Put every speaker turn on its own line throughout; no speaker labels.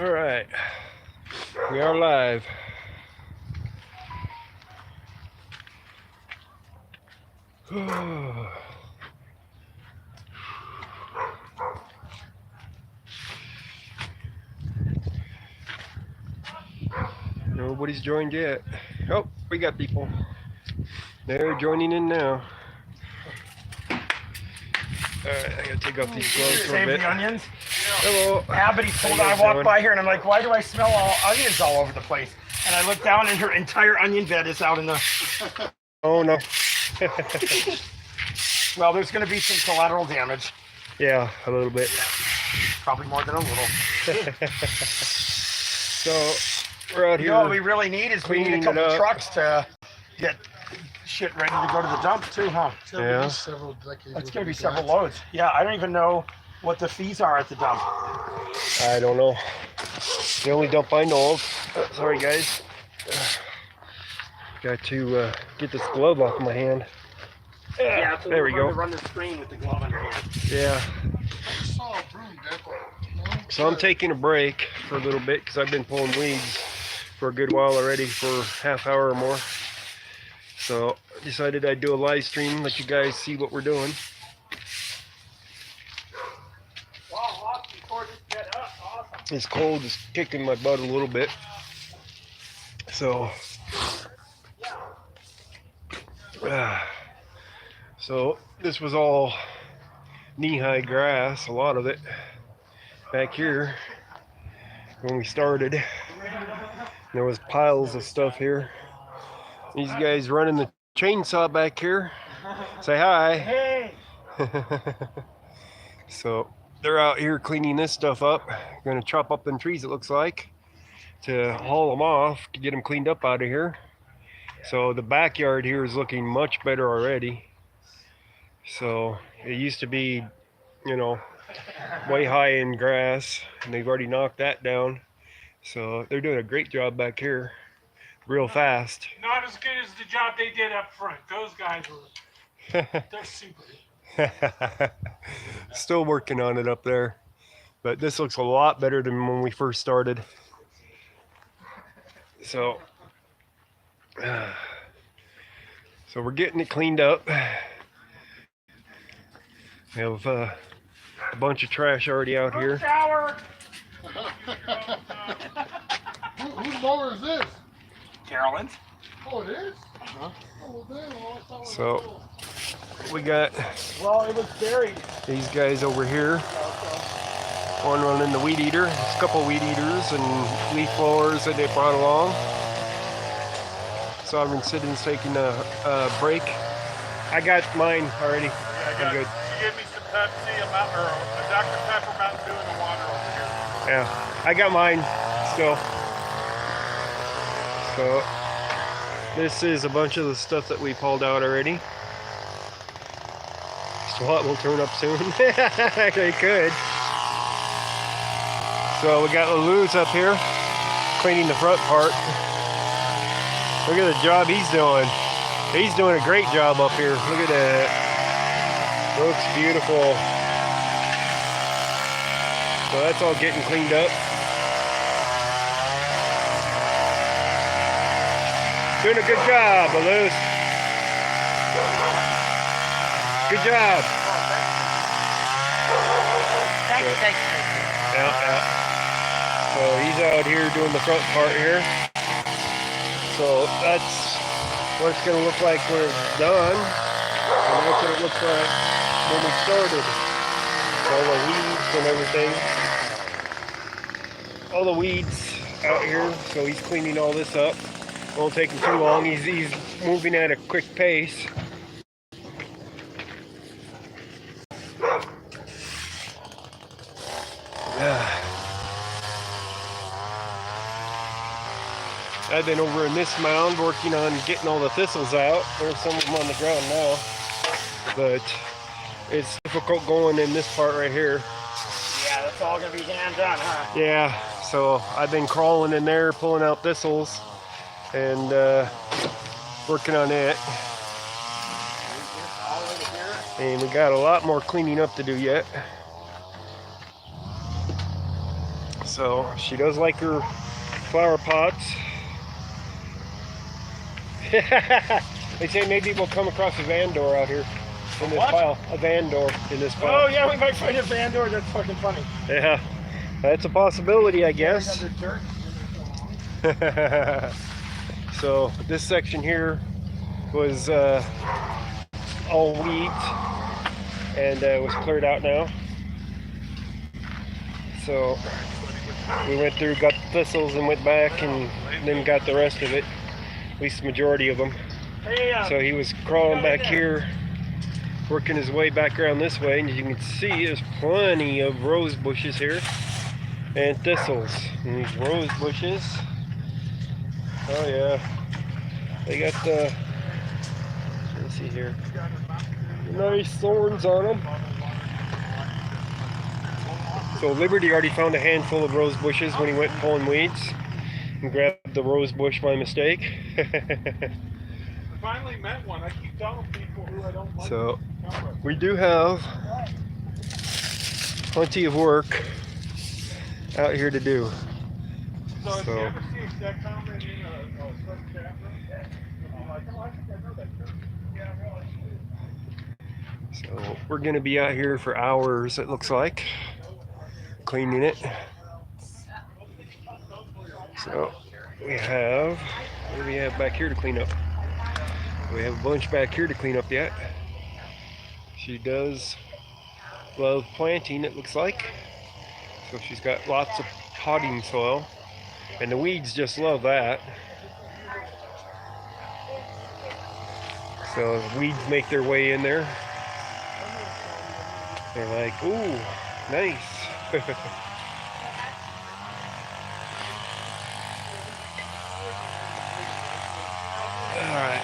All right, we are live. Nobody's joined yet. Oh, we got people. They're joining in now. Alright, I gotta take off these gloves for a bit.
Save the onions.
Hello.
Abby told I walked by here and I'm like, why do I smell all onions all over the place? And I look down and her entire onion bed is out in the...
Oh no.
Well, there's going to be some collateral damage.
Yeah, a little bit.
Yeah. Probably more than a little.
So, we're out here.
You know what we really need is we need a couple trucks to get shit ready to go to the dump too, huh?
Yeah.
It's going to be several loads. Yeah, I don't even know what the fees are at the dump.
I don't know. The only dump I know of. Sorry guys. Got to get this glove off my hand.
Yeah, so
there we go.
Run the screen with the glove under hand.
Yeah. So I'm taking a break for a little bit because I've been pulling weeds for a good while already, for half hour or more. So I decided I'd do a live stream, let you guys see what we're doing. This cold is kicking my butt a little bit. So this was all knee-high grass, a lot of it back here when we started. There was piles of stuff here. These guys running the chainsaw back here. Say hi.
Hey.
So they're out here cleaning this stuff up. Gonna chop up them trees, it looks like, to haul them off to get them cleaned up out of here. So the backyard here is looking much better already. So it used to be, you know, way high in grass, and they've already knocked that down. So they're doing a great job back here, real fast.
Not as good as the job they did up front. Those guys were, they're super.
Still working on it up there, but this looks a lot better than when we first started. So we're getting it cleaned up. We have a bunch of trash already out here.
Shower.
Whose mower is this?
Carolyn's.
Oh, it is?
Uh-huh.
Oh, damn.
So we got
Well, it was buried.
these guys over here. One running the weed eater. There's a couple weed eaters and leaf blowers that they brought along. Sovereign Citizens taking a break. I got mine already. I'm good.
You gave me some Pepsi, a Dr. Pepper Mountain Dew, and a water over here.
Yeah, I got mine still. So this is a bunch of the stuff that we pulled out already. SWAT will turn up soon. They could. So we got Lulu's up here cleaning the front part. Look at the job he's doing. He's doing a great job up here. Look at that. Looks beautiful. So that's all getting cleaned up. Doing a good job, Lulu's. Good job.
Thank you.
Yeah. So he's out here doing the front part here. So that's what it's going to look like when it's done. And that's what it looks like when we started. All the weeds and everything. All the weeds out here. So he's cleaning all this up. Won't take him too long. He's moving at a quick pace. I've been over in this mound working on getting all the thistles out. There's some of them on the ground now, but it's difficult going in this part right here.
Yeah, that's all gonna be hand done, huh?
Yeah, so I've been crawling in there, pulling out thistles, and working on it. And we got a lot more cleaning up to do yet. So she does like her flower pots. They say maybe we'll come across a van door out here in this
What?
pile. A van door in this pile.
Oh yeah, we might find a van door. That's fucking funny.
Yeah, that's a possibility, I guess. So this section here was all wheat, and it was cleared out now. So we went through, got the thistles, and went back, and then got the rest of it, at least the majority of them.
Hey,
So he was crawling back here, working his way back around this way, and as you can see, there's plenty of rose bushes here and thistles. And these rose bushes, oh yeah, they got the, let's see here, nice thorns on them. So Liberty already found a handful of rose bushes when he went pulling weeds and grabbed the rose bush by mistake.
I finally met one. I keep telling people who I don't like.
So we do have plenty of work out here to do.
So if
So-
you ever see a deck comment in a certain chat room, you'll be like, oh, I think I know that term. Yeah, really.
So we're gonna be out here for hours, it looks like, cleaning it. So we have, what do we have back here to clean up? We have a bunch back here to clean up yet. She does love planting, it looks like. So she's got lots of potting soil, and the weeds just love that. So as weeds make their way in there, they're like, ooh, nice. All right.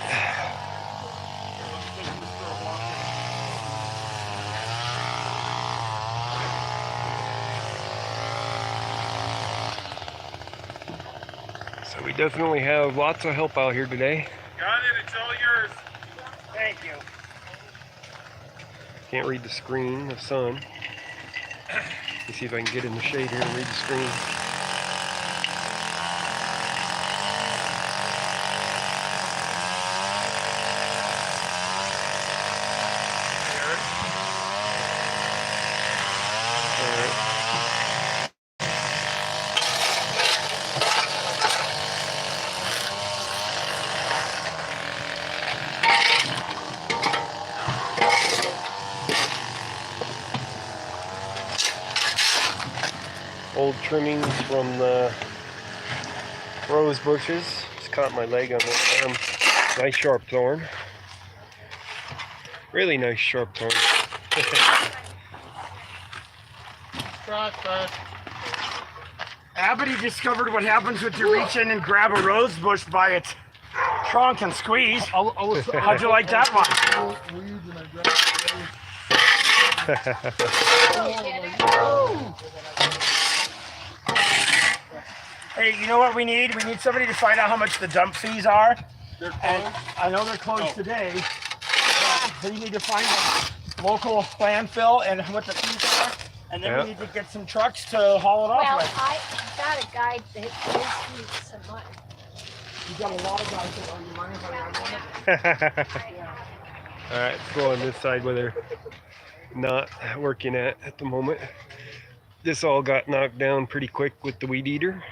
So we definitely have lots of help out here today.
Got it. It's all yours.
Thank you.
Can't read the screen, the sun. Let me see if I can get in the shade here and read the screen. All right. Old trimmings from the rose bushes. Just caught my leg on one of them. Nice sharp thorn. Really nice sharp thorn.
Abity discovered what happens when you reach in and grab a rose bush by its trunk and squeeze. How'd you like that one? Hey, you know what we need? We need somebody to find out how much the dump fees are. And I know they're closed today. So you need to find a local landfill and what the fees are. And then we need to get some trucks to haul it off
Well,
with.
I got a guy that needs some money.
You got a lot of guys that owe you money, but I want it.
All right, let's go on this side where they're not working at the moment. This all got knocked down pretty quick with the weed eater.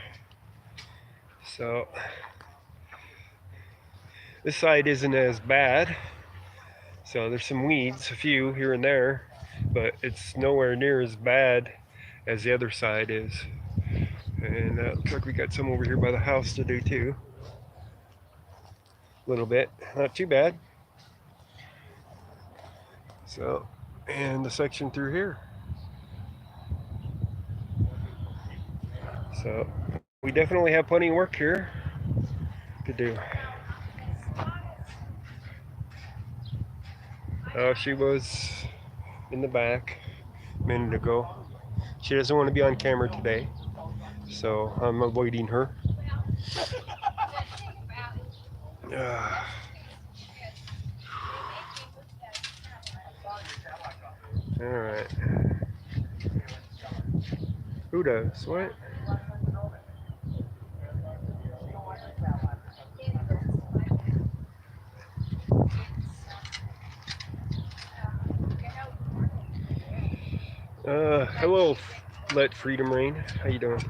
So this side isn't as bad. So there's some weeds, a few here and there, but it's nowhere near as bad as the other side is. And looks like we got some over here by the house to do too. A little bit, not too bad. So, and the section through here. So we definitely have plenty of work here to do. Oh, she was in the back a minute ago. She doesn't want to be on camera today, so I'm avoiding her. All right. Who does? What? Hello, Let Freedom Reign. How you doing?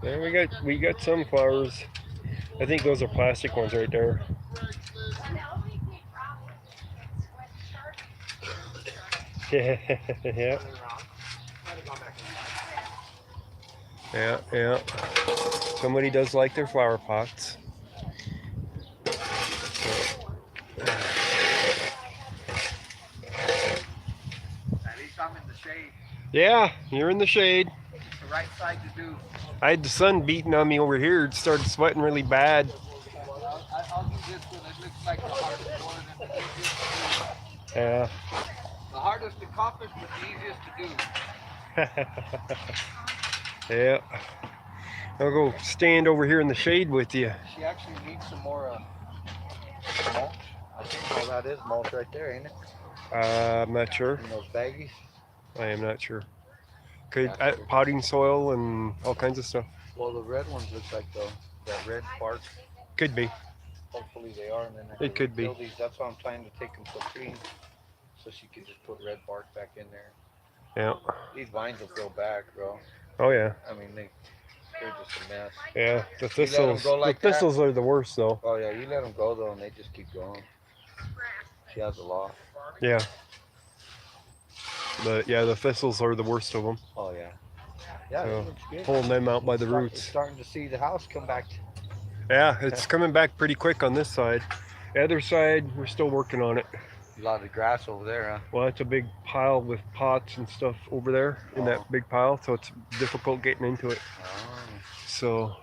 Yeah, we got sunflowers. I think those are plastic ones right there. Yeah, yeah, yeah, yeah. Somebody does like their flower pots.
At least I'm in the shade.
Yeah, you're in the shade.
It's the right side to do.
I had the sun beating on me over here. It started sweating really bad.
I'll do this one. It looks like the hardest one and the easiest to do.
Yeah.
The hardest to accomplish, but the easiest to do.
Yeah. I'll go stand over here in the shade with you.
She actually needs some more mulch. I think all that is mulch right there, ain't it?
I'm not sure.
In those baggies.
I am not sure. Could potting soil and all kinds of stuff.
Well, the red ones look like that red bark.
Could be.
Hopefully they are, and then
It could be.
these. That's why I'm trying to take them so clean, so she can just put red bark back in there.
Yeah.
These vines will grow back, bro.
Oh yeah.
I mean, they're just a mess.
Yeah. The
You let 'em
thistles.
go like
The thistles are the worst though.
Oh yeah, you let them go though, and they just keep going. She has a lot.
Yeah. The thistles are the worst of them.
Oh yeah. Yeah,
So,
it looks good.
pulling them out by the
It's
roots.
starting to see the house come back.
Yeah, it's coming back pretty quick on this side. The other side, we're still working on it.
A lot of grass over there, huh?
Well, it's a big pile with pots and stuff over there in
Oh.
that big pile, so it's difficult getting into it.
Oh.
So,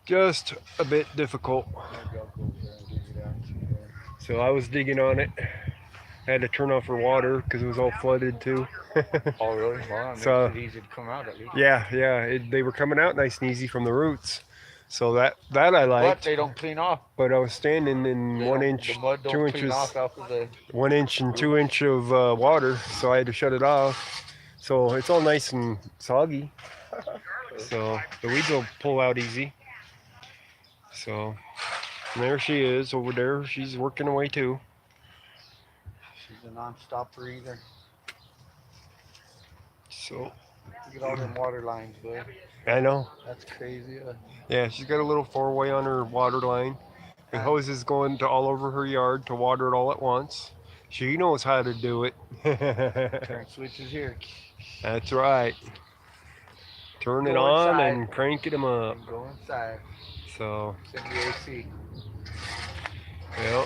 just a bit difficult.
Maybe I'll go over there and dig it out and see there.
So I was digging on it. I had to turn off her water because it was all flooded too.
Oh really? Well, it
So-
makes it easy to come out at least.
Yeah, they were coming out nice and easy from the roots. So that I
But
liked.
they don't clean off.
But I was standing in
They
1
don't-
inch,
The mud don't
2
clean
inches,
off after the.
1 inch and 2 inch of water, so I had to shut it off. So it's all nice and soggy. So the weeds will pull out easy. So and there she is over there. She's working away too.
She's a non-stopper either.
So
Look at all them water lines, bud.
I know.
That's crazy.
Yeah, she's got a little 4-way on her water line. The hose is going to all over her yard to water it all at once. She knows how to do it.
Turn switches here.
That's right. Turn it
Go
on
inside.
and crank it 'em up.
And go inside.
So,
Send the AC.
yeah,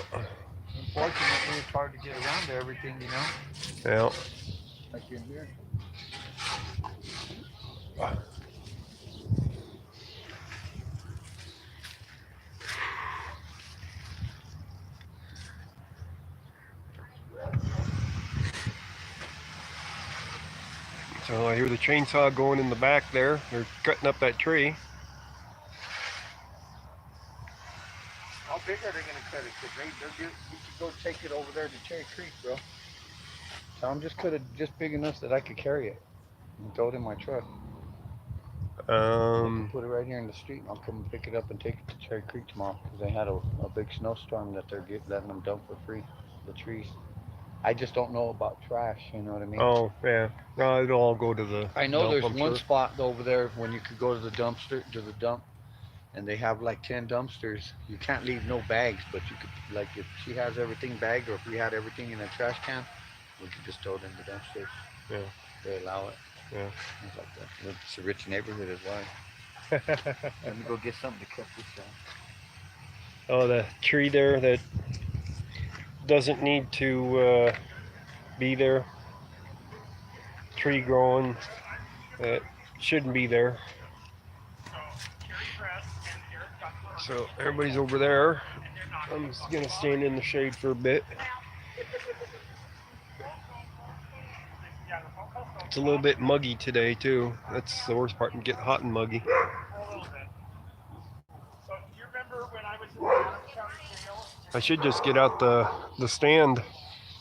Unfortunately, it's hard to get around to everything, you know?
yeah.
Like in here.
So I hear the chainsaw going in the back there. They're cutting up that tree.
How big are they gonna cut it? Cause you could go take it over there to Cherry Creek, bro. So I'm just just big enough that I could carry it and throw it in my truck. Put it right here in the street, and I'll come and pick it up and take it to Cherry Creek tomorrow. Cause they had a big snowstorm that they're letting them dump for free, the trees. I just don't know about trash, you know what I mean?
Oh, yeah. No, it'll all go to the
I know
dump,
there's
I'm
one
sure.
spot over there when you could go to the dump, and they have like 10 dumpsters. You can't leave no bags, but you could, like, if she has everything bagged, or if we had everything in a trash can, we could just throw it in the dumpsters.
Yeah.
They allow it.
Yeah.
Things like that. It's a rich neighborhood is why. Let me go get something to cut this down.
Oh, the tree there that doesn't need to be there. Tree growing that shouldn't be there. So everybody's over there. I'm just gonna stand in the shade for a bit. It's a little bit muggy today too. That's the worst part, and get hot and muggy. I should just get out the stand,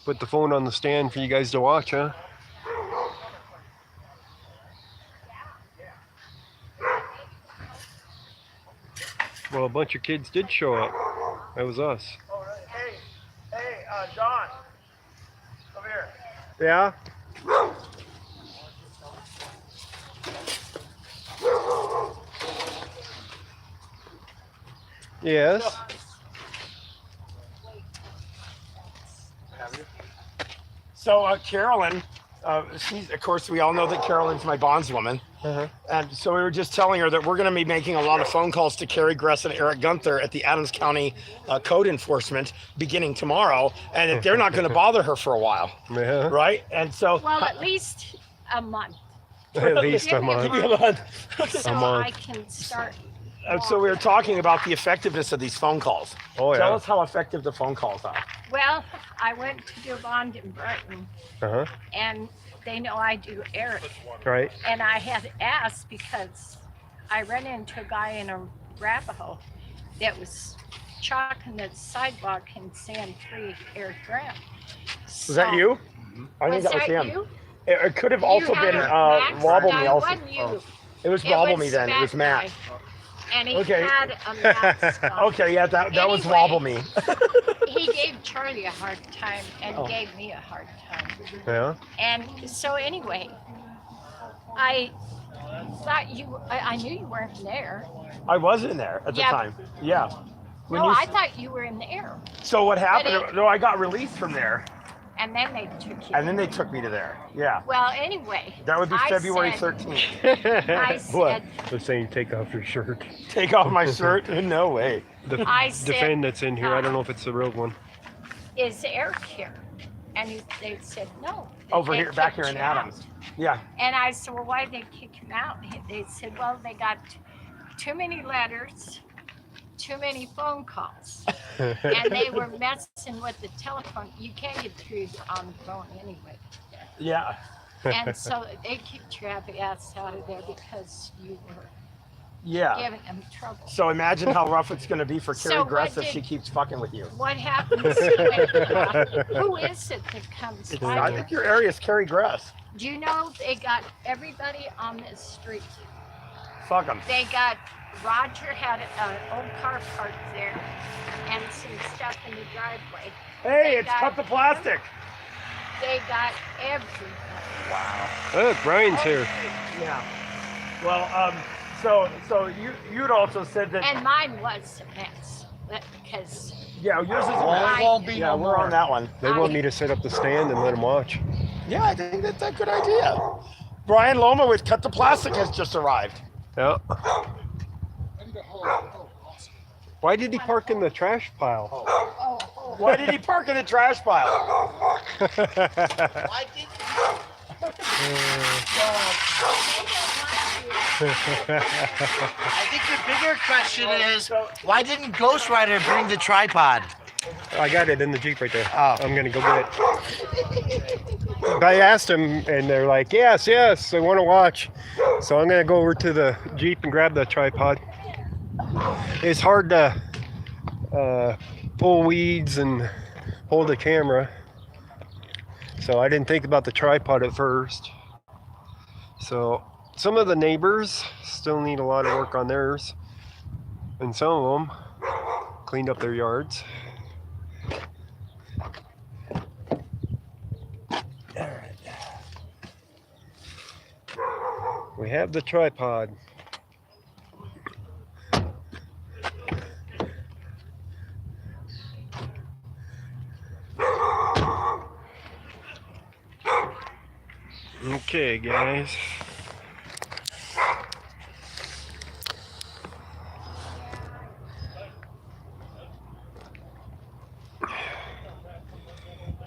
put the phone on the stand for you guys to watch, huh? Well, a bunch of kids did show up. That was us.
Hey, John. Over here.
Yeah. Yes.
So Carolyn, she's, of course, we all know that Carolyn's my bondswoman.
Uh-huh.
And so we were just telling her that we're going to be making a lot of phone calls to Carrie Gress and Eric Gunther at the Adams County Code Enforcement beginning tomorrow, and that they're not going to bother her for a while,
Yeah.
right? And so,
Well, at least a month.
At least
Give
a
me a
month.
month.
Okay.
So
month.
I can start.
So we were talking about the effectiveness of these phone calls.
Oh
Tell
yeah.
us how effective the phone calls are.
Well, I went to do a bond in Brighton,
Uh-huh.
and they know I do Eric.
Right.
And I had asked because I ran into a guy in Arapahoe that was chalking the sidewalk and saying free Eric Grant.
Was that you? I think
Was
that was him.
you?
It could have
You
also
had
been
Max?
Wobble
No,
Me
it
also.
wasn't you.
It was
It
Wobble
was
Me then. It was
Matt
Matt.
guy. And he
Okay.
had a mask on.
Okay, yeah, that was
Anyway.
Wobble Me.
He gave Charlie a hard time and
Oh.
gave me a hard time.
Yeah.
And so anyway, I thought I knew you weren't there.
I was in there at the
Yeah.
time. Yeah. When
No,
you-
I thought you were in there.
So what happened?
it-
No, I got released from there,
And then they took you.
and then they took me to there. Yeah.
Well, anyway.
That would be
I
February
said-
13th.
I
What?
said,
They're saying take off your shirt.
Take off my shirt? No way.
The
I said,
fan that's in here. I don't know if it's the real one.
is Eric here? And they said, no.
Over
They
here, back
kicked
here in
you out.
Adams. Yeah.
And I said, well, why did they kick him out? They said, well, they got too many letters, too many phone calls. And they were messing with the telephone. You can't get through on the phone anyway.
Yeah.
And so they kicked your ass out of there because you were
Yeah.
giving them trouble.
So imagine how rough it's going to be for
So
Carrie
what
Gress if
did-
she keeps fucking with you.
What happens when, who is it that comes by?
I think your area is Carrie Gress.
Do you know they got everybody on this street?
Fuck them.
They got, Roger had an old car parked there and some stuff in the driveway.
Hey,
They
it's
got-
cut the plastic.
They got everything.
Look, Brian's here.
Yeah. Well, so you'd also said that.
And mine was a mess, because
Yeah, yours is.
Well, it
won't be
Yeah,
no
we're
more.
on that one.
They want me to set up the stand and let them watch.
Yeah, I think that's a good idea. Brian Loma with Cut the Plastic has just arrived.
Yeah.
I need a hose. Oh, awesome.
Why did he park in the trash pile?
Why did he park in the trash pile?
Why did I think the bigger question is, why didn't Ghost Rider bring the tripod?
I got it in the Jeep right there.
Oh.
I'm gonna go get it. I asked them, and they're like, yes, they want to watch. So I'm gonna go over to the Jeep and grab the tripod. It's hard to pull weeds and hold the camera. So I didn't think about the tripod at first. So some of the neighbors still need a lot of work on theirs. And some of them cleaned up their yards. We have the tripod. Okay, guys.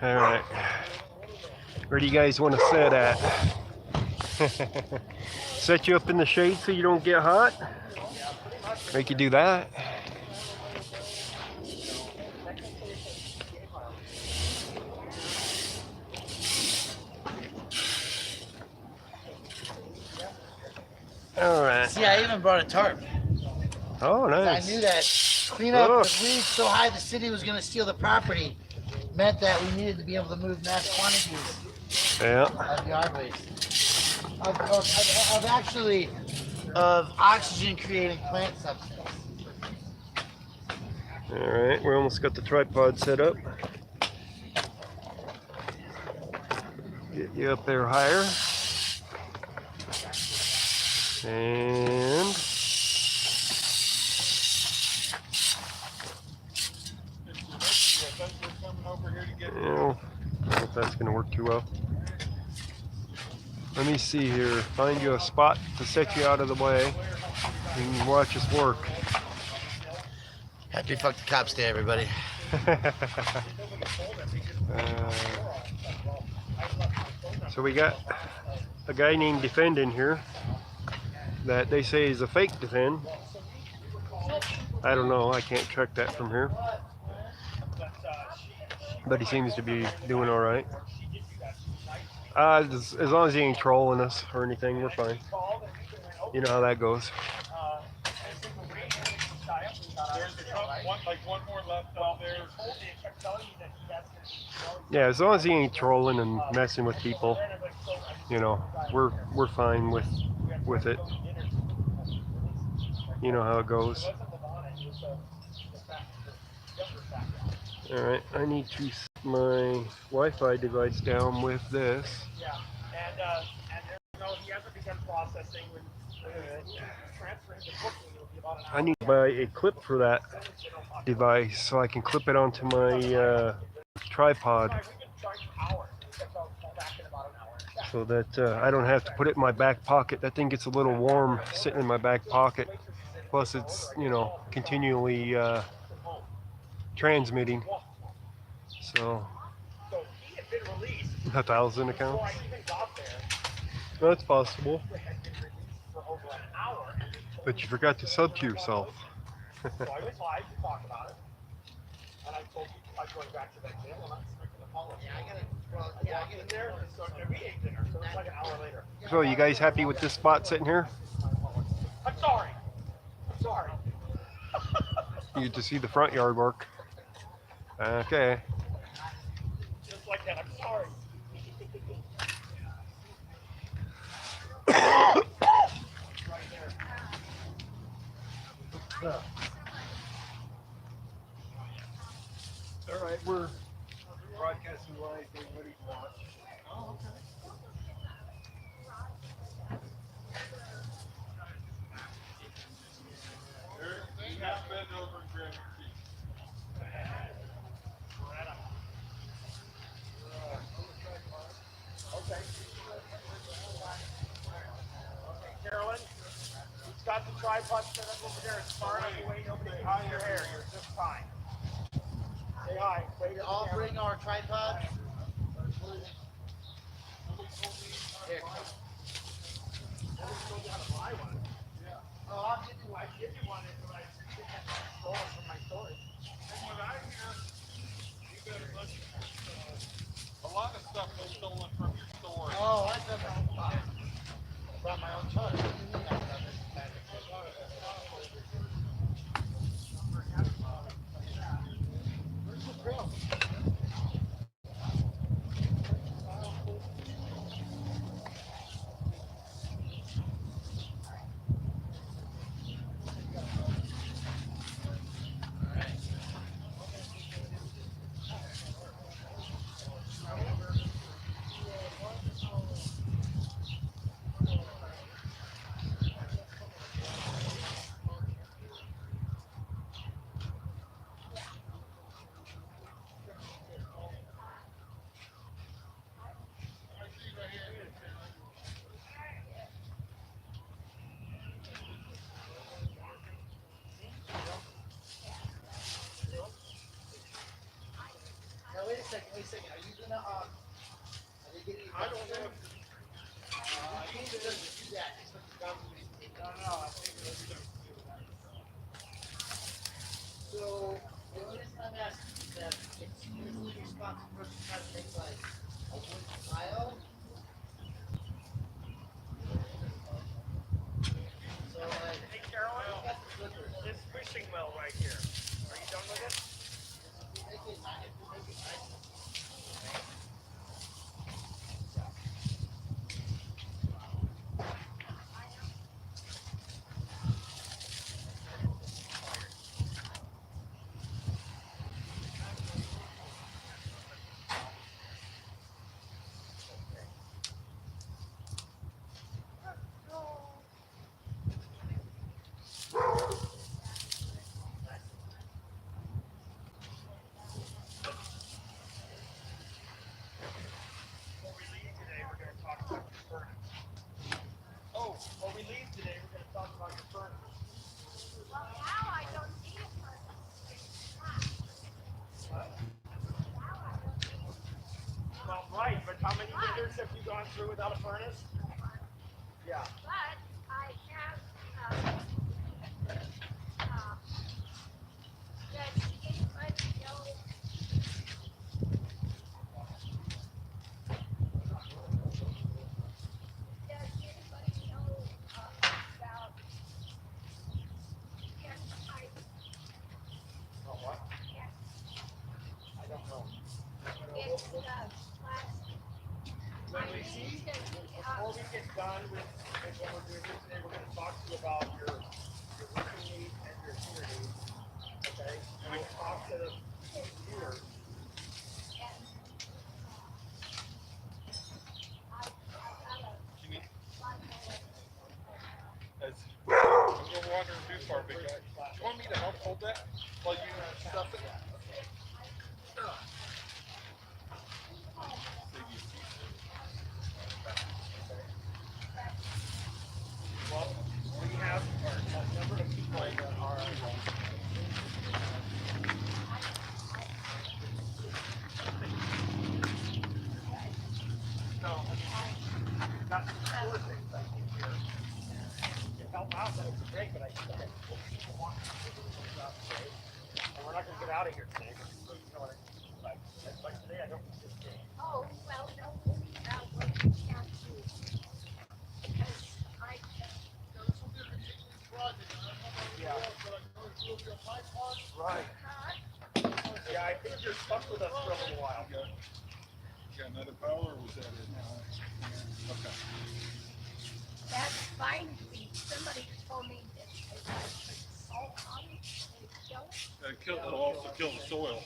All right. Where do you guys want to sit at? Set you up in the shade so you don't get hot? We could do that. All right.
See, I even brought a tarp.
Oh, nice.
I knew that cleanup
Oh.
with weeds so high the city was going to steal the property meant that we needed to be able to move mass quantities
Yeah.
of yard waste. Of actually, of oxygen creating plant substance.
All right. We almost got the tripod set up. Get you up there higher. And oh, I don't know if that's going to work too well. Let me see here. Find you a spot to set you out of the way. You can watch us work.
Happy fuck the cops day, everybody.
So we got a guy named Defend in here that they say is a fake Defend. I don't know. I can't check that from here. But he seems to be doing all right. As long as he ain't trolling us or anything, we're fine. You know how that goes.
One more left out there.
Yeah, as long as he ain't trolling and messing with people, you know, we're fine with it. You know how it goes. All right, I need to set my Wi-Fi device down with this.
Yeah, and no, he hasn't begun processing. When transferring the booking, it'll be about an hour.
I need to buy a clip for that device so I can clip it onto my tripod, so that I don't have to put it in my back pocket. That thing gets a little warm sitting in my back pocket. Plus, it's, you know, continually transmitting. So 1,000 accounts. Well, that's possible. But you forgot to sub to yourself.
So I went live to talk about it, and I told you I'm going back to that jail, and I'm expecting a follow-up. Yeah, I get in there, so we ate dinner, so it's like an hour later.
So, you guys happy with this spot sitting here?
I'm sorry.
You get to see the front yard work. Okay.
Just like that, I'm sorry.
All right, we're broadcasting live. Everybody can watch.
Oh, okay. They have been over and grabbed your feet.
Okay. Carolyn, he's got the tripod set up over there. It's far enough away, nobody can see your hair. You're just fine. Say hi.
We all bring our tripods. Here.
Oh, I'll give you one. I give you one if I get that stolen from my storage.
From what I hear, you got a lot of stuff was stolen from your store.
Oh, I brought my own truck. Where's the grill? Now wait a second. Are you gonna are they getting? I don't know. You need to do that. It's what the government is taking. No, I think we're gonna do that. So the only reason I'm asking is that it's usually responsible for trying to make like a wood pile. So like,
Hey, Carolyn, this fishing well right here. Are you done with it? Right, but how many winters have you gone through without a furnace? Yeah.
But I have, does anybody know? Does anybody know about gas pipe?
Oh, what?
Gas.
I don't know.
It's plastic. I need to,
Before we get done with what we're doing here today, we're going to talk to you about your roofing needs and your heater needs. Okay? And we'll talk to the viewers.
As we're wandering too far, big guy. Do you want me to help hold that while you stuff it?
Well, we have a number of people that are. So, we've got some cooler things I think here. To help out, that would be great, but I still have people want to do this stuff today. And we're not going to get out of here today, but you know what I mean. Like today, I don't need this day.
oh, well, no, what we can't do. Because I,
Right. Yeah, I think you're stuck with us for a little while.
You got another power, or was that it? Okay.
that's fine. Somebody told me that they put salt on it, they kill it.
It'll also kill the soil.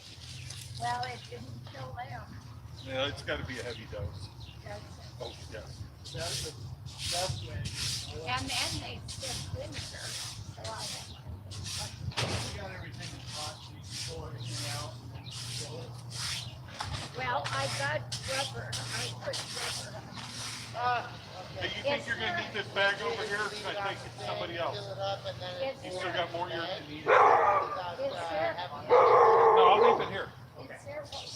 Well, it didn't kill them.
Yeah, it's got to be a heavy dose.
Does
Oh, yeah.
That's the best way.
it? And then they said vinegar. So I
got everything hot, so you can pull everything out and then fill it.
well, I got rubber. I put rubber on.
Hey, you think you're going to need this bag over here? Or should I take it to somebody else?
Is
You still
there,
got more here?
is there,
No, I'll leave it here.
is there one?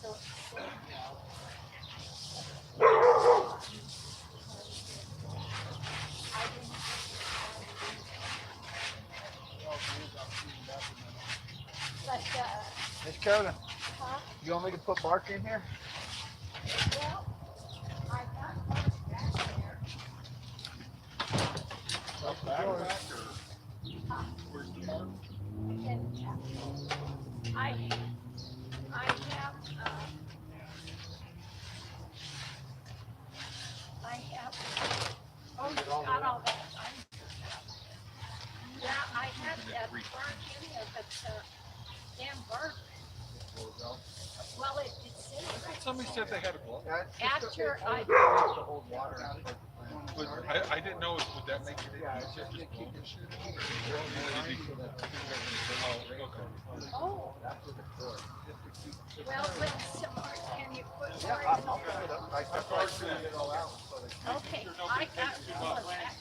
So, I didn't. But,
Miss Carolyn,
huh?
you want me to put bark in here?
Well, I got one back there.
Back or where's the mark?
And I have, oh, you got all that. Yeah, I had that bark in there, but damn bark. Well, it disintegrated.
Somebody said they had a glove.
After I,
To hold water.
But I didn't know, would that make it easier just to keep it shooting?
oh, well, put some more, can you put more in
I'll
there?
put it up. I start shooting it all out. So that
Okay, I got all of that.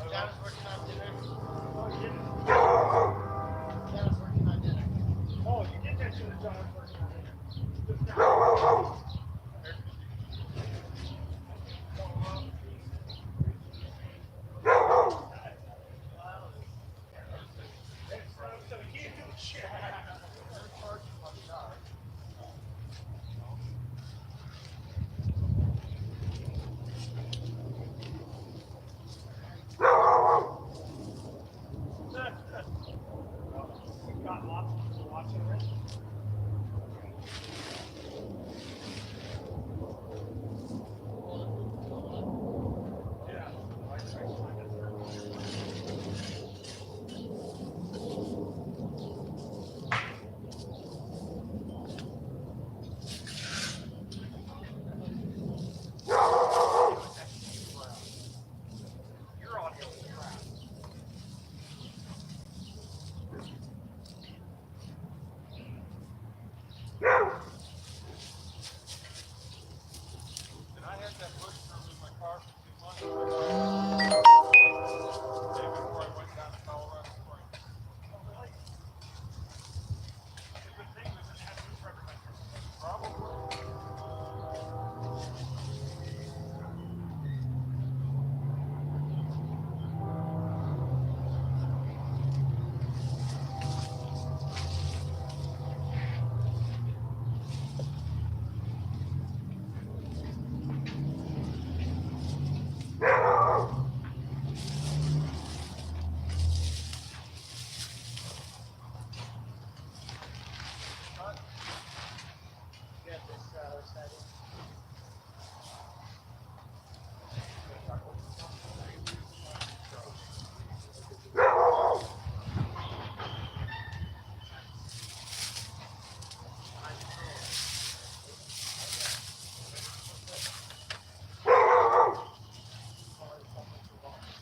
Dad was working on dinner.
Oh, you didn't?
Dad was working on dinner.
Oh, you did mention that John was working on it. Just now. So he didn't do shit. We've got lots of people watching this. Yeah. Your audio is crap.
And I had that bush trimmed in my car for 2 months. Day before I went down to Colorado Springs.
It's a good thing we didn't have to for everybody.
Probably.
Get this side in.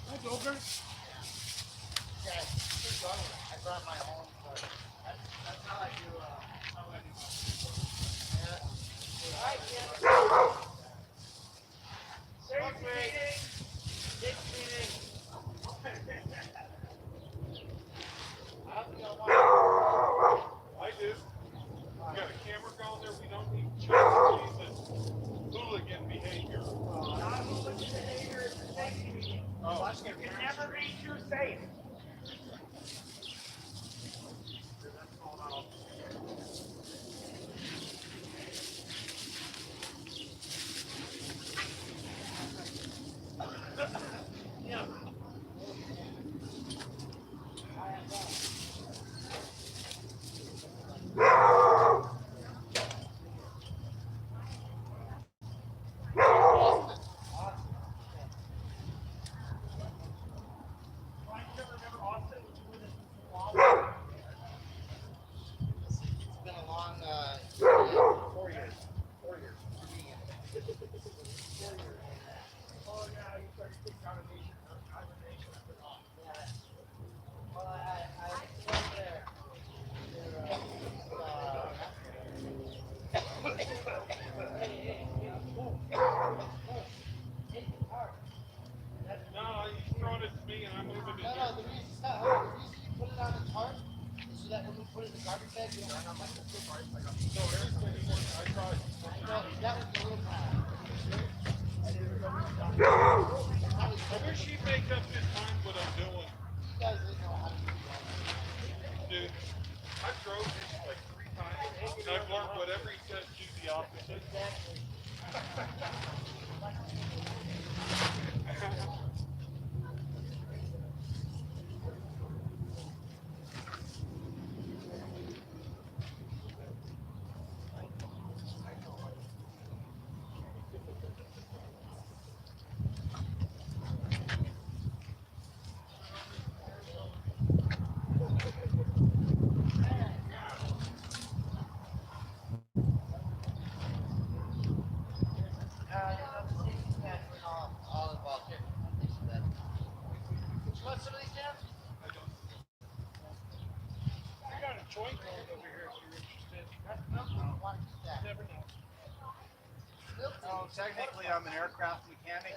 That's over.
Yeah, keep going. I brought my own, but that's how I do. How I do. Yeah. All right, kid.
Safe meeting.
Big meeting. I don't think I want.
I do. We got a camera going there. We don't need children and hooligan behavior.
Not hooligan behavior, it's a safety meeting.
Oh.
You can never be too safe.
It's been a long 4 years. 4 years.
Oh yeah, you started to take combination.
Well, I went there.
No, he's throwing it to me and I'm moving it.
No, the reason you put it on the tarp is so that when we put it in the garbage bag, you don't have much of it.
No, everything I tried.
No, that was the little time.
I wish he'd make up his mind what I'm doing.
You guys didn't know how to do that.
Dude, I drove him like 3 times and I've learned whatever he says, do the opposite.
Exactly.
joint going over here if you're interested. Never know.
Oh, technically, I'm an aircraft mechanic.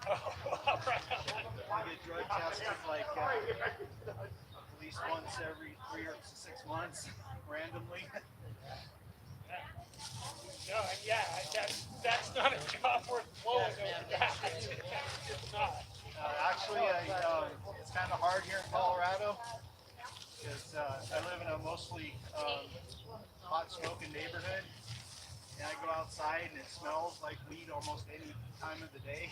All right.
I get drug tested like at least once every 3 or 6 months, randomly.
No, yeah, that's not a job worth blowing over that. It's not.
Actually, it's kind of hard here in Colorado because I live in a mostly hot smoking neighborhood, and I go outside and it smells like weed almost any time of the day.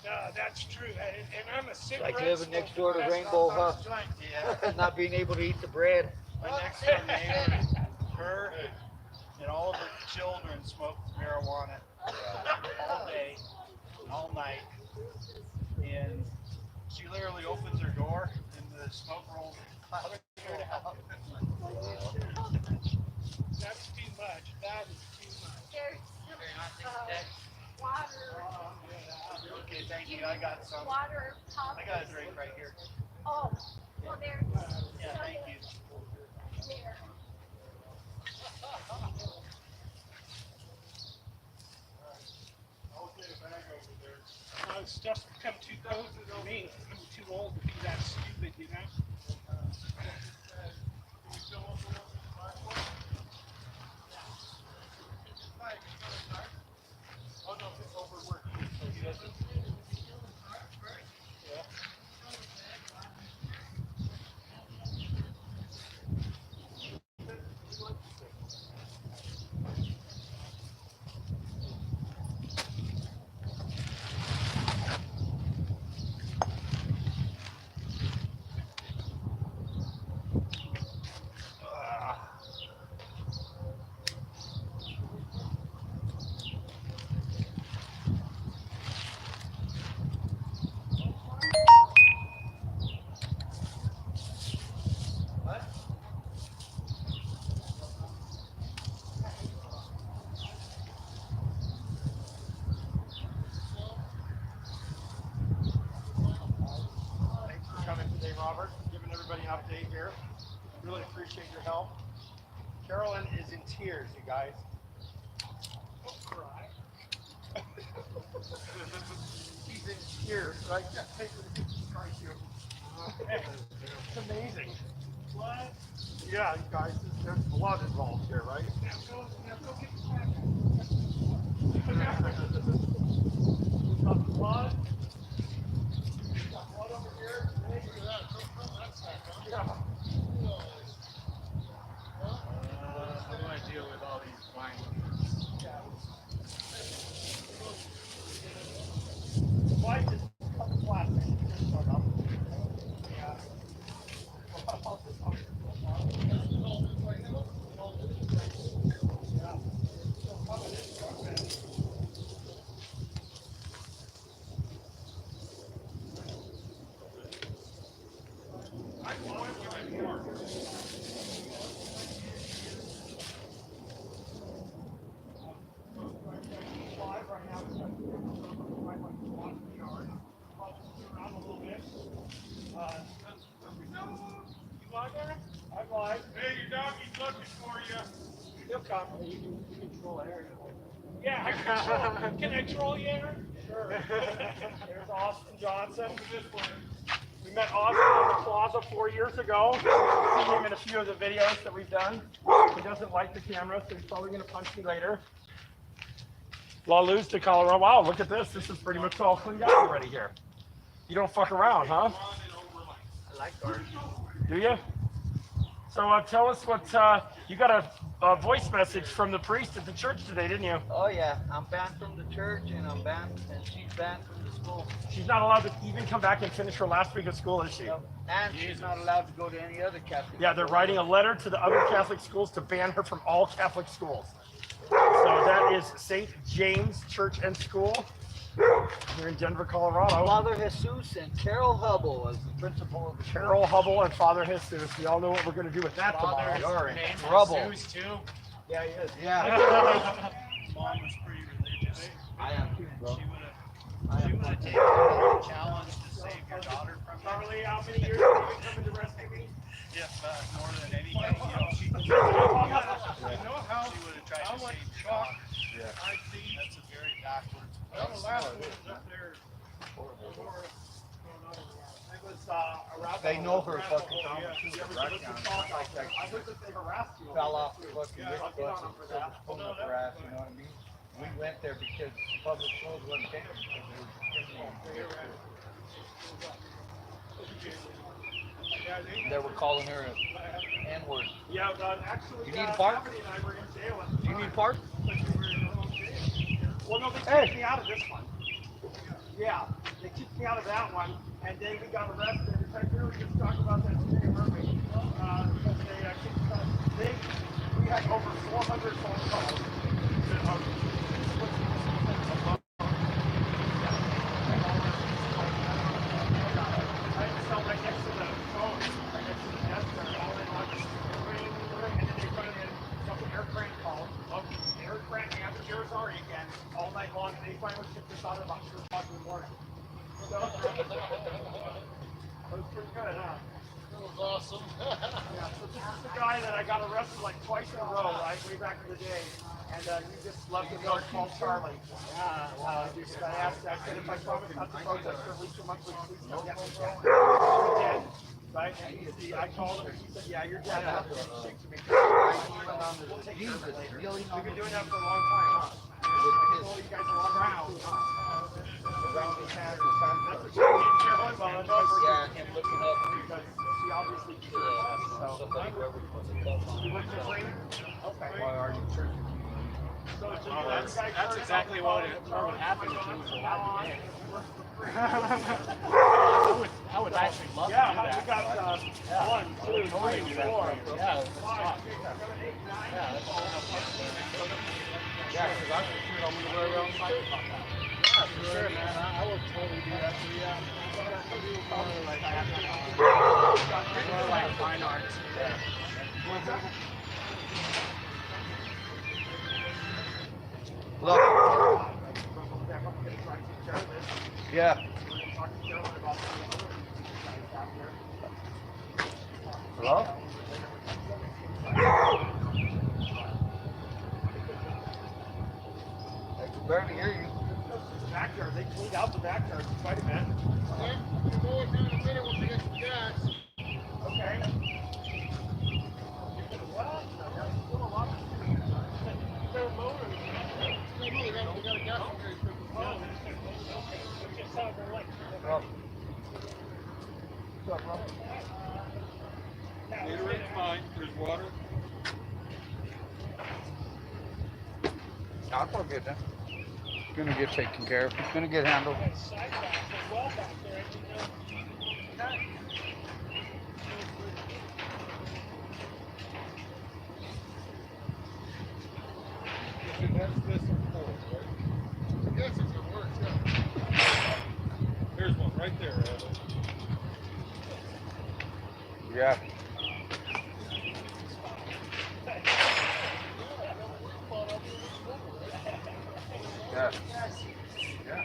No, that's true. And I'm a cigarette
Like living next door to
smoker.
Rainbow Hut,
Yeah.
not being able to eat the bread.
My next door neighbor, her and all of her children smoke marijuana all day, all night, and she literally opens her door and the smoke rolls out of her out.
That's too much. That is too much.
There's water,
Okay, thank you. I got some.
water pump.
I got a drink right here.
Oh, well, there's.
Yeah, thank you.
There.
Stuff's become too cozy for me. I'm too old to be that stupid, you know?
Oh no, it's overworking. So he doesn't. Yeah. Thanks for coming today, Robert. Giving everybody an update here. Really appreciate your help. Carolyn is in tears, you guys.
Don't cry.
She's in tears. So I can't take her to Christ here. It's amazing.
What?
Yeah, you guys, there's blood involved here, right?
Now go get the pack.
We've got blood. We've got blood over here. Hey, look at that. That's yeah.
How do I deal with all these wine?
Why just cut the plastic? Just shut up. Yeah.
You are there?
I'm live.
Hey, your doggy's looking for you.
He'll come. You can control Aaron.
Yeah, I control. Can I troll you, Aaron?
Sure. There's Austin Johnson. We met Austin in the plaza 4 years ago. Seen him in a few of the videos that we've done. He doesn't like the camera, so he's probably going to punch me later. La Luz to Colorado. Wow, look at this. This is pretty much all cleaned out already here. You don't fuck around, huh?
I like ours.
Do you? So tell us what, you got a voice message from the priest at the church today, didn't you?
Oh yeah, I'm banned from the church and I'm banned, and she's banned from the school.
She's not allowed to even come back and finish her last week of school, is she?
And she's not allowed to go to any other Catholic
Yeah, they're
school.
writing a letter to the other Catholic schools to ban her from all Catholic schools. So that is St. James Church and School here in Denver, Colorado.
Father Jesus and Carol Hubble as the principal of the
Carol Hubble and Father Jesus. We all know what we're going to do with that tomorrow.
You're in
Name's
trouble.
Jesus, too.
Yeah, he is.
Yeah,
Mom was pretty religious.
I am too, bro.
She would have taken the challenge to save your daughter from you. how many years have you been coming to rescue me?
Yes, more than anything, you know, she would have tried to save your dog. I've seen that's a very backwards place.
The last one was up there.
It was around.
They know her fucking
Yeah.
Thomas too.
You ever
The
see
raccoon
the song out there? I heard that they harassed you.
fell off the fucking
Yeah,
rich
I'll get
bus
on them
and
for
started
that.
pulling up her ass, you know what I mean? We went there because public schools wasn't taking because it was they were calling her an N-word.
Yeah, actually,
You need a park?
Stephanie and I were in jail at
Do you need a park?
Well, no, they kicked me out of this one. Yeah, they kicked me out of that one, and then we got arrested. In fact, we were just talking about that today, weren't we? Because they kicked us out. We had over 400 phone calls. I had to sell right next to the phone, right next to the desk there, all in on ring, and then they put it in something Eric Grant called. Eric Grant and the Arizona again all night long, and they finally kicked us out at about 2 o'clock in the morning. So, that was pretty good, huh?
That was awesome.
Yeah, so this is the guy that I got arrested like twice in a row, right, way back in the day. And he just left a note called Charlie. I asked, I said, if I promise not to protest for at least a month, please don't get me dead. He did, right? And I called him and he said, yeah, you're dead. I have to take to me. We've been doing that for a long time, huh? I told you guys a long time. Around the town. That's what she did, Carolyn. Well, I know
Yeah, him looking up
because she obviously cares. So,
somebody whoever puts a cup on.
you look for free? Okay.
Why are you churching?
So
That's exactly what would happen if he was allowed to I would actually love
Yeah,
to do
we
that.
got 1, 2, 3, 4, 5, 6, 7, 8, 9.
Yeah, that's all.
Yeah, because I'm sure I'm gonna wear around my
Yeah, for sure, man. I would totally do that for you. More like fine arts.
Look. Yeah. Hello? I can barely hear you.
Backyard, they cleaned out the backyard quite a bit.
Yeah, we'll go in a minute once we get some gas.
Okay.
Gatorade, fine, there's water.
I'll go get that. It's gonna get taken care of. It's gonna get handled.
That's this and four, right?
Yes, if it works, yeah.
There's one right there, Adam.
Yeah. Yeah. Yeah.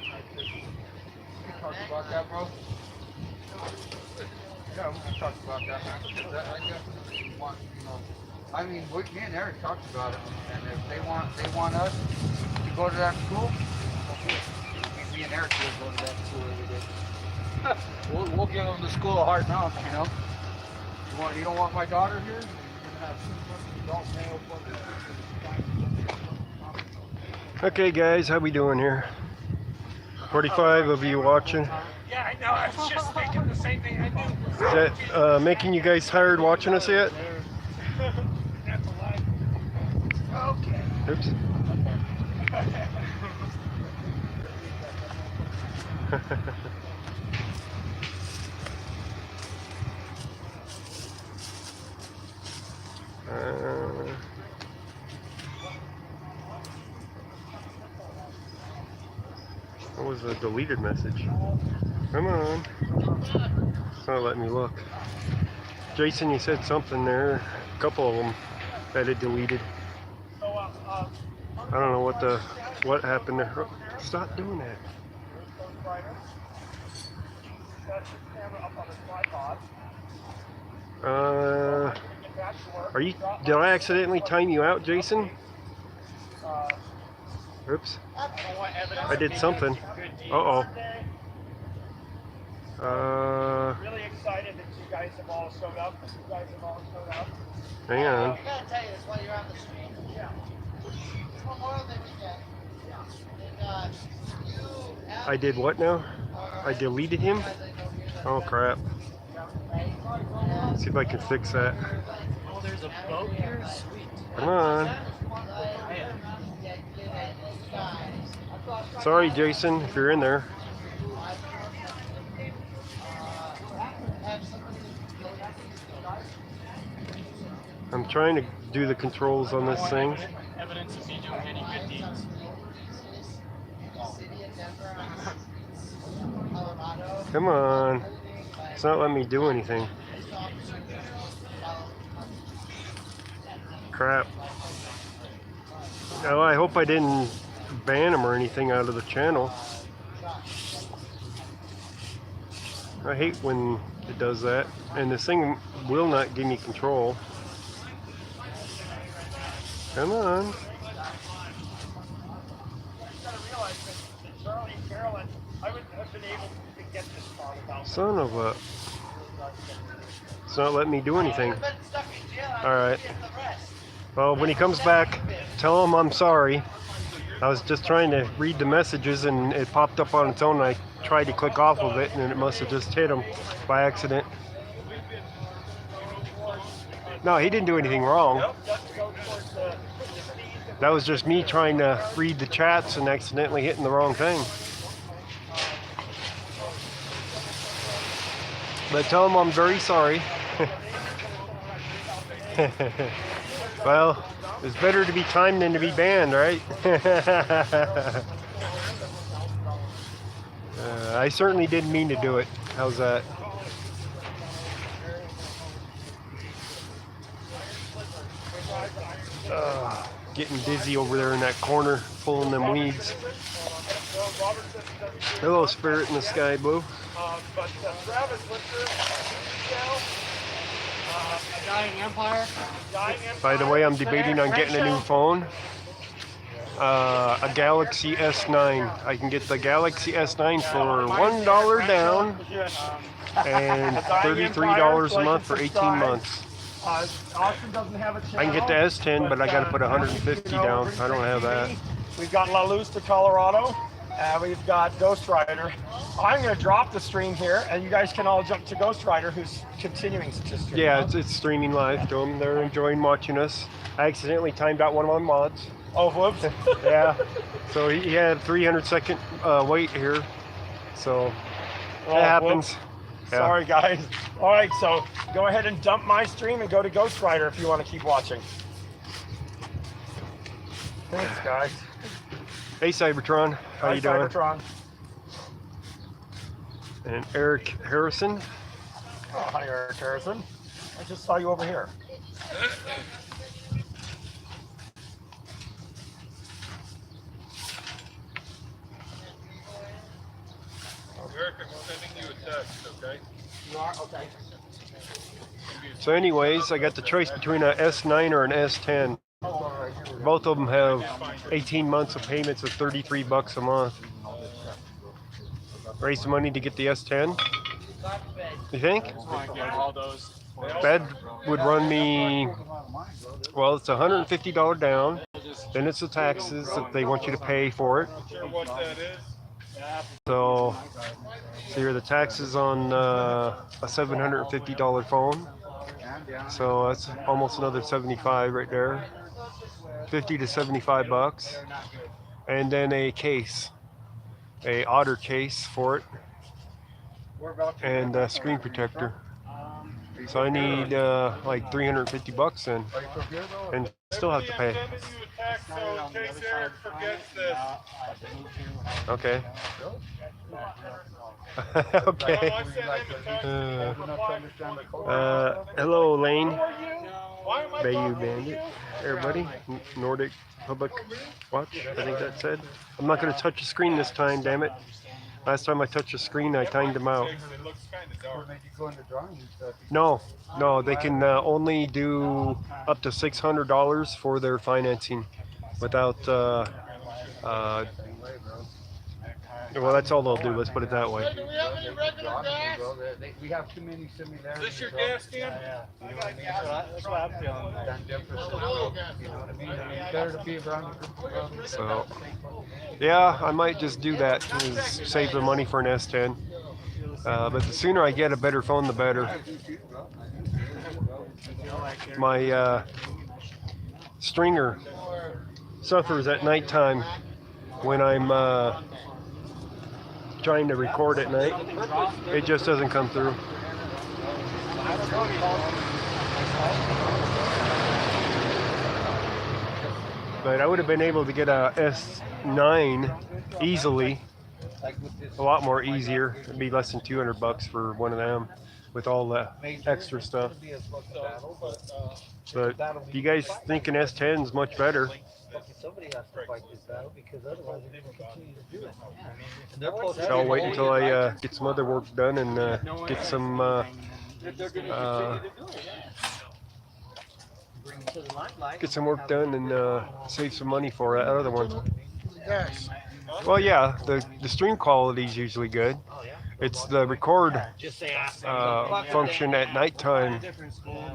We can talk about that, bro. Yeah, we can talk about that, man. I definitely want, you know. I mean, me and Eric talked about it, and if they want us to go to that school, me and Eric will go to that school every day. We'll give them the school a hard knock, you know. You don't want my daughter here? You're gonna have too much adult male fucking.
Okay, guys, how we doing here? 45 of you watching.
Yeah, I know. I was just thinking the same thing. I knew.
Is that making you guys tired watching us yet?
That's a lie. Okay.
Oops. What was the deleted message? Come on. It's not letting me look. Jason, you said something there. A couple of them that it deleted. I don't know what happened there. Stop doing that.
set this camera up on a tripod. Get back to work.
Are you?
Drop
Did
my-
I accidentally time you out, Jason?
Uh,
Oops.
I want evidence.
I did something. Uh-oh.
Really excited that you guys have all showed up.
Hang on.
I gotta tell you this while you're on the stream.
Yeah.
It's Memorial Day weekend. And you have
I did what now? I deleted him? Oh crap. See if I can fix that.
Oh, there's a boat here? Sweet.
Come on. Sorry, Jason, if you're in there. I'm trying to do the controls on this thing.
Evidence of me doing any good deeds.
Come on. It's not letting me do anything. Crap. Oh, I hope I didn't ban him or anything out of the channel. I hate when it does that. And this thing will not give me control. Come on.
You gotta realize that Charlie and Carolyn, I wouldn't have been able to get this far without
Son of a... It's not letting me do anything.
I've been stuck in jail. I
Alright.
get the rest.
Well, when he comes back, tell him I'm sorry. I was just trying to read the messages and it popped up on its own. And I tried to click off of it and it must have just hit him by accident. No, he didn't do anything wrong. That was just me trying to read the chats and accidentally hitting the wrong thing. But tell him I'm very sorry. Well, it's better to be timed than to be banned, right? I certainly didn't mean to do it. How's that? Getting dizzy over there in that corner, pulling them weeds. Hello, spirit in the sky, Blue.
But Travis, what's your detail?
Dying Empire.
By the way, I'm debating on getting a new phone. A Galaxy S9. I can get the Galaxy S9 for $1 down and $33 a month for 18 months.
Austin doesn't have a channel.
I can get the S10, but I got to put 150 down. I don't have that.
We've got La Luz to Colorado. We've got Ghost Rider. I'm going to drop the stream here, and you guys can all jump to Ghost Rider, who's continuing to stream.
Yeah, it's streaming live to them. They're enjoying watching us. I accidentally timed out one of my mods.
Oh, whoops.
Yeah. So he had 300-second wait here. So
Oh,
that happens.
whoops.
Yeah.
Sorry, guys. All right, so go ahead and dump my stream and go to Ghost Rider if you want to keep watching. Thanks, guys.
Hey, Cybertron. How you doing?
Cybertron.
And Eric Harrison.
Oh, hi, Eric Harrison. I just saw you over here.
Eric, I'm sending you a text, okay?
You are? Okay.
So anyways, I got the choice between an S9 or an S10. Both of them have 18 months of payments of 33 bucks a month. Raise some money to get the S10. You think?
All those.
That would run me, well, it's $150 down. Then it's the taxes that they want you to pay for it.
Sure what that is?
So here are the taxes on a $750 phone. So that's almost another 75 right there. 50 to 75 bucks. And then a case, a Otter case for it, and a screen protector. So I need like 350 bucks then, and still have to pay.
I'm sending you a text, so in case Eric forgets this.
Okay.
No,
Okay.
I sent him a text.
Hello, Lane.
Why am I
Bayou
talking to
Bandit.
you?
Everybody, Nordic Public Watch, I think that said. I'm not going to touch the screen this time, damn it. Last time I touched the screen, I timed them out.
It looks kind of dark.
Maybe go into drawing and stuff.
No, they can only do up to $600 for their financing without. Well, that's all they'll do. Let's put it that way.
Do we have any regular gas?
We have too many similarities.
Is this your gas can?
Yeah. You know what I mean? That's what I'm feeling. Than differences. You know what I mean? It's better to be around a group of brothers.
So, yeah, I might just do that. Is save the money for an S10. But the sooner I get a better phone, the better. My stringer suffers at nighttime when I'm trying to record at night. It just doesn't come through. But I would have been able to get a S9 easily, a lot more easier. It'd be less than $200 for one of them with all the extra stuff. But you guys think an S10 is much better?
Somebody has to fight this battle because otherwise they're going to continue to do it.
So I'll wait until I get some other work done and get some work done and save some money for that other one.
Yes.
Well, yeah, the stream quality is usually good. It's the record function at nighttime,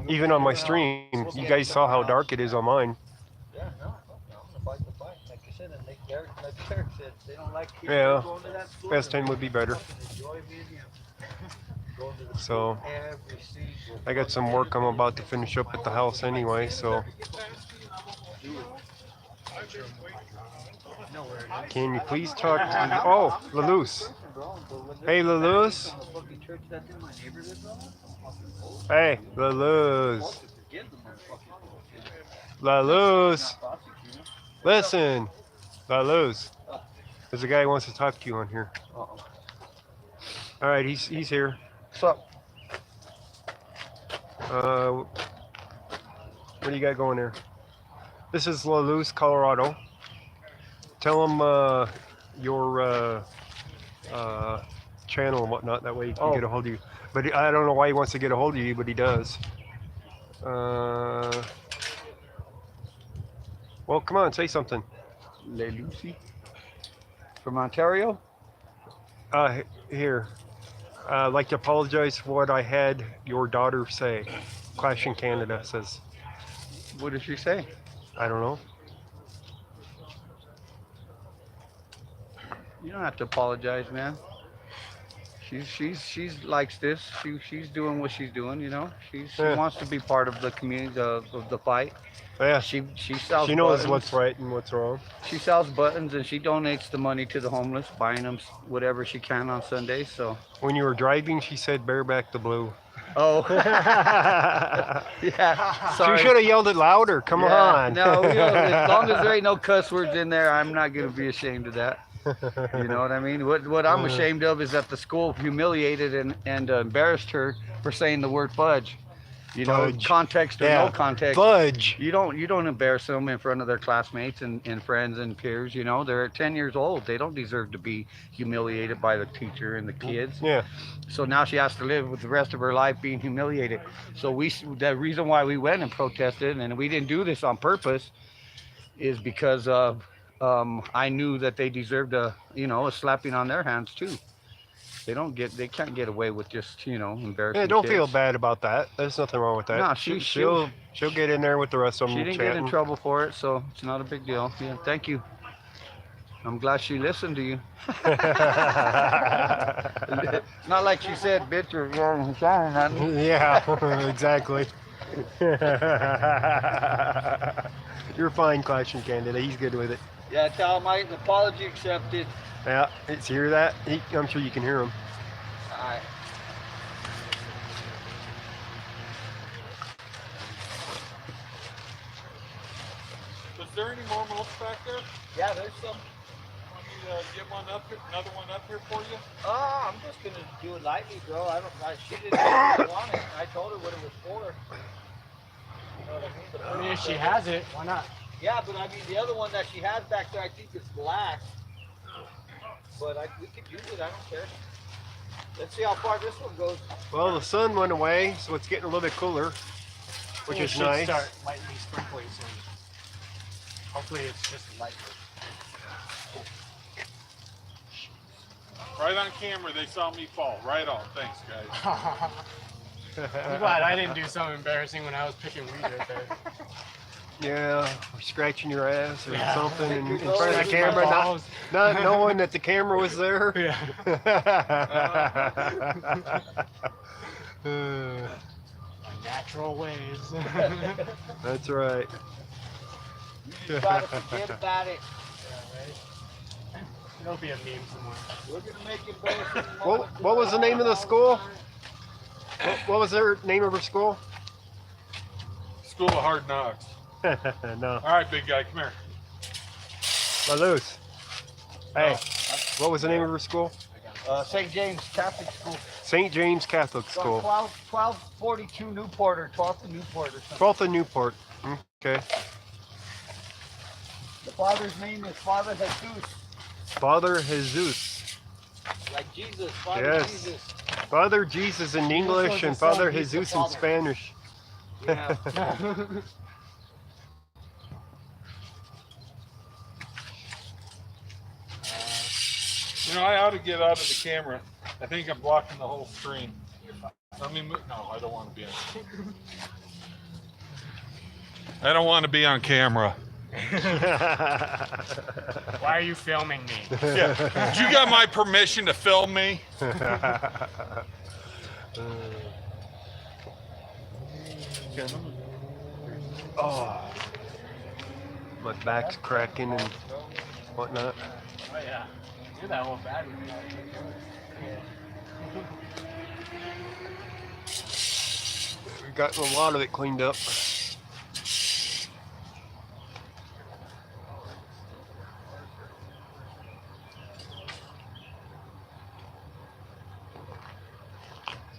even on my stream. You guys saw how dark it is on mine.
Yeah, no, I'm going to fight the fight. Like I said, and like Derek said, they don't like kids
Yeah,
going to that school.
S10 would be better.
Enjoy being here. Going to the
So
every single
I got some work I'm about to finish up at the house anyway, so can you please talk to oh, Laluz. Hey, Laluz. Hey, Laluz. Laluz. Listen. Laluz. There's a guy who wants to talk to you on here. Alright, he's here.
What's up?
What do you got going there? This is Laluz, Colorado. Tell him your channel and whatnot. That way he can get a hold of you. But I don't know why he wants to get a hold of you, but he does. Well, come on, say something.
Le Lucy. From Ontario?
Here. I'd like to apologize for what I had your daughter say. Clash in Canada says.
What did she say?
I don't know.
You don't have to apologize, man. She's likes this. She's doing what she's doing, you know. She wants to be part of the community of the fight.
Yeah.
She sells.
She knows
buttons.
what's right and what's wrong.
She sells buttons and she donates the money to the homeless, buying them whatever she can on Sundays. So.
When you were driving, she said bareback the blue.
Oh. Yeah. Sorry.
She should have yelled it louder. Come on.
No, as long as there ain't no cuss words in there, I'm not gonna be ashamed of that. You know what I mean? What I'm ashamed of is that the school humiliated and embarrassed her for saying the word fudge. You know,
Fudge.
context or no context.
Fudge.
You don't embarrass them in front of their classmates and friends and peers. You know, they're 10 years old. They don't deserve to be humiliated by the teacher and the kids.
Yeah.
So now she has to live with the rest of her life being humiliated. So the reason why we went and protested, and we didn't do this on purpose, is because of I knew that they deserved a slapping on their hands too. They can't get away with just embarrassing.
Yeah, don't
kids.
feel bad about that. There's nothing wrong with that.
No,
she'll get in there with the rest of them.
She didn't get in trouble for it, so it's not a big deal. Yeah, thank you. I'm glad she listened to you. Not like she said, bitch, or wrong.
Yeah, exactly. You're fine, Clash in Canada. He's good with it.
Yeah, tell him my apology accepted.
Yeah, it's hear that? I'm sure you can hear him.
All right.
Is there any more mulch back there?
Yeah, there's some.
Want me to get one up here, another one up here for you?
I'm just gonna do it lightly, bro. She didn't really want it. I told her what it was for. You know what I mean?
I mean, if she has it, why not?
Yeah, but I mean, the other one that she has back there, I think is black.
but we could use it. I don't care. Let's see how far this one goes.
Well, the sun went away, so it's getting a little bit cooler, which
It
is
should
nice.
start lightly sprinkling soon. Hopefully it's just lightly.
Right on camera, they saw me fall. Right on. Thanks, guys.
I'm glad I didn't do something embarrassing when I was picking weed right there.
Yeah, or scratching your ass or
Yeah.
something in front of the
Scratching my
camera,
balls.
not knowing that the camera was there.
My natural ways.
That's right.
You just gotta forget about it.
There'll be a meme somewhere.
We're gonna make embarrassing.
What was the name of the school? What was their name of her school?
School of Hard Knocks.
No,
All right, big guy, come here.
Maluz. Hey, what was the name of her school?
St. James Catholic School.
St. James Catholic
It's on
School.
1242 Newport or 12th and Newport or something.
12th and Newport. Okay.
The father's name is Father Jesus.
Father Jesus.
Like Jesus, Father
Yes.
Jesus.
Father Jesus in English and Father Jesus in Spanish.
Yeah.
You know, I ought to get out of the camera. I think I'm blocking the whole screen. Let me move. No, I don't want to be on. I don't want to be on camera.
Why are you filming me?
Yeah. You got my permission to film me?
Oh, my back's cracking and whatnot.
Oh yeah. Do that whole battery.
We've gotten a lot of it cleaned up.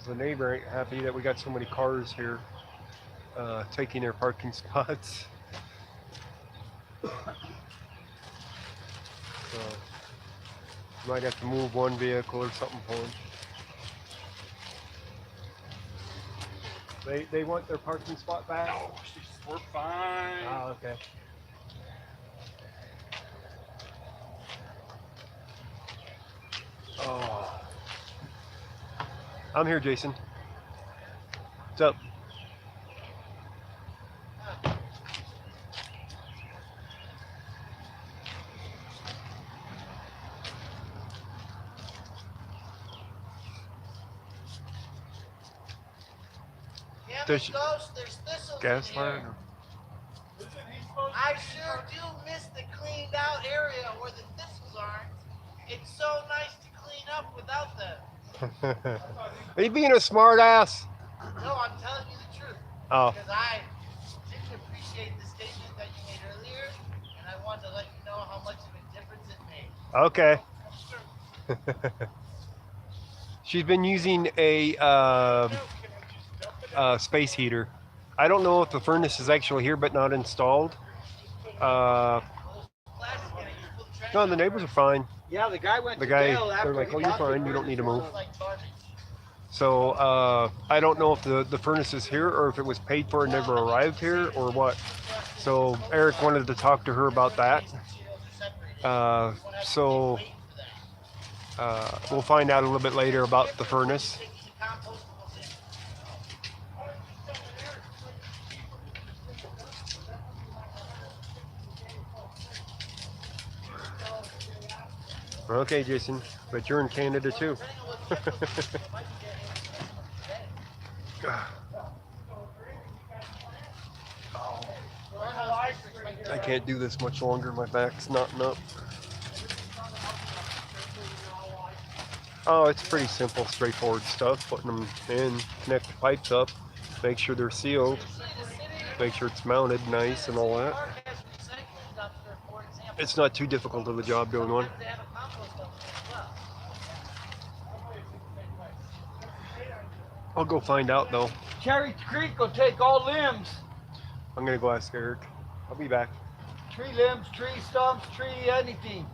The neighbor ain't happy that we got so many cars here taking their parking spots. So, might have to move one vehicle or something for them. They want their parking spot back?
No, we're fine.
Oh, okay. Oh. I'm here, Jason. What's up?
Damn
There's
it, Ghost, there's thistles
gas
in here.
line?
I sure do miss the cleaned out area where the thistles aren't. It's so nice to clean up without them.
Are you being a smart ass?
No, I'm telling you the truth.
Oh.
Because I didn't appreciate the statement that you made earlier, and I wanted to let you know how much of a difference it made.
Okay. She's been using a space heater. I don't know if the furnace is actually here but not installed. No, the neighbors are fine.
Yeah, the guy went
The
to
guy,
jail
they're
after
like,
he
oh, you're
bought the
fine, you don't need to move.
It's like garbage.
So I don't know if the furnace is here or if it was paid for and never arrived here or what. So Eric wanted to talk to her about that. So we'll find out a little bit later about the furnace. Okay, Jason, but you're in Canada too. I can't do this much longer. My back's knotting up. Oh, it's pretty simple, straightforward stuff. Putting them in, connect the pipes up, make sure they're sealed, make sure it's mounted nice and all that. It's not too difficult of a job doing one. I'll go find out though.
Cherry Creek will take all limbs.
I'm gonna go ask Eric. I'll be back.
Tree limbs, tree stumps, tree anything.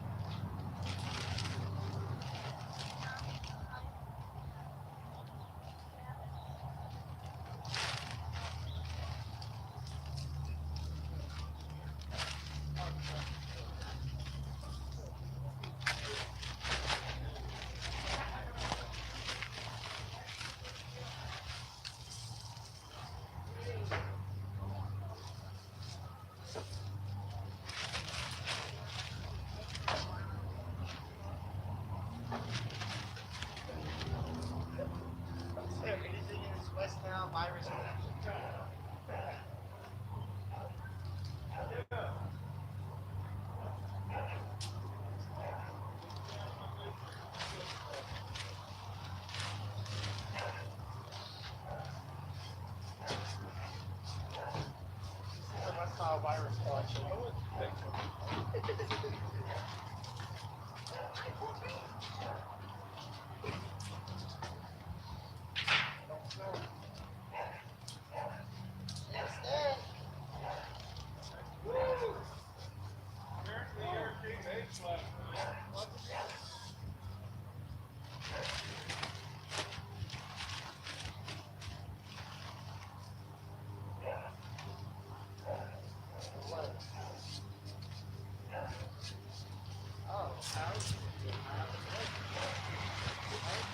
West Nile virus collection. West Nile virus collection.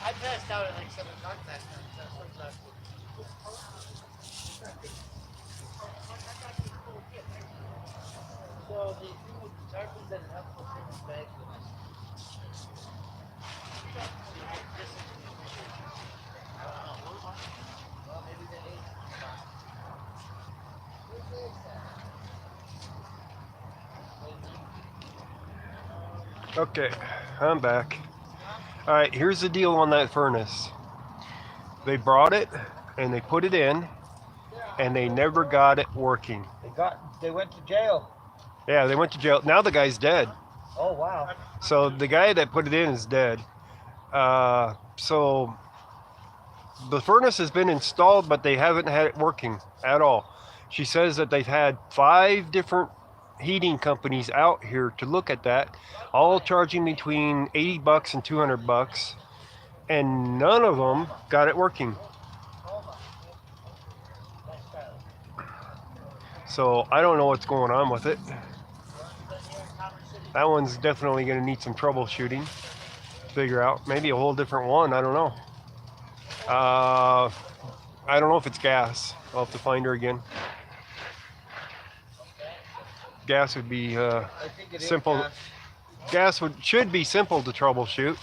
I passed out at like 7 o'clock last night. So the thing with the charges that have to put in bags with us. I don't know. Well, maybe they ate.
Okay, I'm back. All right, here's the deal on that furnace. They brought it and they put it in, and they never got it working.
They went to jail.
Yeah, they went to jail. Now the guy's dead.
Oh wow.
So the guy that put it in is dead. So the furnace has been installed, but they haven't had it working at all. She says that they've had 5 different heating companies out here to look at that, all charging between $80 and $200, and none of them got it working. So I don't know what's going on with it. That one's definitely going to need some troubleshooting. Figure out maybe a whole different one. I don't know. I don't know if it's gas. I'll have to find her again. Gas would be simple. Gas should be simple to troubleshoot.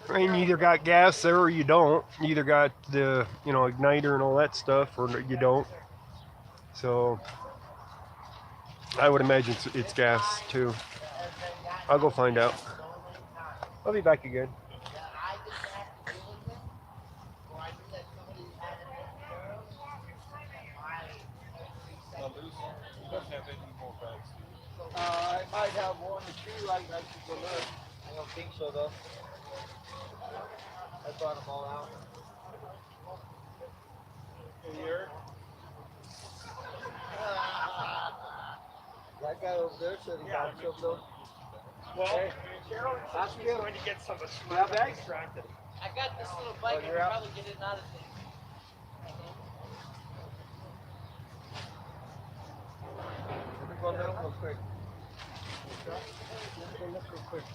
I mean, you either got gas there or you don't. You either got the igniter and all that stuff, or you don't. So I would imagine it's gas too. I'll go find out. I'll be back again.
I might have 1 or 2. I should go look. I don't think so though. I brought them all out. Here. That guy over there said he got some though.
Well, Carolyn said she's going to get some
Grab that.
extracted.
I got this little bike. I can probably get it out of things.
Let me go look real quick. Let me go look real quick.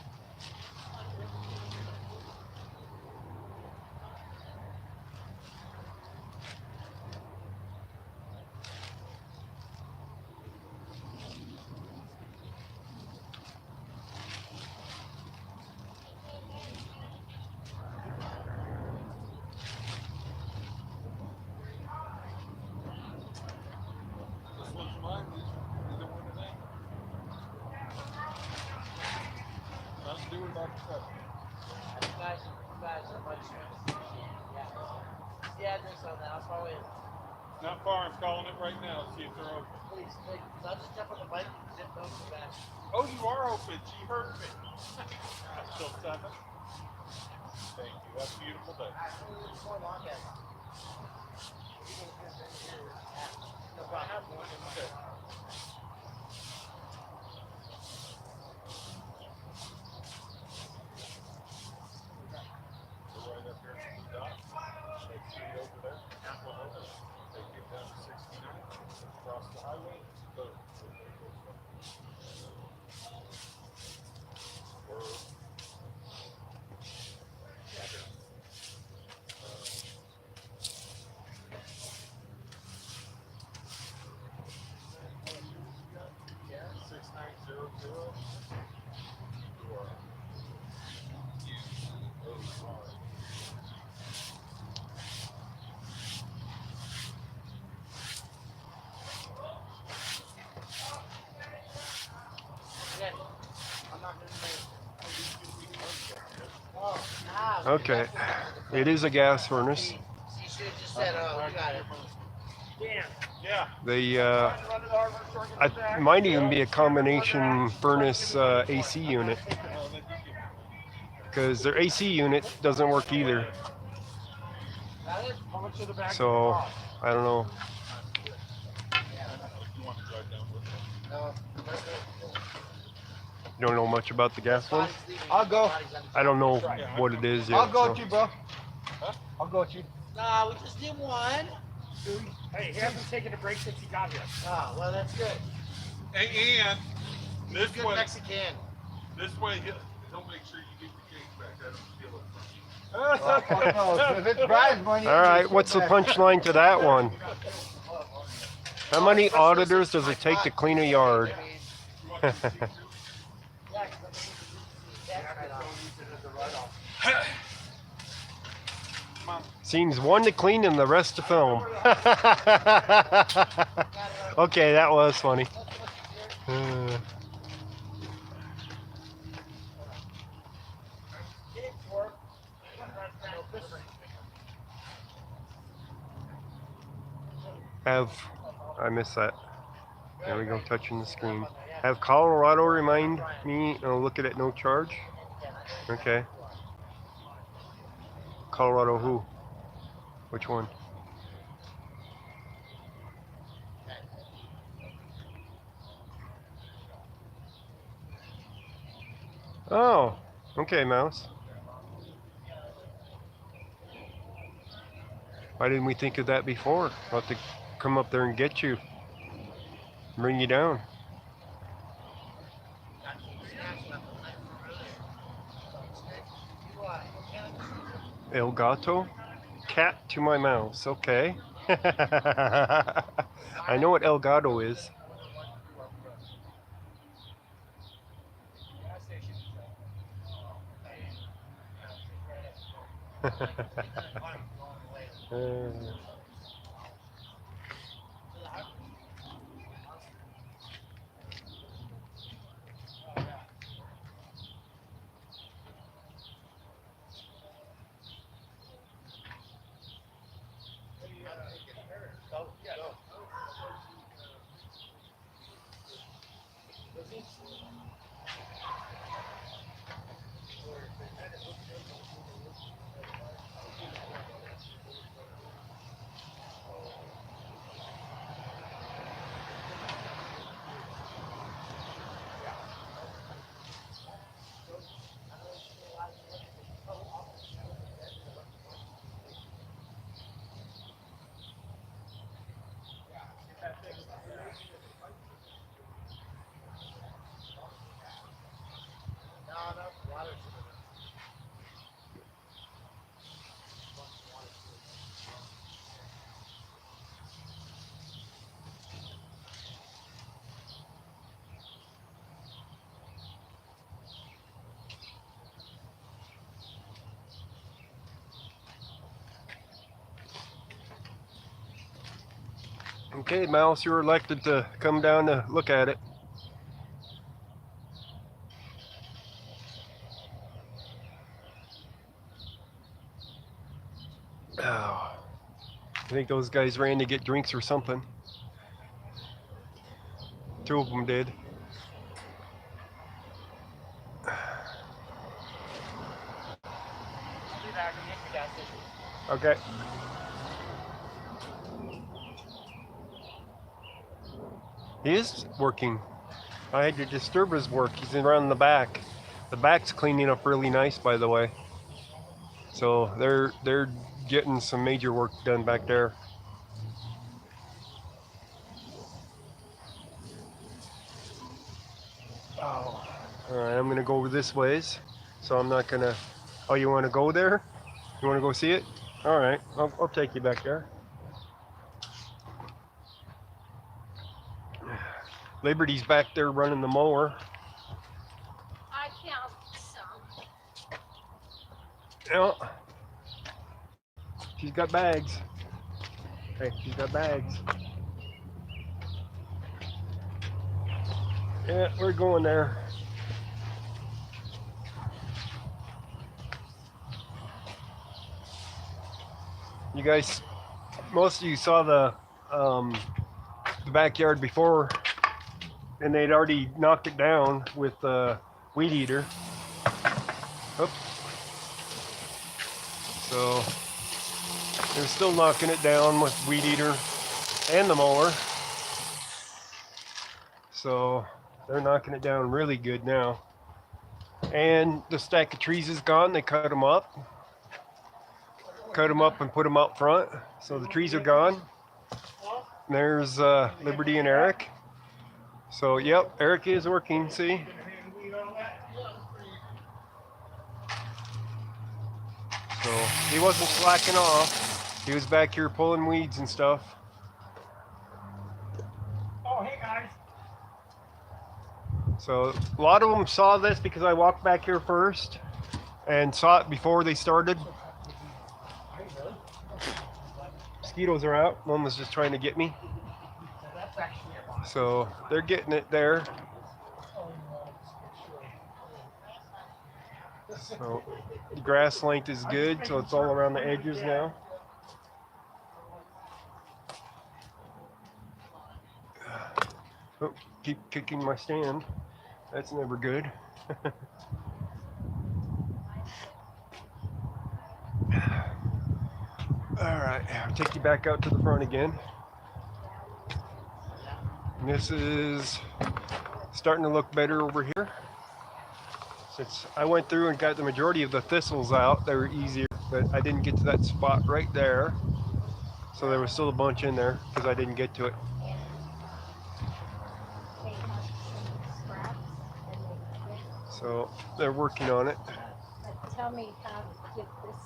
This one's mine. Either one of them. Nothing to do with that stuff.
You guys are much appreciated. Yeah. The address on that. I'll probably
Not far. I'm calling it right now. See if they're open.
please take. I'll just jump on the bike and zip those fast.
Oh, you are open. She heard me. That's still 7. Thank you. Have a beautiful day.
It's more long yet.
No problem. I have one in the day. So right up here to the dock. Take 3 over there. One over. Take it down to 69. Across the highway. Boom.
Okay. It is a gas furnace.
You should have just said, oh, you got it.
Dan,
Yeah.
They
run to the hardware store, get the bag.
it might even be a combination furnace AC unit, because their AC unit doesn't work either.
Got it? How much of the bag
So I don't know.
No.
You don't know much about the gas one?
I'll go.
I don't know what it is yet.
I'll go
so.
with you, bro. I'll go with you.
Nah, we just did one.
Hey, he hasn't taken a break since he got here.
Oh, well, that's good.
And this
Good
way,
Mexican.
this way, he'll make sure you get the cake back. I don't steal it from you.
Oh, if it's Brian's money.
All right, what's the punchline to that one? How many auditors does it take to clean a yard? Seems one to clean and the rest to film. Okay, that was funny. I missed that. There we go, touching the screen. Have Colorado remind me, look at it, no charge? Okay. Colorado who? Which one? Oh, okay, Mouse. Why didn't we think of that before? I'll have to come up there and get you. Bring you down. El gato? Cat to my mouse, okay. I know what El gato is. Okay, Mouse, you were elected to come down to look at it. Oh, I think those guys ran to get drinks or something. Two of them did. Okay. He is working. I had to disturb his work. He's around the back. The back's cleaning up really nice, by the way. So they're getting some major work done back there. Oh, all right. I'm gonna go over this ways. So I'm not gonna. Oh, you want to go there? You want to go see it? All right. I'll take you back there. Liberty's back there running the mower.
I found some.
Yeah. She's got bags. Hey, she's got bags. Yeah, we're going there. You guys, most of you saw the backyard before, and they'd already knocked it down with the weed eater. Oops. So they're still knocking it down with weed eater and the mower. So they're knocking it down really good now. And the stack of trees is gone. They cut them up and put them out front. So the trees are gone. There's Liberty and Eric. So yep, Eric is working, see? So he wasn't slacking off. He was back here pulling weeds and stuff.
Oh, hey guys.
So a lot of them saw this because I walked back here first and saw it before they started. Mosquitoes are out. One was just trying to get me. So they're getting it there. So the grass length is good, so it's all around the edges now. Oh, keep kicking my stand. That's never good. All right, I'll take you back out to the front again. And this is starting to look better over here. Since I went through and got the majority of the thistles out, they were easier, but I didn't get to that spot right there. So there was still a bunch in there because I didn't get to it. So they're working on it.
But tell me how to get this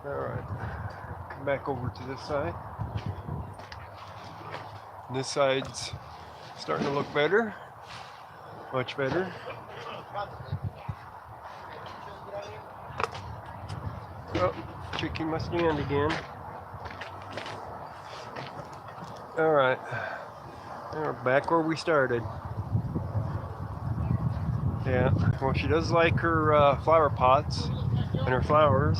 All right, come back over to this side. And this side's starting to look better, much better. Oh, kicking my stand again. All right, and we're back where we started. Yeah, well, she does like her flower pots and her flowers.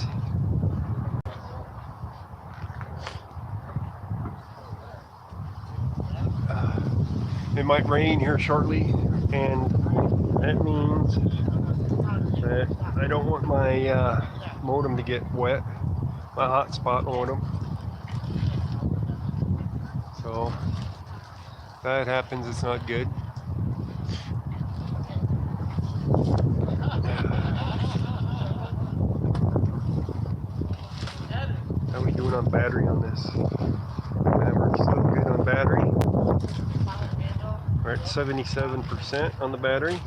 It might rain here shortly, and that means that I don't want my modem to get wet, my hotspot modem. So if that happens, it's not good. How are we doing on battery on this? We're still good on battery. We're at 77% on the battery.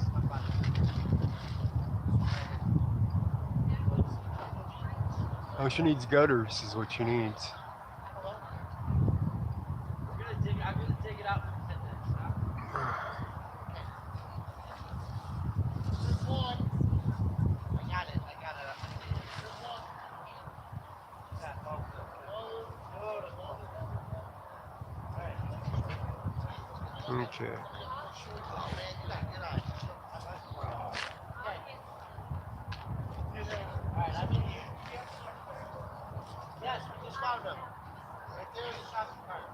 Oh, she needs gutters is what she needs.
I'm gonna dig it out for 10 minutes. This one. I got it.
Okay.
Oh man, get on. Alright, I'm in here. Yes, we just found them. Right there in the shopping cart.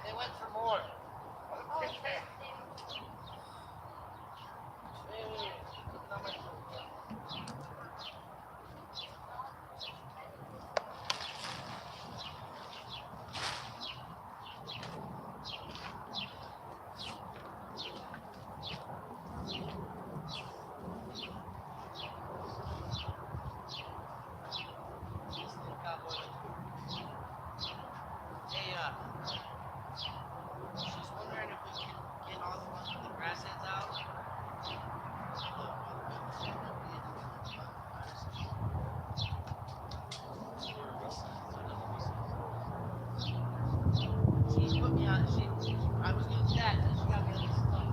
They went for more. Wait. Not much. Hey, she's wondering if we can get all the ones with the grass heads out. She put me on. I was gonna do that, and then she got me on this stuff.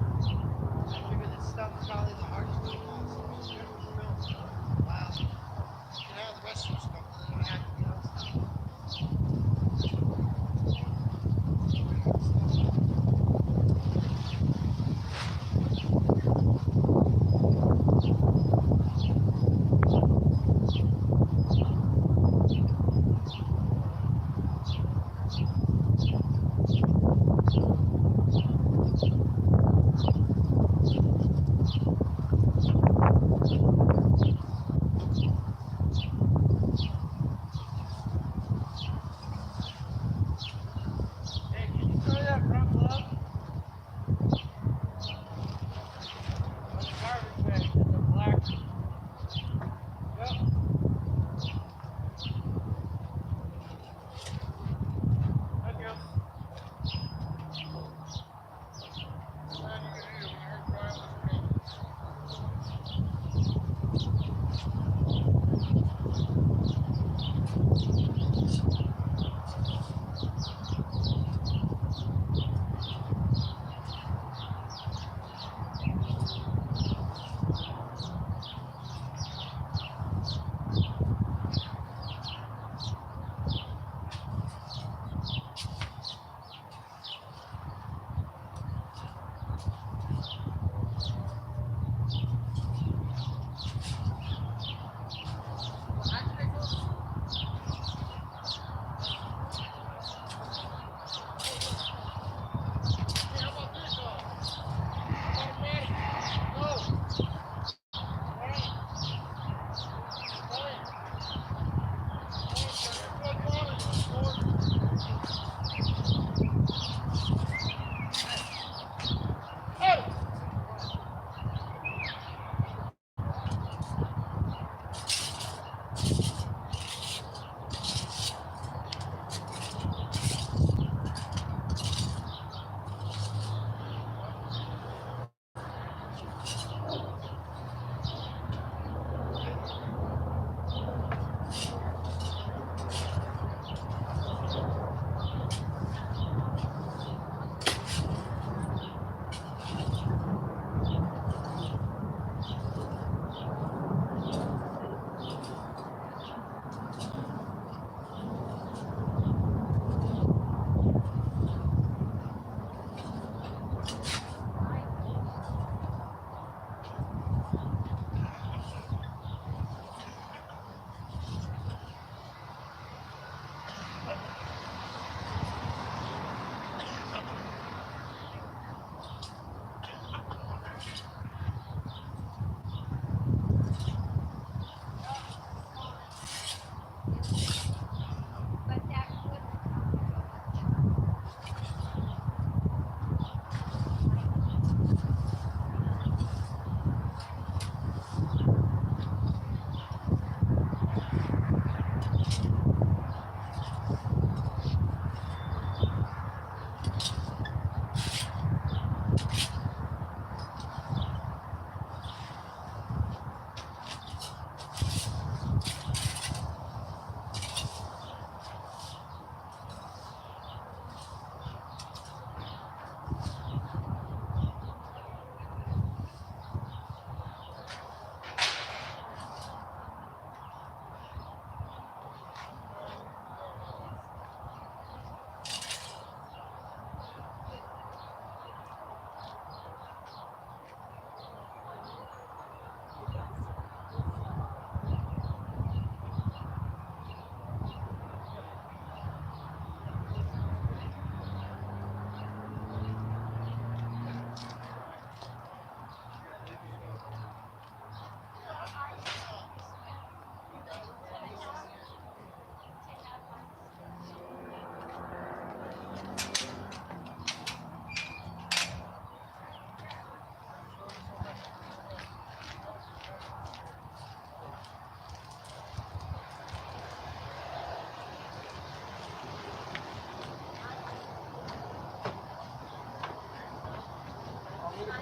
I figured this stuff is probably the hardest one of all. So she got me the real stuff. Wow. You can have the rest of the stuff, and then you have to get on stuff.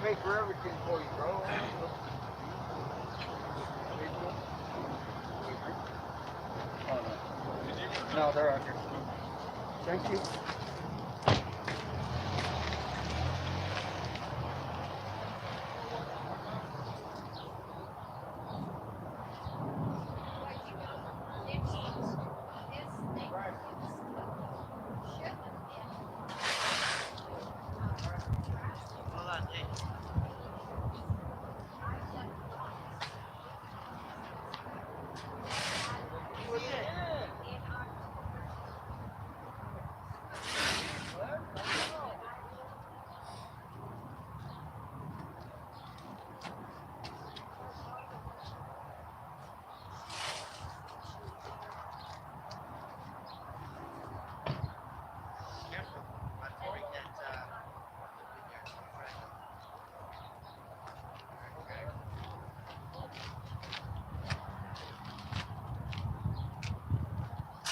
pay for everything for you, bro. Oh, no. No, they're out here. Thank you.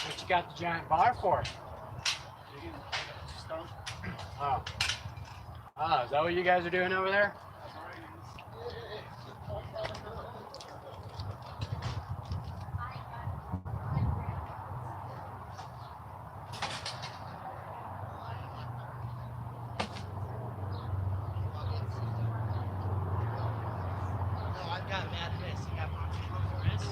What you got the giant bar for? Oh. Oh, is that what you guys are doing over there?
No, I've got mad wrist. You got wrist?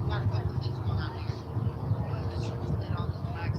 Got a couple things going on here. This one's lit on the back.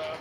about it.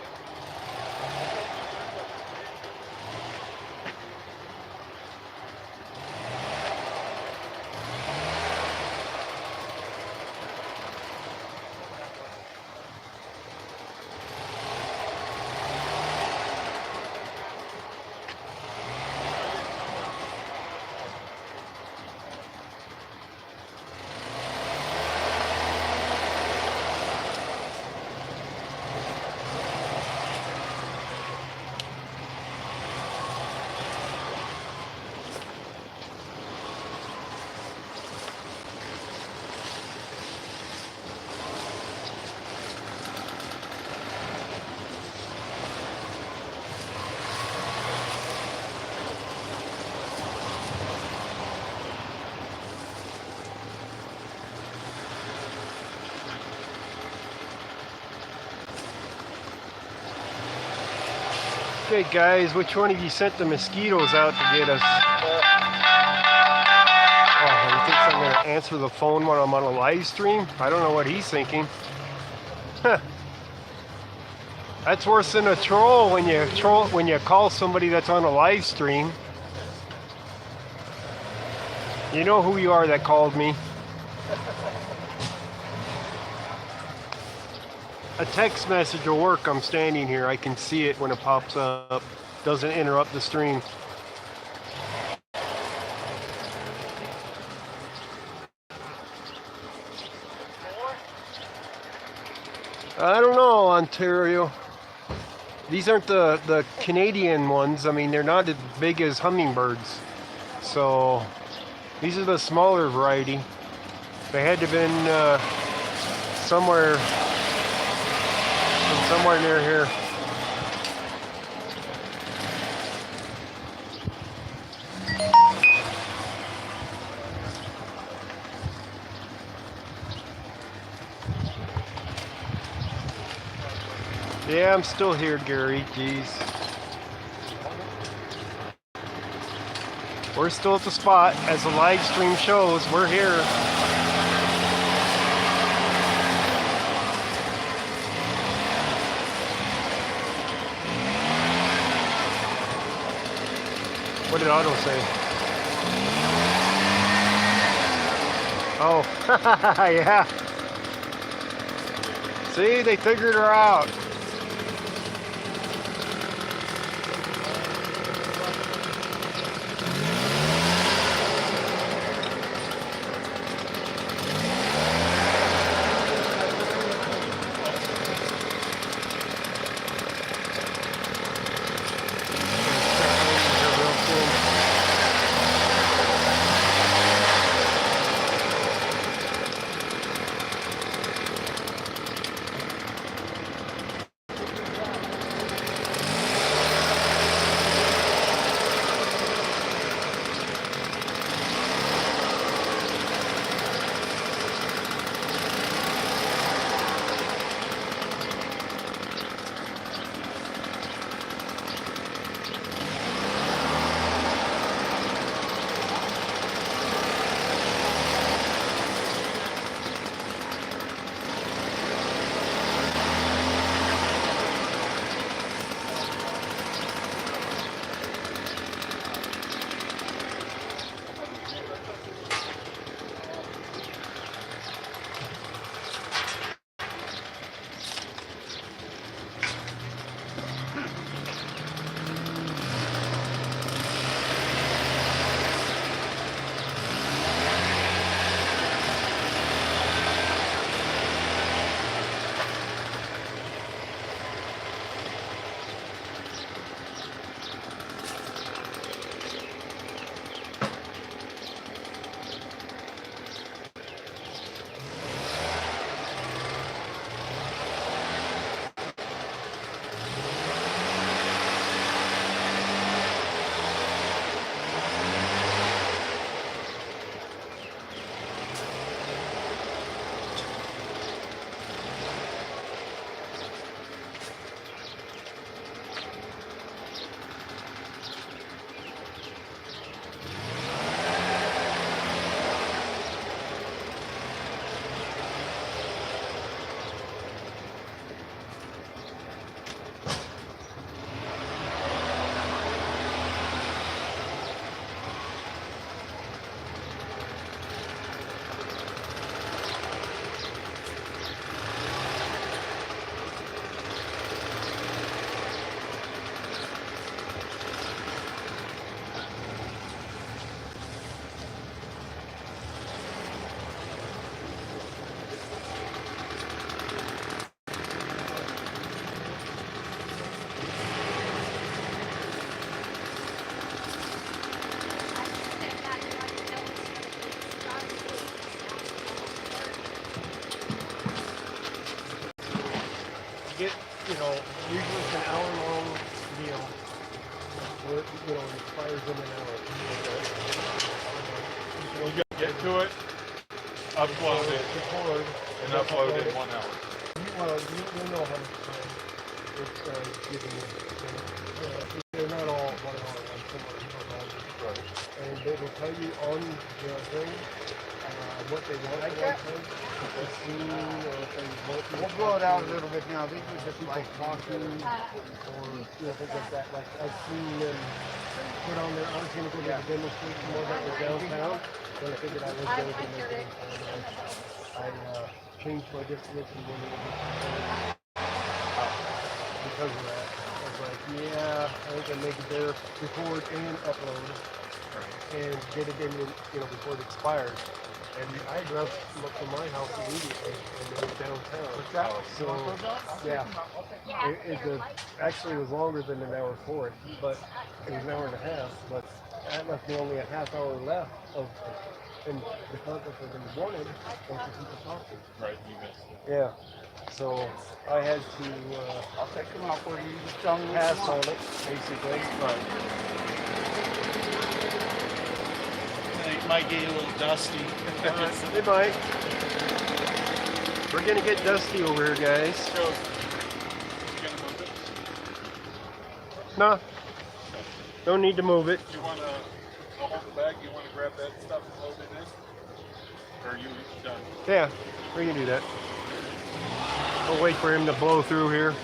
Okay, guys, which one of you sent the mosquitoes out to get us? Oh, he thinks I'm going to answer the phone when I'm on a live stream? I don't know what he's thinking. Huh. That's worse than a troll when you call somebody that's on a live stream. You know who you are that called me. A text message will work. I'm standing here. I can see it when it pops up. Doesn't interrupt the stream. I don't know, Ontario. These aren't the Canadian ones. I mean, they're not as big as hummingbirds. So these are the smaller variety. They had to have been somewhere near here. Yeah, I'm still here, Gary. Jeez. We're still at the spot. As the live stream shows, we're here. What did Otto say? Oh, yeah. See, they figured her out. Usually it's an hour-long deal. Where, it expires in an hour.
You gotta get to it, upload it,
Record.
and upload in 1 hour.
You'll know how much time it's giving you. They're not all 1 hour. Some are longer.
Right.
And they will tell you on the thing what they want for that thing. If it's seen or if they want you to
We'll blow it out a little bit now. These are just like
talking or things like that. Like I've seen them put on their, I was going to go to the demonstration more that was downtown, but I figured I was going to make it in town. I changed my destination when it was because of that. I was like, yeah, I think I make it there, record and upload, and get it in, before it expires. And I drove up to my house immediately, and it was downtown. So, yeah, actually it was longer than an hour for it, but it was an hour and a half. But that left me only a half hour left and the content that they wanted was to keep talking.
Right, you missed it.
Yeah. So I had to
I'll take them out for you. Just tell me what
pass
you want.
on it, basically.
It might get a little dusty.
They might. We're gonna get dusty over here, guys.
So, you gonna move it?
No, don't need to move it.
You wanna, I'll hold the bag, you wanna grab that stuff and load it in? Or are you done?
Yeah, we can do that. We'll wait for him to blow through here.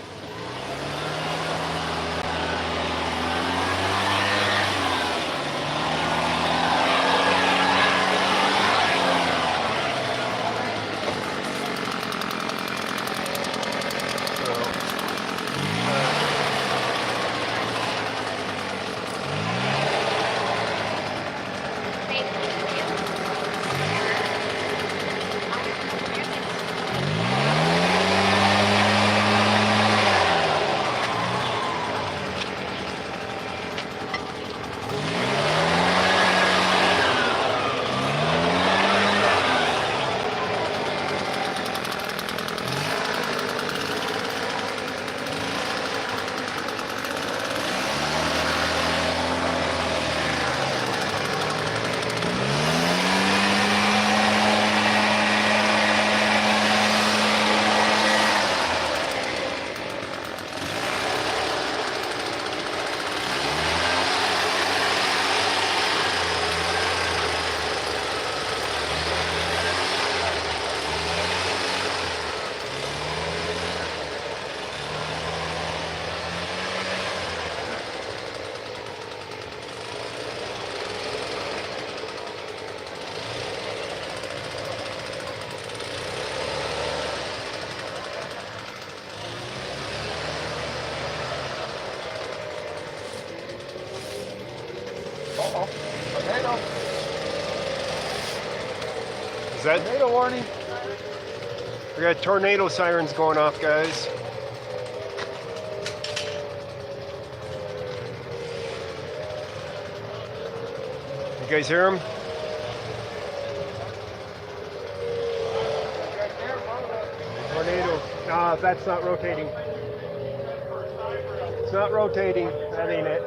Is that tornado warning? We got tornado sirens going off, guys. You guys hear them? Tornado. Nah, that's not rotating. It's not rotating. That ain't it.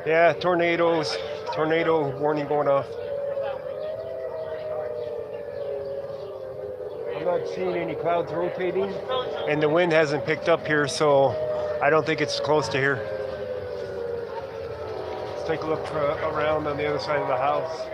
Yeah, tornadoes. Tornado warning going off. I'm not seeing any clouds rotating, and the wind hasn't picked up here, so I don't think it's close to here. Let's take a look around on the other side of the house.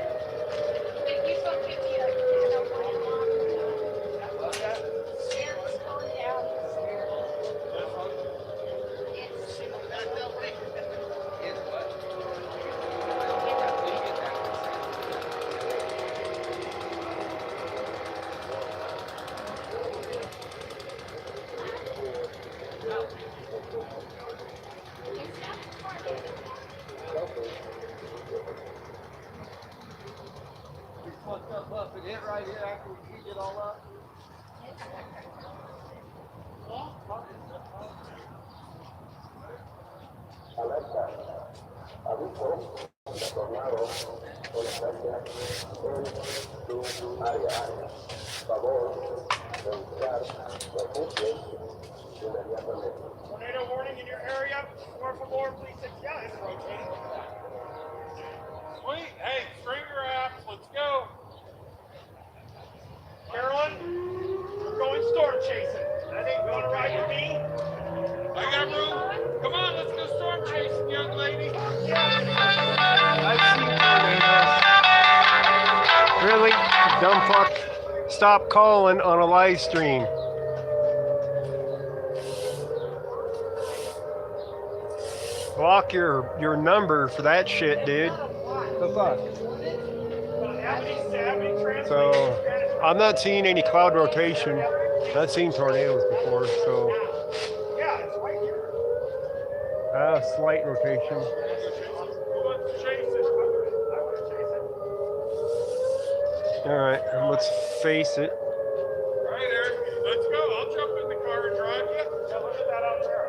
It hit right here after we heat it all up.
Tornado warning in your area. Por favor, please sit down. It's rotating.
Sweet. Hey, string your apps. Let's go.
Carolyn, we're going storm chasing. I think you want to ride with me?
I got room. Come on, let's go storm chasing, young lady.
I've seen tornadoes. Really? Dumb fuck. Stop calling on a live stream. Block your number for that shit, dude. The fuck? So, I'm not seeing any cloud rotation. I've seen tornadoes before, so.
Yeah, it's right here.
Slight rotation.
Who wants to chase it? I want to chase it.
Alright, let's face it.
All right, Eric, let's go. I'll jump in the car and drive you.
Yeah, look at that out there.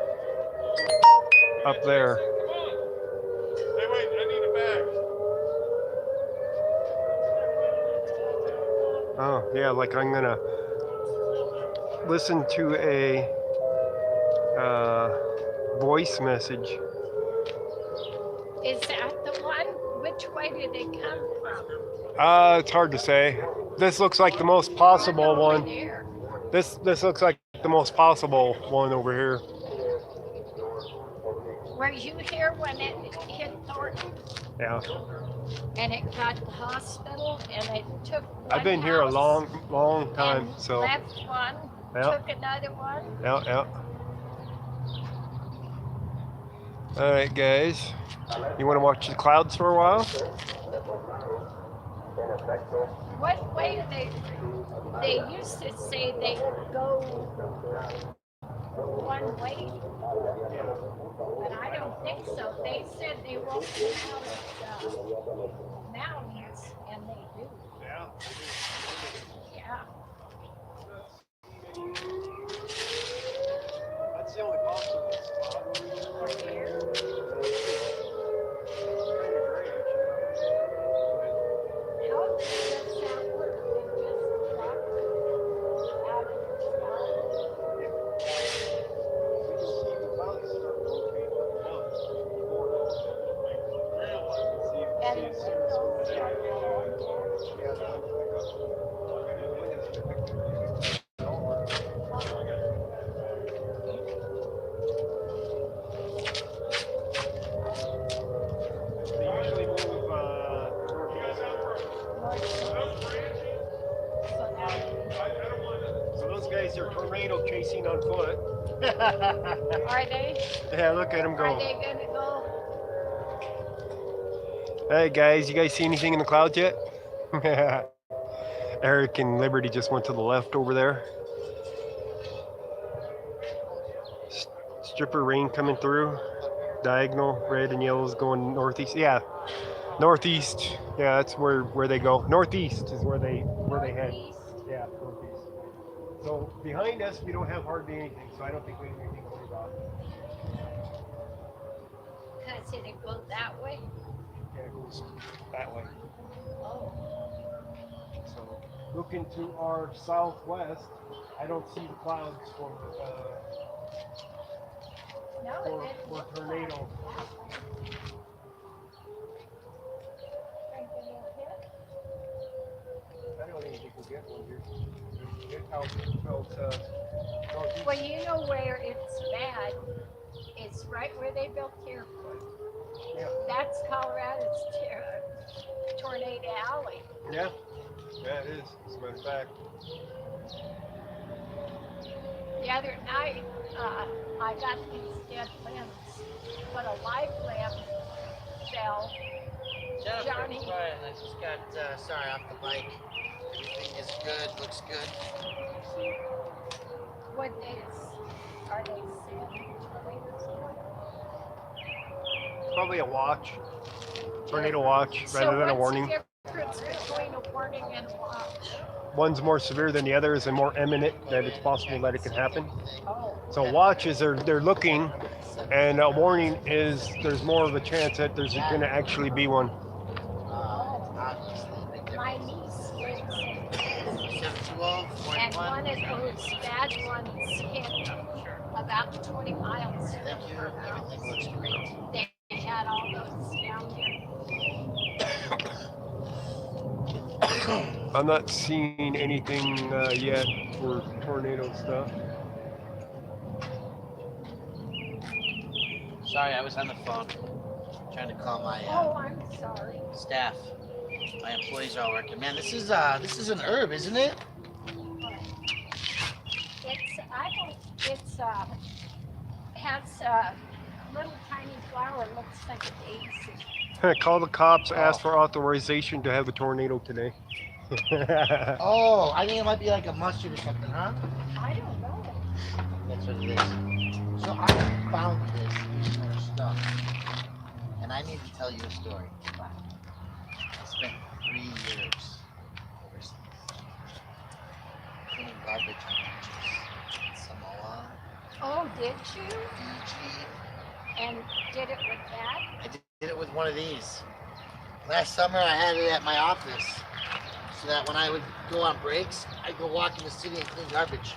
Up there.
Come on. Hey, wait, I need a bag.
Oh, yeah, like I'm gonna listen to a voice message.
Is that the one? Which way did it come from?
It's hard to say. This looks like the most possible
Over
one.
there.
This looks like the most possible one over here.
Were you here when it hit Thornton?
Yeah.
And it got the hospital and it took one
I've been here a
house
long time,
and
so
left one,
Yeah.
took another one.
yeah. Alright guys. You wanna watch the clouds for a while?
What way are they used to say they go one way, but I don't think so. They said they won't come out of the mountains, and they do.
Yeah.
Yeah.
That's the only possible spot.
Over here. How does that work? They just drop out of the sky? And the windows start falling down.
They usually move so those guys are tornado chasing on foot.
Are they?
Yeah, look at them
Are
go.
they gonna go?
Hey guys, you guys see anything in the clouds yet? Eric and Liberty just went to the left over there. Stripper rain coming through. Diagonal, red and yellows going northeast. Yeah, northeast. Yeah, that's where they go. Northeast is where they head.
Northeast?
Yeah, northeast. So behind us, we don't have hardly anything, so I don't think we have anything to worry about.
Because it goes that way?
Yeah, it goes that way.
Oh.
So looking to our southwest, I don't see the clouds for
No, it didn't
for
look
tornado.
like that way. Think it'll hit?
I don't even think we'll get one here. It felt northeast.
Well, you know where it's bad? It's right where they built the airport.
Yeah.
That's Colorado's tornado alley.
Yeah, yeah, it is. As a matter of fact.
The other night, I got these dead limbs, but a live limb fell.
Jennifer,
Johnny.
Brian, I just got, sorry, off the bike. Everything is good, looks good.
What are they saying? Tornadoes going?
Probably a watch. Tornado watch rather than a warning.
So what's the difference between a warning and a watch?
One's more severe than the others and more imminent that it's possible that it can happen.
Oh.
So watches they're looking, and a warning is there's more of a chance that there's going to actually be one.
Obviously, big
My
difference.
niece lives in
720,
and
41.
one because those bad ones hit about 20 miles.
Thank you. Everything looks great.
They had all those down here.
I'm not seeing anything yet for tornado stuff.
Sorry, I was on the phone trying to call my
Oh, I'm sorry.
staff. My employees are all working. Man, this is an herb, isn't it?
It's has little tiny flower, looks like a daisy.
Call the cops, ask for authorization to have a tornado today.
Oh, I think it might be like a mustard or something, huh?
I don't know.
That's what it is. So I found this in our stuff, and I need to tell you a story. I spent 3 years overseas cleaning garbage on beaches. Samoa,
Oh, did you?
Fiji.
And did it with that?
I did it with one of these. Last summer I had it at my office, so that when I would go on breaks, I'd go walk in the city and clean garbage.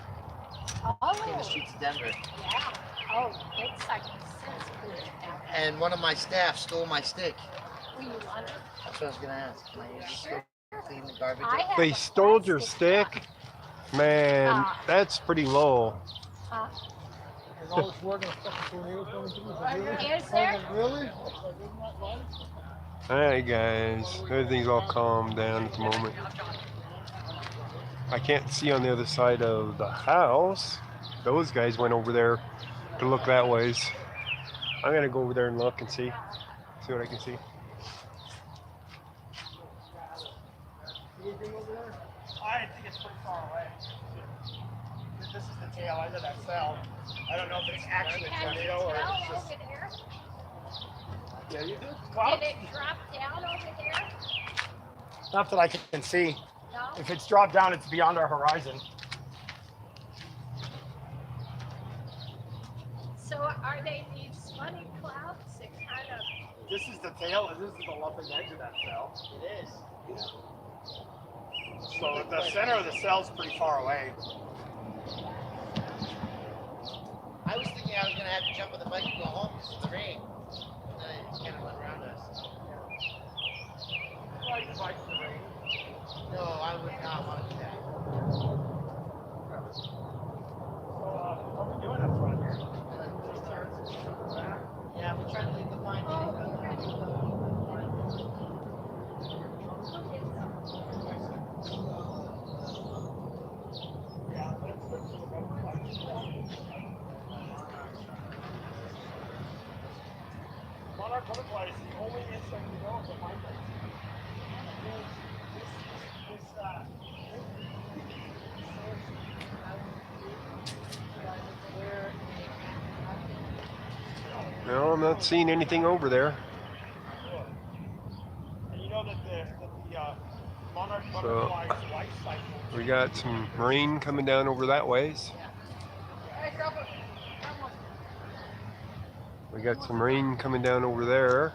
Clean the
Oh,
streets of Denver.
yeah. Oh, it's like a cesspool down there.
And one of my staff stole my stick.
Will you want it?
That's what I was gonna ask. Can I use this stick to clean the garbage
I
up?
have
They
a
stole your
plastic
stick?
cup.
Man, that's pretty low.
Huh?
Is all this work and stuff tornadoes coming through?
Is there?
Really?
Alright guys, everything's all calmed down at the moment. I can't see on the other side of the house. Those guys went over there to look that ways. I'm gonna go over there and look and see what I can see.
I think it's pretty far away. This is the tail end of that cell. I don't know if it's actually a
Can you
tornado or
tell
it's just.
over there?
Yeah, you do. Well,
Did it drop down over there?
not that I can see.
No?
If it's dropped down, it's beyond our horizon.
So are they these funny clouds that kind of,
This is the tail, and this is the lumping edge of that cell.
It is.
So the center of the cell's pretty far away.
I was thinking I was gonna have to jump on the bike and go home because of the rain. And then it kind of went around us. No, I would not want to do that.
What are we doing up front here?
Yeah, we're trying to leave the fine.
Monarch butterfly is the only insect we know of that migrates.
No, I'm not seeing anything over there.
And you know that the monarch
So,
butterfly's life cycle.
we got some rain coming down over that ways. We got some rain coming down over there.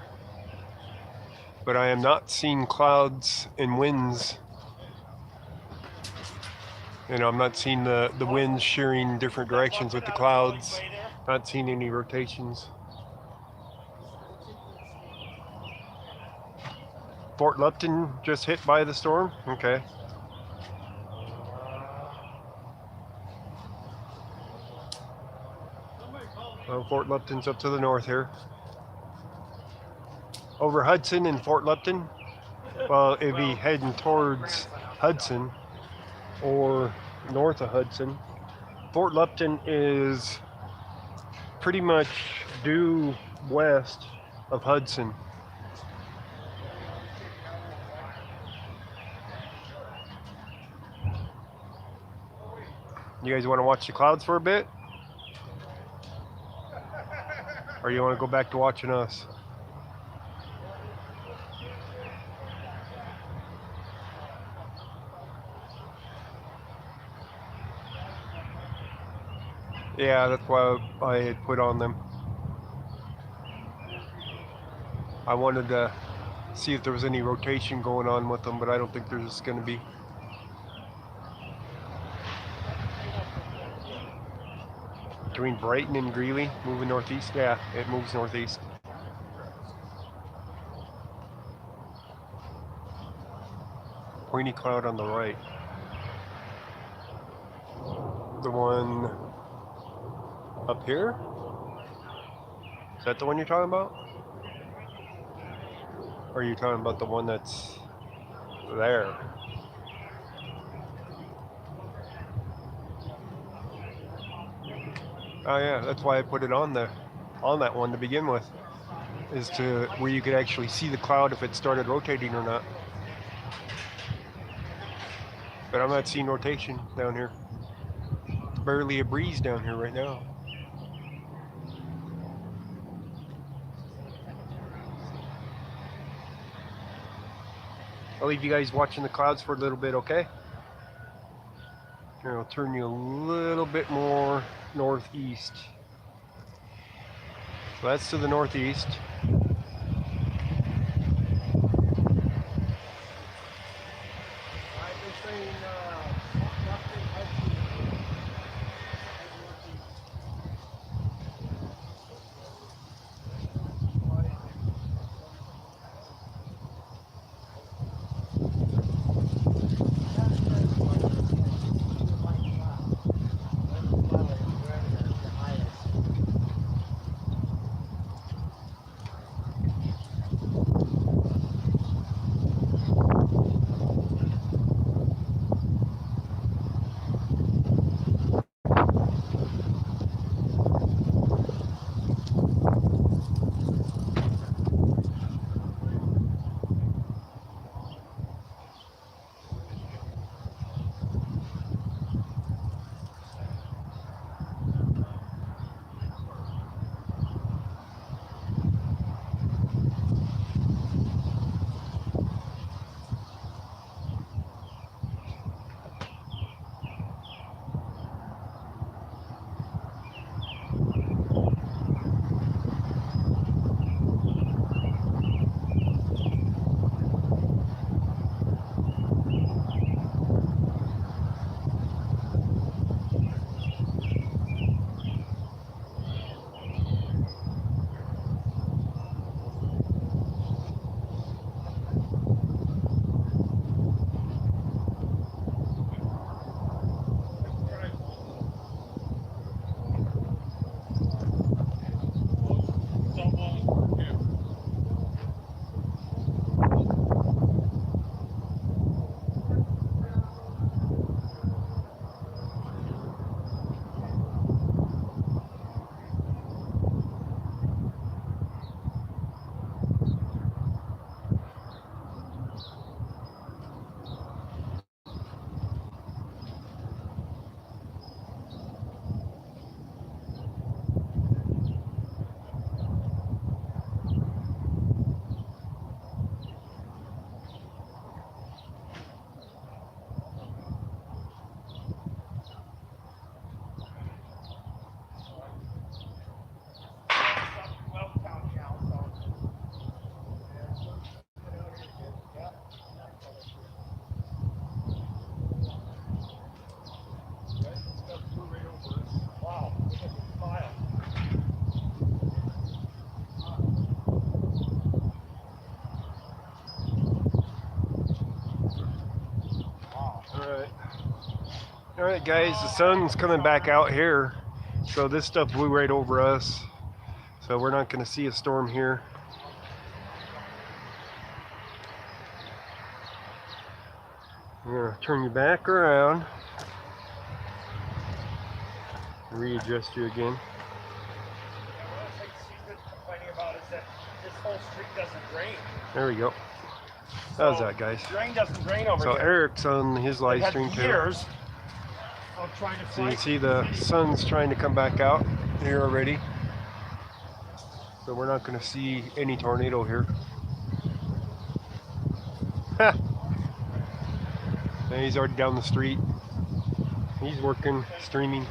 But I am not seeing clouds and winds. You know, I'm not seeing the winds shearing different directions with the clouds. Not seeing any rotations. Fort Lupton just hit by the storm? Okay. Well, Fort Lupton's up to the north here. Over Hudson and Fort Lupton. Well, it'd be heading towards Hudson or north of Hudson. Fort Lupton is pretty much due west of Hudson. You guys want to watch the clouds for a bit? Or you want to go back to watching us? Yeah, that's why I had put on them. I wanted to see if there was any rotation going on with them, but I don't think there's going to be. between Brighton and Greeley, moving northeast. Yeah, it moves northeast. Pointy cloud on the right. The one up here? Is that the one you're talking about? Or are you talking about the one that's there? Oh yeah, that's why I put it on that one to begin with, is to where you could actually see the cloud if it started rotating or not. But I'm not seeing rotation down here. Barely a breeze down here right now. I'll leave you guys watching the clouds for a little bit, okay? Here, I'll turn you a little bit more northeast. So that's to the northeast. All right, guys, the sun's coming back out here, so this stuff blew right over us, so we're not going to see a storm here. I'm going to turn you back around, readjust you again.
This whole street doesn't drain.
There we go. How's that, guys?
Drain doesn't drain over
So
here.
Eric's on his live stream too.
Years of trying to
So you
fight.
see the sun's trying to come back out here already. So we're not going to see any tornado here. And he's already down the street. He's working, streaming.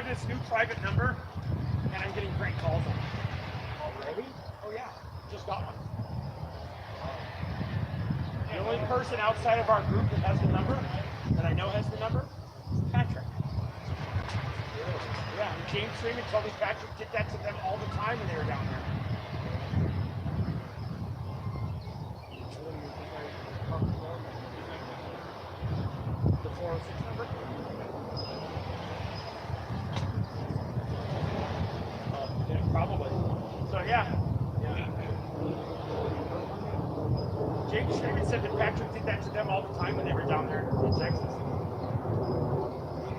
have this new private number, and I'm getting prank calls on it. Already? Oh yeah, just got one. The only person outside of our group that has the number, that I know has the number, is Patrick. Yeah, and James Freeman told me Patrick did that to them all the time when they were down there. The 406 number? Yeah, probably. So yeah. James Freeman said that Patrick did that to them all the time when they were down there in Texas.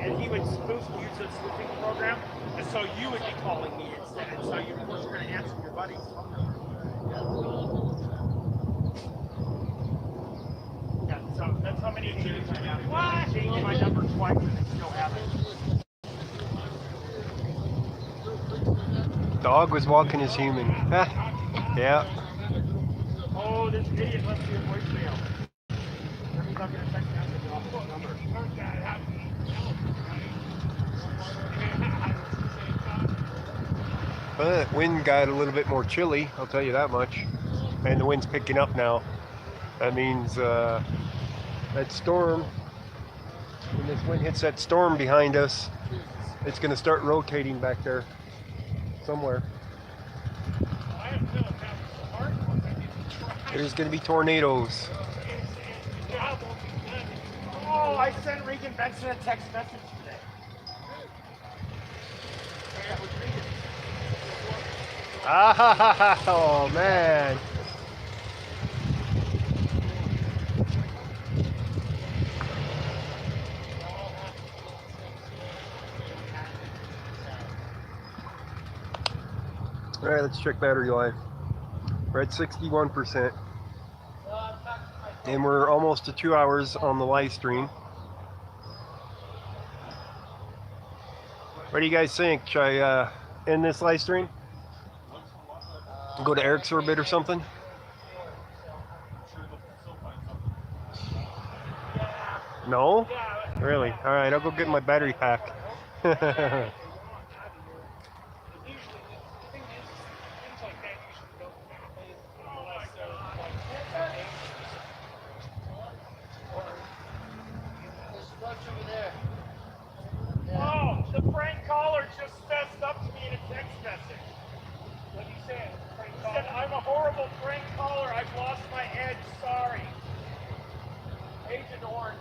And he would use a spoofing program, and so you would be calling me instead, and so you of course were going to answer your buddy's phone number. Yeah, so that's how many times I have. I changed my number twice and they still have it.
Dog was walking as human. Yeah.
Oh, this idiot left me a voicemail. That means I'll get a text message off this number.
But wind got a little bit more chilly, I'll tell you that much. And the wind's picking up now. That means that storm, when this wind hits that storm behind us, it's going to start rotating back there somewhere. There's going to be tornadoes.
Oh, I sent Regan Benson a text message today.
Ah, oh man. All right, let's check battery life. We're at 61%. And we're almost to 2 hours on the live stream. What do you guys think? Should I end this live stream? Go to Eric's Orbit or something? No? Really? Alright, I'll go get my battery pack.
Oh, the prank caller just fessed up to me in a text message. What did he say? He said, I'm a horrible prank caller. I've lost my edge. Sorry. Agent Orange.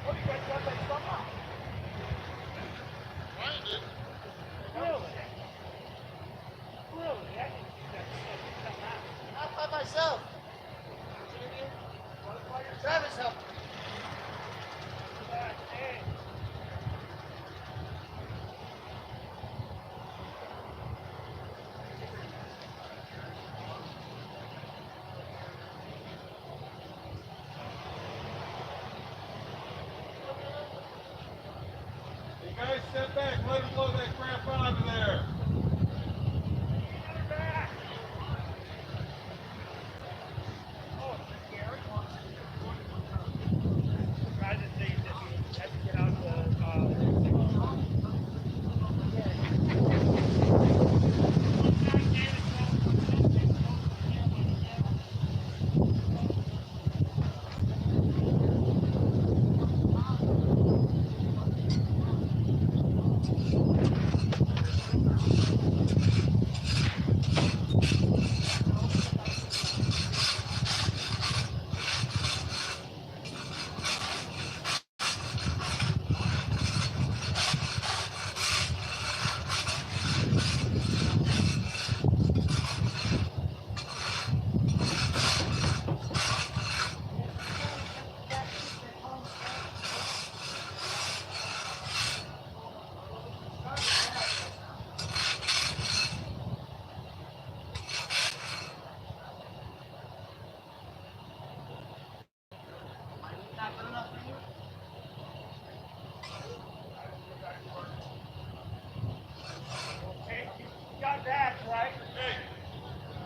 Oh, you guys got that somehow? Really? Really? I didn't see that come out.
Not by myself. Travis helped me.
You guys step back, let him blow that crap out of there.
Got that, right?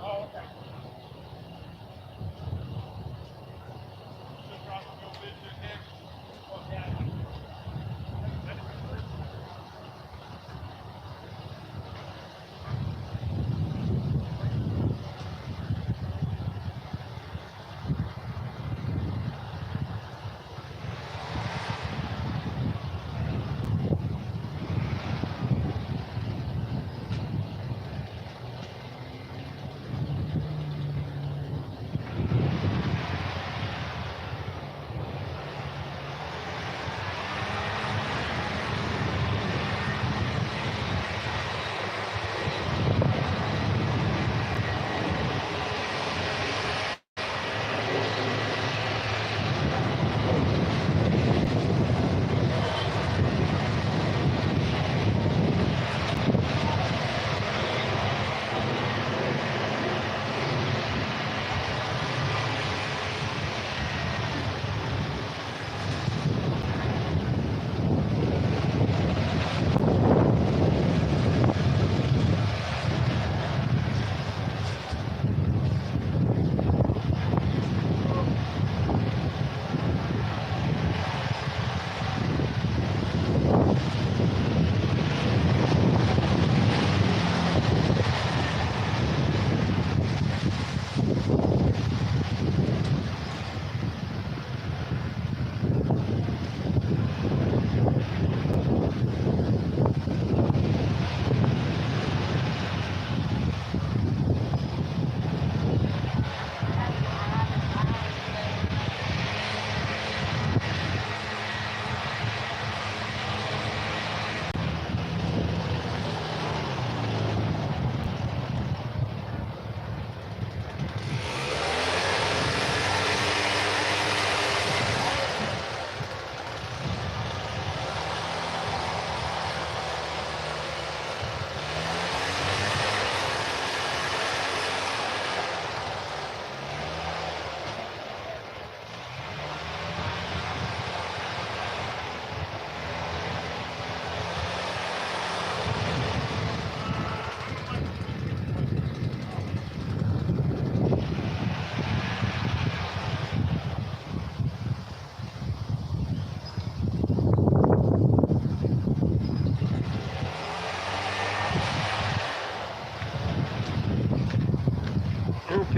Oh, okay.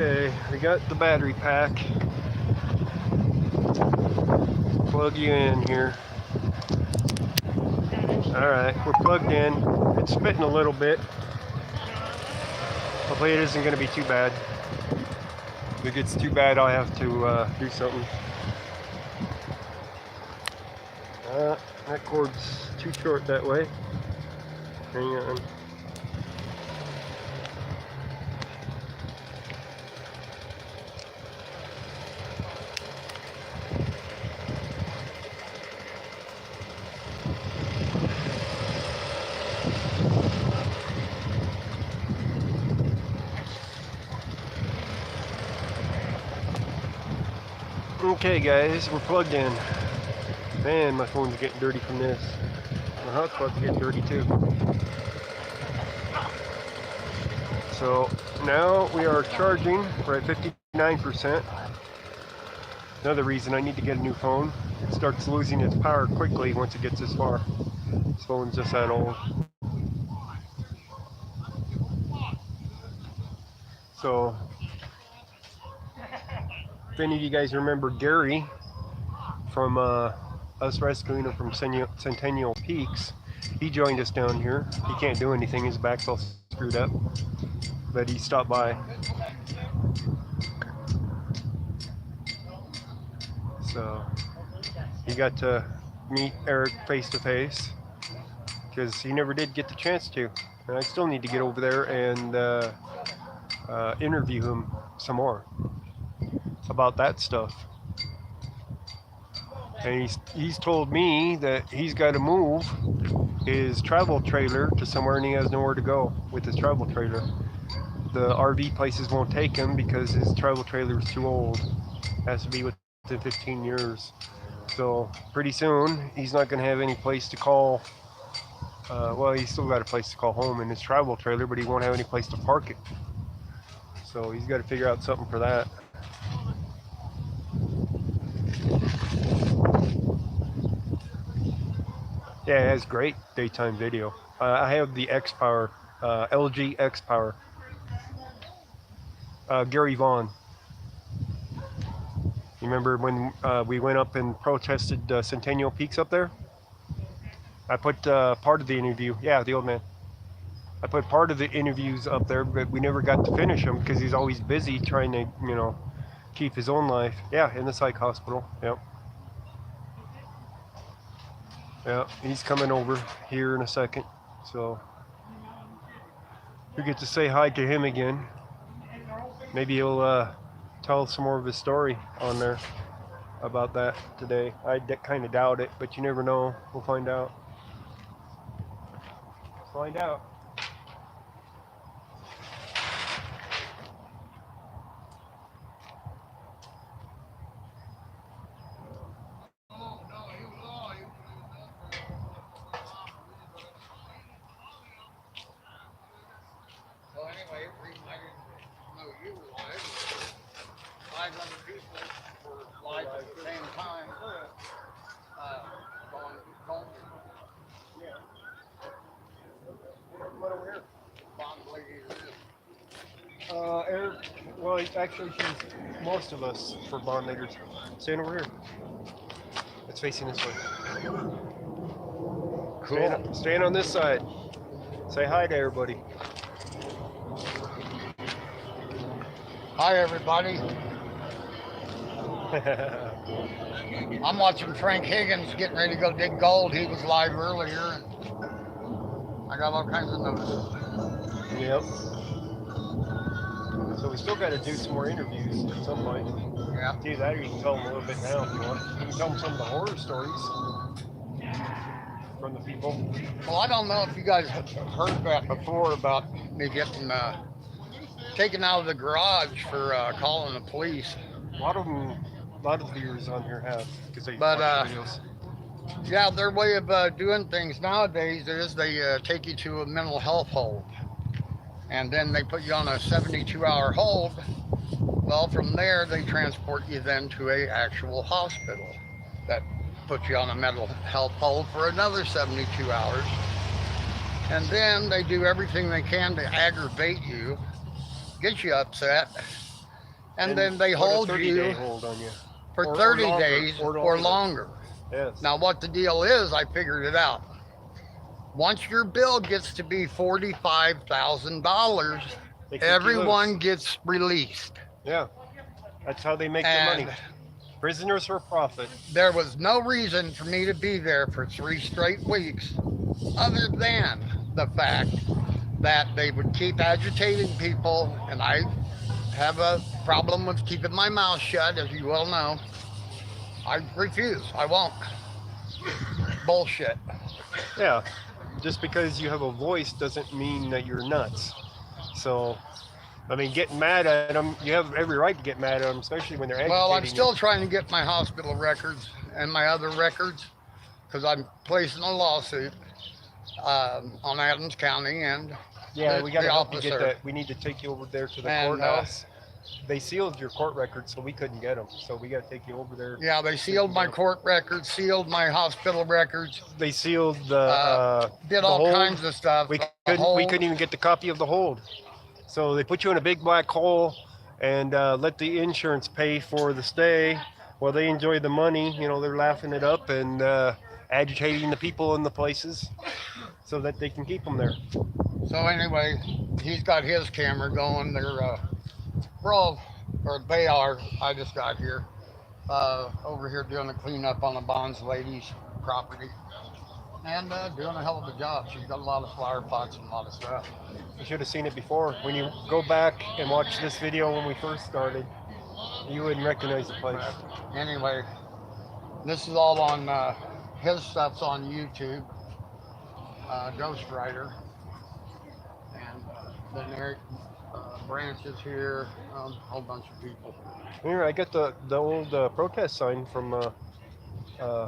Okay, we got the battery pack. Plug you in here. Alright, we're plugged in. It's spitting a little bit. Hopefully it isn't going to be too bad. If it gets too bad, I'll have to do something. That cord's too short that way. Hang on. Okay guys, we're plugged in. Man, my phone's getting dirty from this. My hotspot's getting dirty too. So now we are charging. We're at 59%. Another reason I need to get a new phone. It starts losing its power quickly once it gets this far. This phone's just that old. So if any of you guys remember Gary from us rescuing him from Centennial Peaks, he joined us down here. He can't do anything, his back's all screwed up, but he stopped by. So he got to meet Eric face to face because he never did get the chance to, and I still need to get over there and interview him some more about that stuff. And he's told me that he's got to move his travel trailer to somewhere and he has nowhere to go with his travel trailer. The RV places won't take him because his travel trailer is too old. It has to be within 15 years. So pretty soon he's not going to have any place to call. Well, he's still got a place to call home in his travel trailer, but he won't have any place to park it. So he's got to figure out something for that. Yeah, it has great daytime video. I have the X-Power, LG X-Power. Gary Vaughn. You remember when we went up and protested Centennial Peaks up there? I put part of the interview, yeah, the old man. I put part of the interviews up there, but we never got to finish them because he's always busy trying to, you know, keep his own life. Yeah, in the psych hospital, yep. Yeah, he's coming over here in a second, so we get to say hi to him again. Maybe he'll tell some more of his story on there about that today. I kind of doubt it, but you never know. We'll find out. Find out. Eric, well, actually, she's most of us for bond leaders. Stand over here. It's facing this way. Cool. Stand on this side. Say hi to everybody.
Hi, everybody. I'm watching Frank Higgins getting ready to go dig gold. He was live earlier, and I got all kinds of notices.
Yep. So we still got to do some more interviews at some point.
Yeah.
Do that, or you can tell them a little bit now if you want. You can tell them some of the horror stories from the people.
Well, I don't know if you guys have heard that before about me getting taken out of the garage for calling the police.
A lot of the viewers on here have, because they
But,
watch videos.
Yeah, their way of doing things nowadays is they take you to a mental health hold. And then they put you on a 72-hour hold. Well, from there, they transport you then to a actual hospital that puts you on a mental health hold for another 72 hours. And then they do everything they can to aggravate you, get you upset, and then they
put a
hold
30-day
you
hold on you.
for
Or
30
longer,
days
or
or
longer.
longer.
Yes.
Now, what the deal is, I figured it out. Once your bill gets to be $45,000,
They kick you
everyone
loose.
gets released.
Yeah. That's how they make their money.
And
Prisoners for profit.
there was no reason for me to be there for 3 straight weeks other than the fact that they would keep agitating people, and I have a problem with keeping my mouth shut, as you well know. I refuse. I won't. Bullshit.
Yeah. Just because you have a voice doesn't mean that you're nuts. So, I mean, getting mad at them, you have every right to get mad at them, especially when they're agitating
Well, I'm still
you.
trying to get my hospital records and my other records because I'm placing a lawsuit on Adams County and
Yeah, we got to
the
help you get
officer.
that. We need to take you over there to the
And,
courthouse. They sealed your court records, so we couldn't get them. So we got to take you over there.
Yeah, they sealed my court records, sealed my hospital records,
They sealed the
did
the
all
hold.
kinds of stuff.
We
The
couldn't. We
hold.
couldn't even get the copy of the hold. So they put you in a big black hole and let the insurance pay for the stay while they enjoy the money. You know, they're laughing it up and agitating the people in the places so that they can keep them there.
So anyway, he's got his camera going. We're all, or they are. I just got here, over here doing a cleanup on the Bonds lady's property, and doing a hell of a job. She's got a lot of flower pots and a lot of stuff.
You should have seen it before. When you go back and watch this video when we first started, you wouldn't recognize the place.
Anyway, this is all on his stuff's on YouTube. Ghost Rider, and then Eric Branch is here. A whole bunch of people.
Here, I got the old protest sign from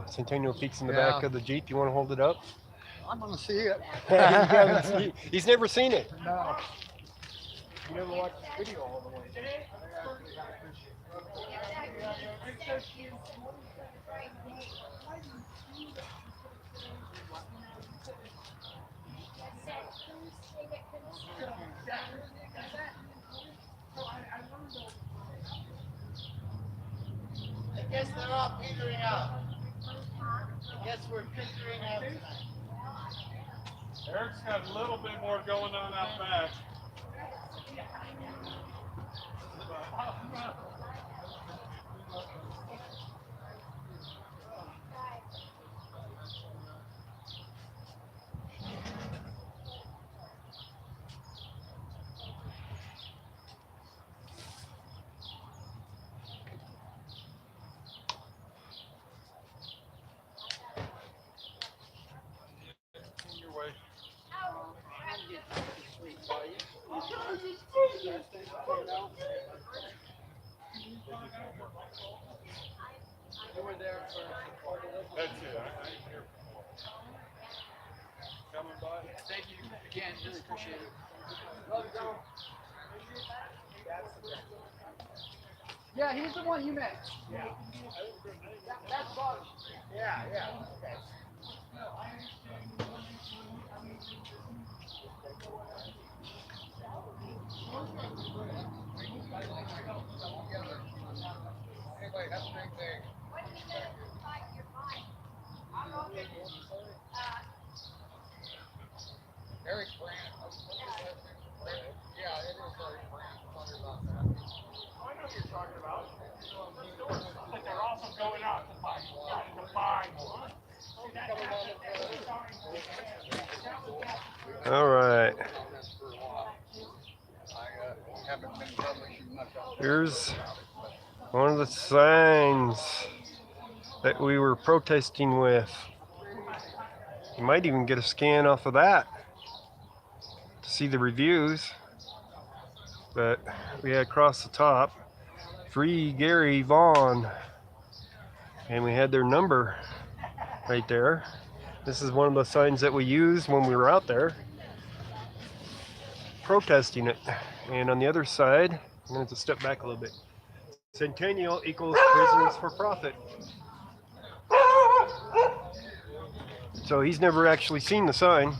Centennial Peaks in the back
Yeah.
of the Jeep. You want to hold it up?
I'm gonna see it.
He's never seen it.
No.
You never watched the video all the way.
I guess they're all petering out. I guess we're petering out tonight.
Eric's got a little bit more going on out back. Your way. That's it. I'm here before. Coming by.
Thank you again. Really appreciate it. Yeah, he's the one you met. Yeah. That's Bob.
Yeah, yeah. Okay.
Anyway, have a great day. Eric Brandt. Yeah, it is Eric Brandt. Sorry about that.
I know what you're talking about. But they're also going out to buy one.
All right.
I haven't been publishing much on
Here's one of the signs that we were protesting with. You might even get a scan off of that to see the reviews. But we had across the top, Free Gary Vaughn. And we had their number right there. This is one of the signs that we used when we were out there protesting it. And on the other side, I'm going to have to step back a little bit. Centennial equals prisoners for profit. So he's never actually seen the sign.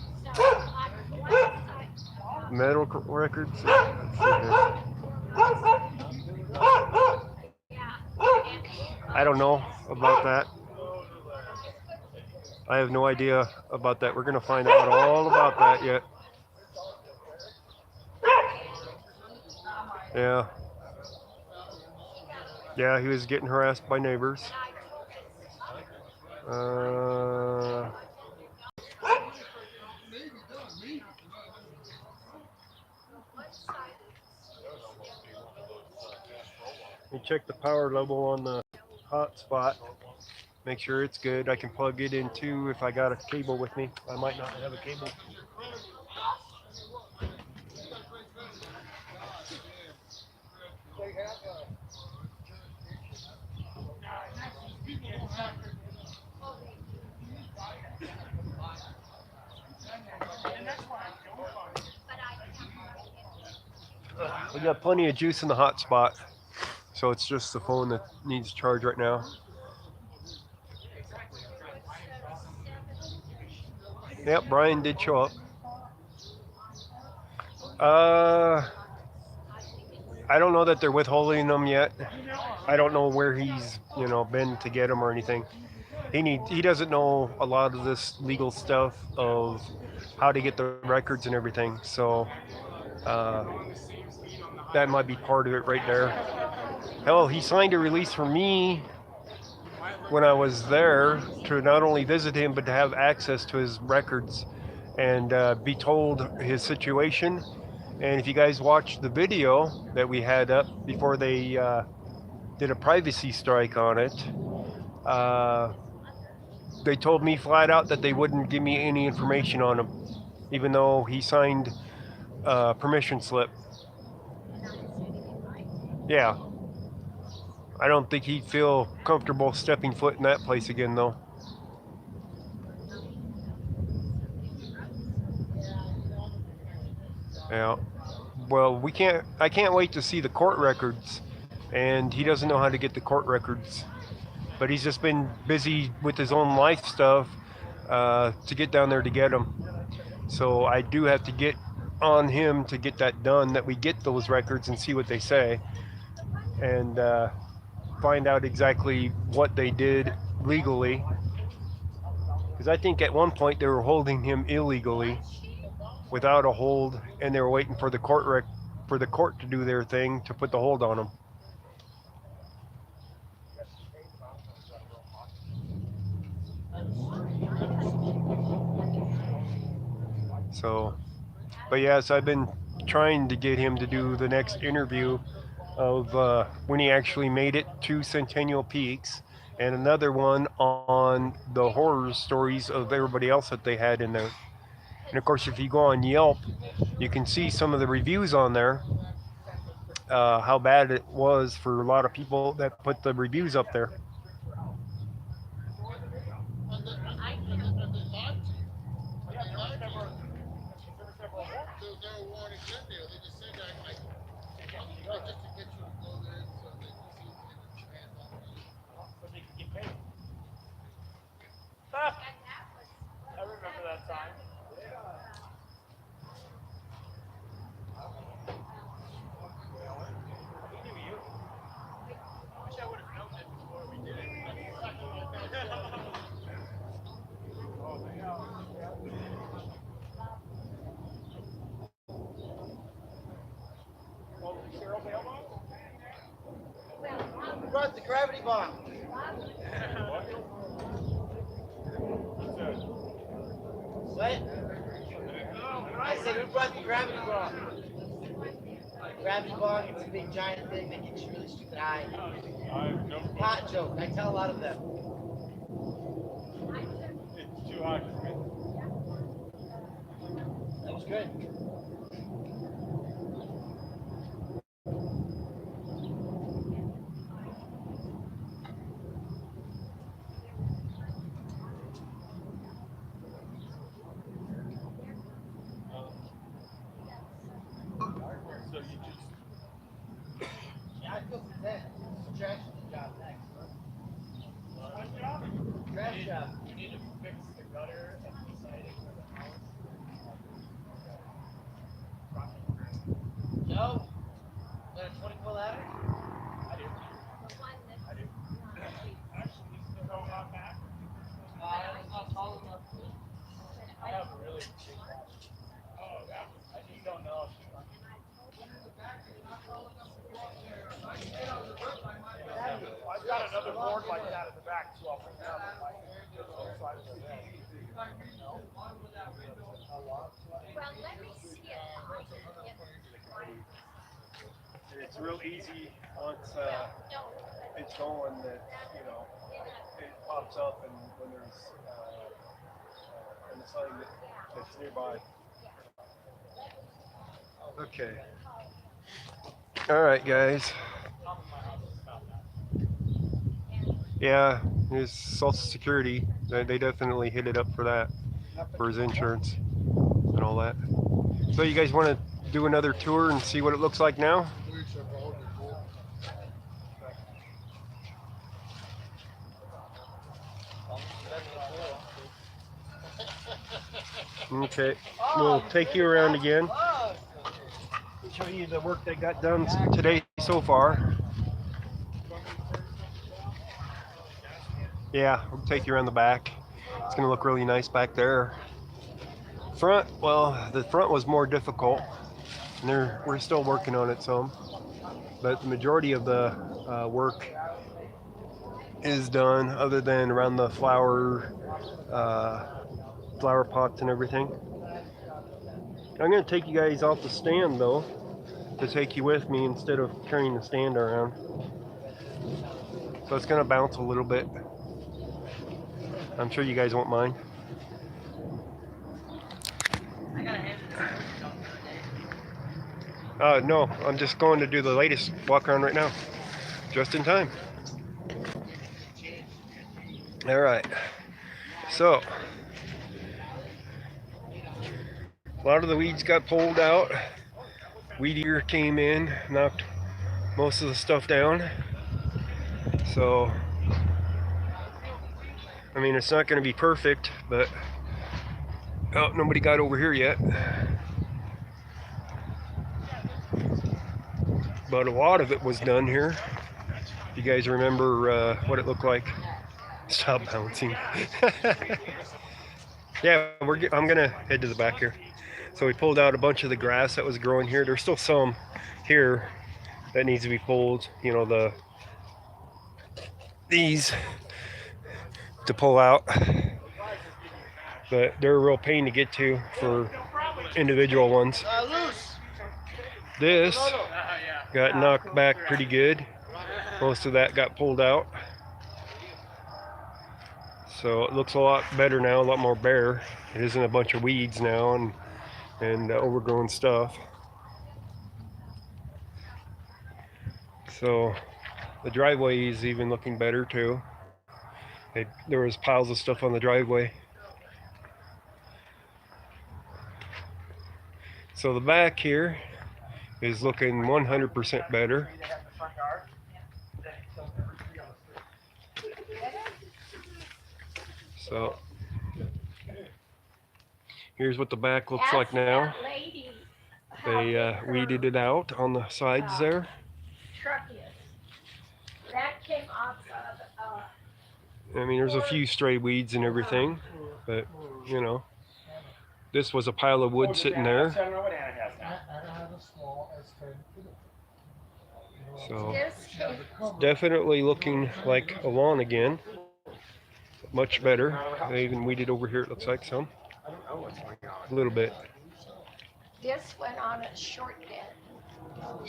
Medical records. Let's see here. I don't know about that. I have no idea about that. We're gonna find out all about that yet. Yeah. Yeah, he was getting harassed by neighbors. Uh, let me check the power level on the hotspot. Make sure it's good. I can plug it in too if I got a cable with me. I might not have a cable. We got plenty of juice in the hotspot, so it's just the phone that needs charge right now. Yep, Brian did show up. I don't know that they're withholding them yet. I don't know where he's, been to get them or anything. He doesn't know a lot of this legal stuff of how to get the records and everything. So uh, that might be part of it right there. Hell, he signed a release for me when I was there to not only visit him but to have access to his records and be told his situation. And if you guys watched the video that we had up before they did a privacy strike on it, they told me flat out that they wouldn't give me any information on him, even though he signed a permission slip. Yeah, I don't think he'd feel comfortable stepping foot in that place again, though. Yeah. Well, I can't wait to see the court records, and he doesn't know how to get the court records. But he's just been busy with his own life stuff to get down there to get them. So I do have to get on him to get that done, that we get those records and see what they say, and find out exactly what they did legally. Because I think at one point they were holding him illegally without a hold, and they were waiting for the court to do their thing to put the hold on him. So, but yes, I've been trying to get him to do the next interview of when he actually made it to Centennial Peaks, and another one on the horror stories of everybody else that they had in there. And of course, if you go on Yelp, you can see some of the reviews on there, how bad it was for a lot of people that put the reviews up there.
I remember that time.
Who brought the gravity bomb? What? I said, who brought the gravity bomb? Gravity bomb, it's a big giant thing that gets you really stupid high. Hot joke. I tell a lot of them.
It's too hot for me.
That was good.
So you just
Yeah, I feel content. Trash job next. Trash job.
You need to fix the gutter and the siding for the house.
No? Got a 20-foot ladder?
I do.
real easy once it's going that, you know, it pops up and when there's an assignment that's nearby. Okay. All right, guys. Yeah, his Social Security, they definitely hit it up for that, for his insurance and all that. So you guys want to do another tour and see what it looks like now? Okay, we'll take you around again. Show you the work that got done today so far. Yeah, we'll take you around the back. It's gonna look really nice back there. Front, well, the front was more difficult. And we're still working on it some, but the majority of the work is done, other than around the flower pots and everything. I'm gonna take you guys off the stand though, to take you with me instead of carrying the stand around. So it's gonna bounce a little bit. I'm sure you guys won't mind. No, I'm just going to do the latest walk around right now, just in time. All right, so a lot of the weeds got pulled out. Weed eater came in, knocked most of the stuff down. So, I mean, it's not going to be perfect, but oh, nobody got over here yet. But a lot of it was done here. If you guys remember what it looked like. Stop bouncing. Yeah, I'm gonna head to the back here. So we pulled out a bunch of the grass that was growing here. There's still some here that needs to be pulled. You know, these to pull out. But they're a real pain to get to for individual ones. This got knocked back pretty good. Most of that got pulled out. So it looks a lot better now, a lot more bare. It isn't a bunch of weeds now and overgrown stuff. So the driveway is even looking better too. There was piles of stuff on the driveway. So the back here is looking 100% better. So here's what the back looks like now. They weeded it out on the sides there.
That came off of,
I mean, there's a few stray weeds and everything, but you know, this was a pile of wood sitting there. So definitely looking like a lawn again. Much better. They even weeded over here, it looks like some. A little bit.
this went on a short bed.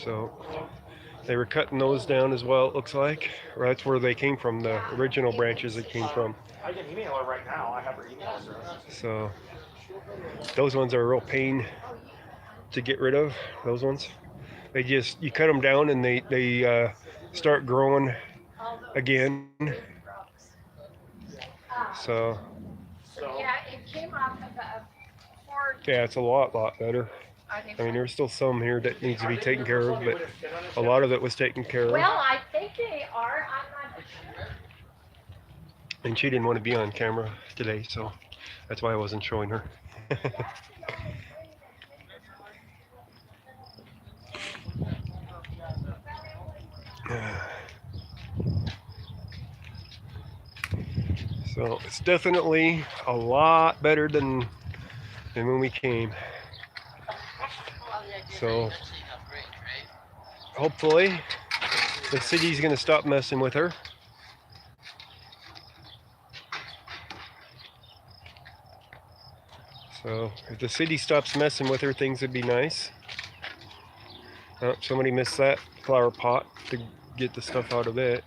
So they were cutting those down as well, it looks like. Or that's where they came from, the original branches they came from.
I can email her right now. I have her email address.
So those ones are a real pain to get rid of, those ones. You cut them down and they start growing again. So
Yeah, it came off of a Ford.
yeah, it's a lot better. I mean, there's still some here that needs to be taken care of, but a lot of it was taken care of.
Well, I think they are. I'm not sure.
And she didn't want to be on camera today, so that's why I wasn't showing her. So it's definitely a lot better than when we came. So hopefully the city's going to stop messing with her. So if the city stops messing with her, things would be nice. Oh, somebody missed that flower pot to get the stuff out of it.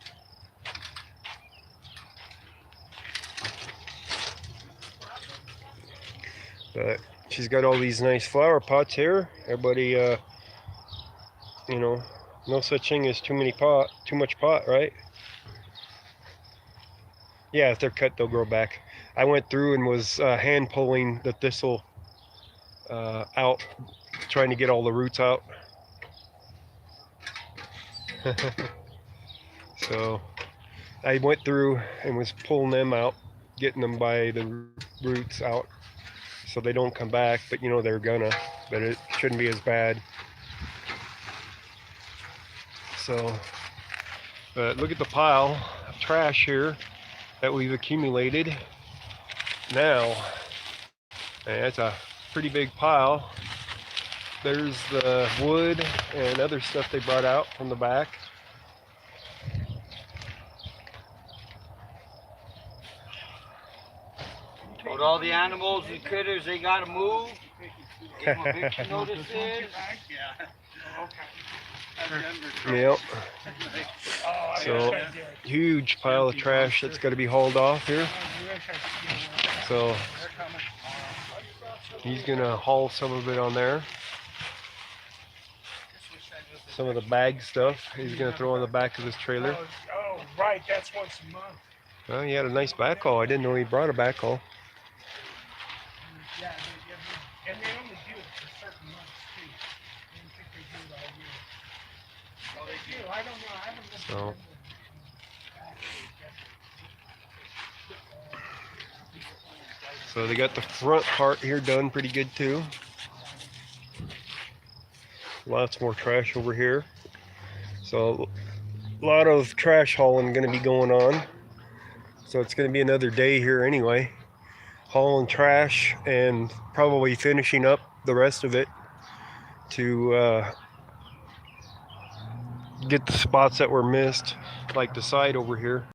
But she's got all these nice flower pots here. Everybody, you know, no such thing as too much pot, right? Yeah, if they're cut, they'll grow back. I went through and was hand pulling the thistle out, trying to get all the roots out. So I went through and was pulling them out, getting them by the roots out so they don't come back, but you know they're gonna, but it shouldn't be as bad. So, but look at the pile of trash here that we've accumulated now. And it's a pretty big pile. There's the wood and other stuff they brought out from the back.
Told all the animals and critters they gotta move. Gave them eviction notices.
Yep. So, huge pile of trash that's got to be hauled off here. So, he's going to haul some of it on there. Some of the bag stuff he's going to throw on the back of his trailer.
Oh, right, that's once a month.
Well, he had a nice backhoe. I didn't know he brought a backhoe.
Yeah, and they only do it for certain months too. I don't think they do it all year. Well, they do. I don't know. I haven't looked
So,
at
so they got the front part here done pretty good too. Lots more trash over here. So a lot of trash hauling going to be going on. So it's going to be another day here anyway. Hauling trash and probably finishing up the rest of it to get the spots that were missed, like the side over here.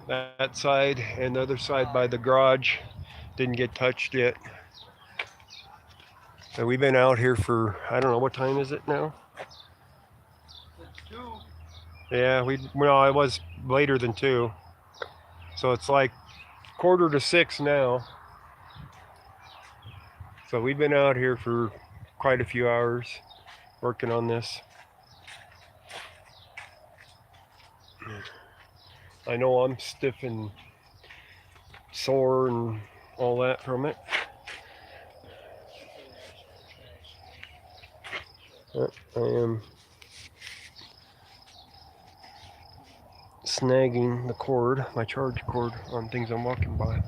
That side and the other side by the garage didn't get touched yet. And we've been out here for, I don't know, what time is it now?
It's 2.
Yeah, well, it was later than 2. So it's like 5:45 now. So we've been out here for quite a few hours working on this. I know I'm stiff and sore and all that from it. But I am snagging the cord, my charge cord, on things I'm walking by.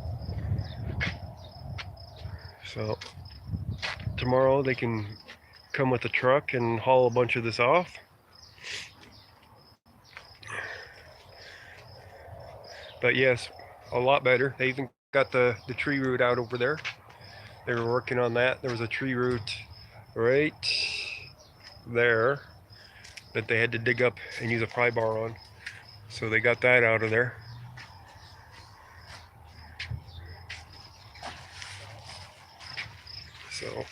So tomorrow they can come with a truck and haul a bunch of this off. But yes, a lot better. They even got the tree root out over there. They were working on that. There was a tree root right there that they had to dig up and use a pry bar on. So they got that out of there. So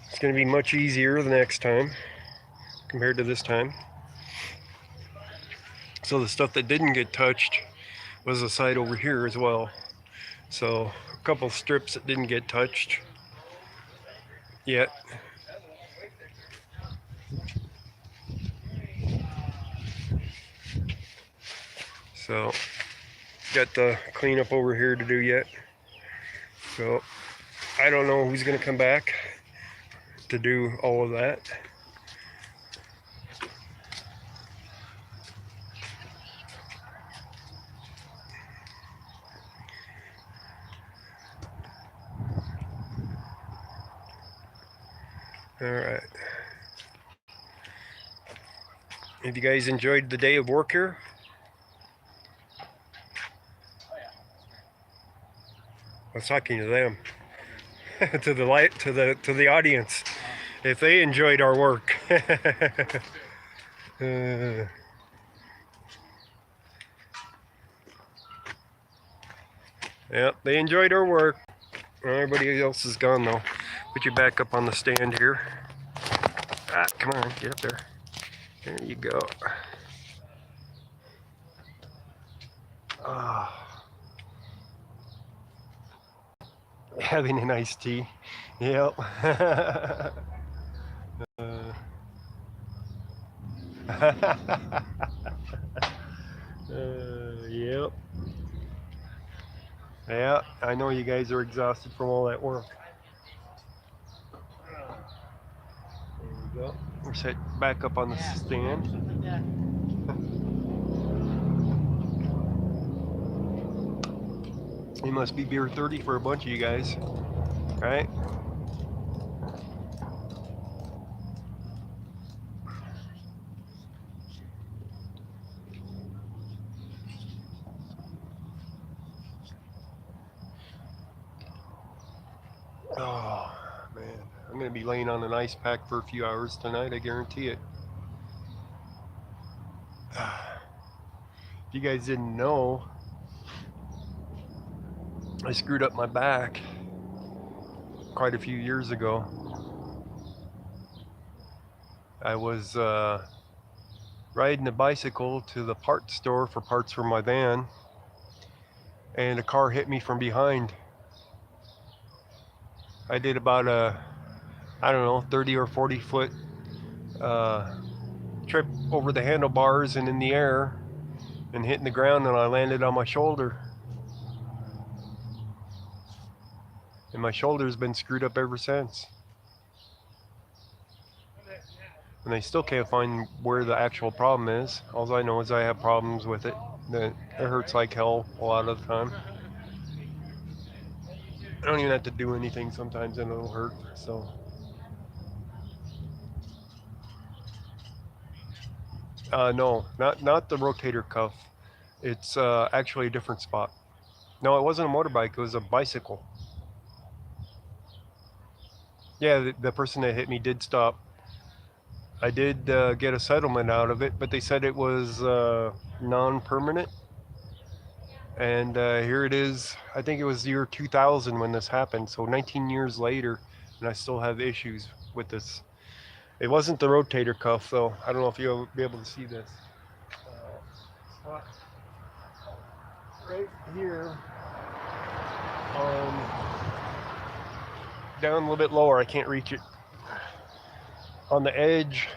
it's going to be much easier the next time compared to this time. So the stuff that didn't get touched was the side over here as well. So a couple strips that didn't get touched yet. So got the cleanup over here to do yet. So I don't know who's going to come back to do all of that. All right. Have you guys enjoyed the day of work here? I was talking to them, to the audience, if they enjoyed our work. Yeah, they enjoyed our work. Everybody else is gone though. Put you back up on the stand here. Ah, come on, get up there. There you go. Ah, having an iced tea. Yep. Yep. Yeah, I know you guys are exhausted from all that work. There we go. We're set back up on the stand. It must be beer 30 for a bunch of you guys, right? Oh, man. I'm going to be laying on an ice pack for a few hours tonight, I guarantee it. If you guys didn't know, I screwed up my back quite a few years ago. I was riding a bicycle to the parts store for parts for my van, and a car hit me from behind. I did about a, I don't know, 30 or 40 foot trip over the handlebars and in the air and hitting the ground, and I landed on my shoulder. And my shoulder's been screwed up ever since. And I still can't find where the actual problem is. All I know is I have problems with it. It hurts like hell a lot of the time. I don't even have to do anything sometimes and it'll hurt. So no, not the rotator cuff. It's actually a different spot. No, it wasn't a motorbike, it was a bicycle. Yeah, the person that hit me did stop. I did get a settlement out of it, but they said it was non-permanent. And here it is. I think it was the year 2000 when this happened, so 19 years later, and I still have issues with this. It wasn't the rotator cuff, though. I don't know if you'll be able to see this. Right here, down a little bit lower, I can't reach it. On the edge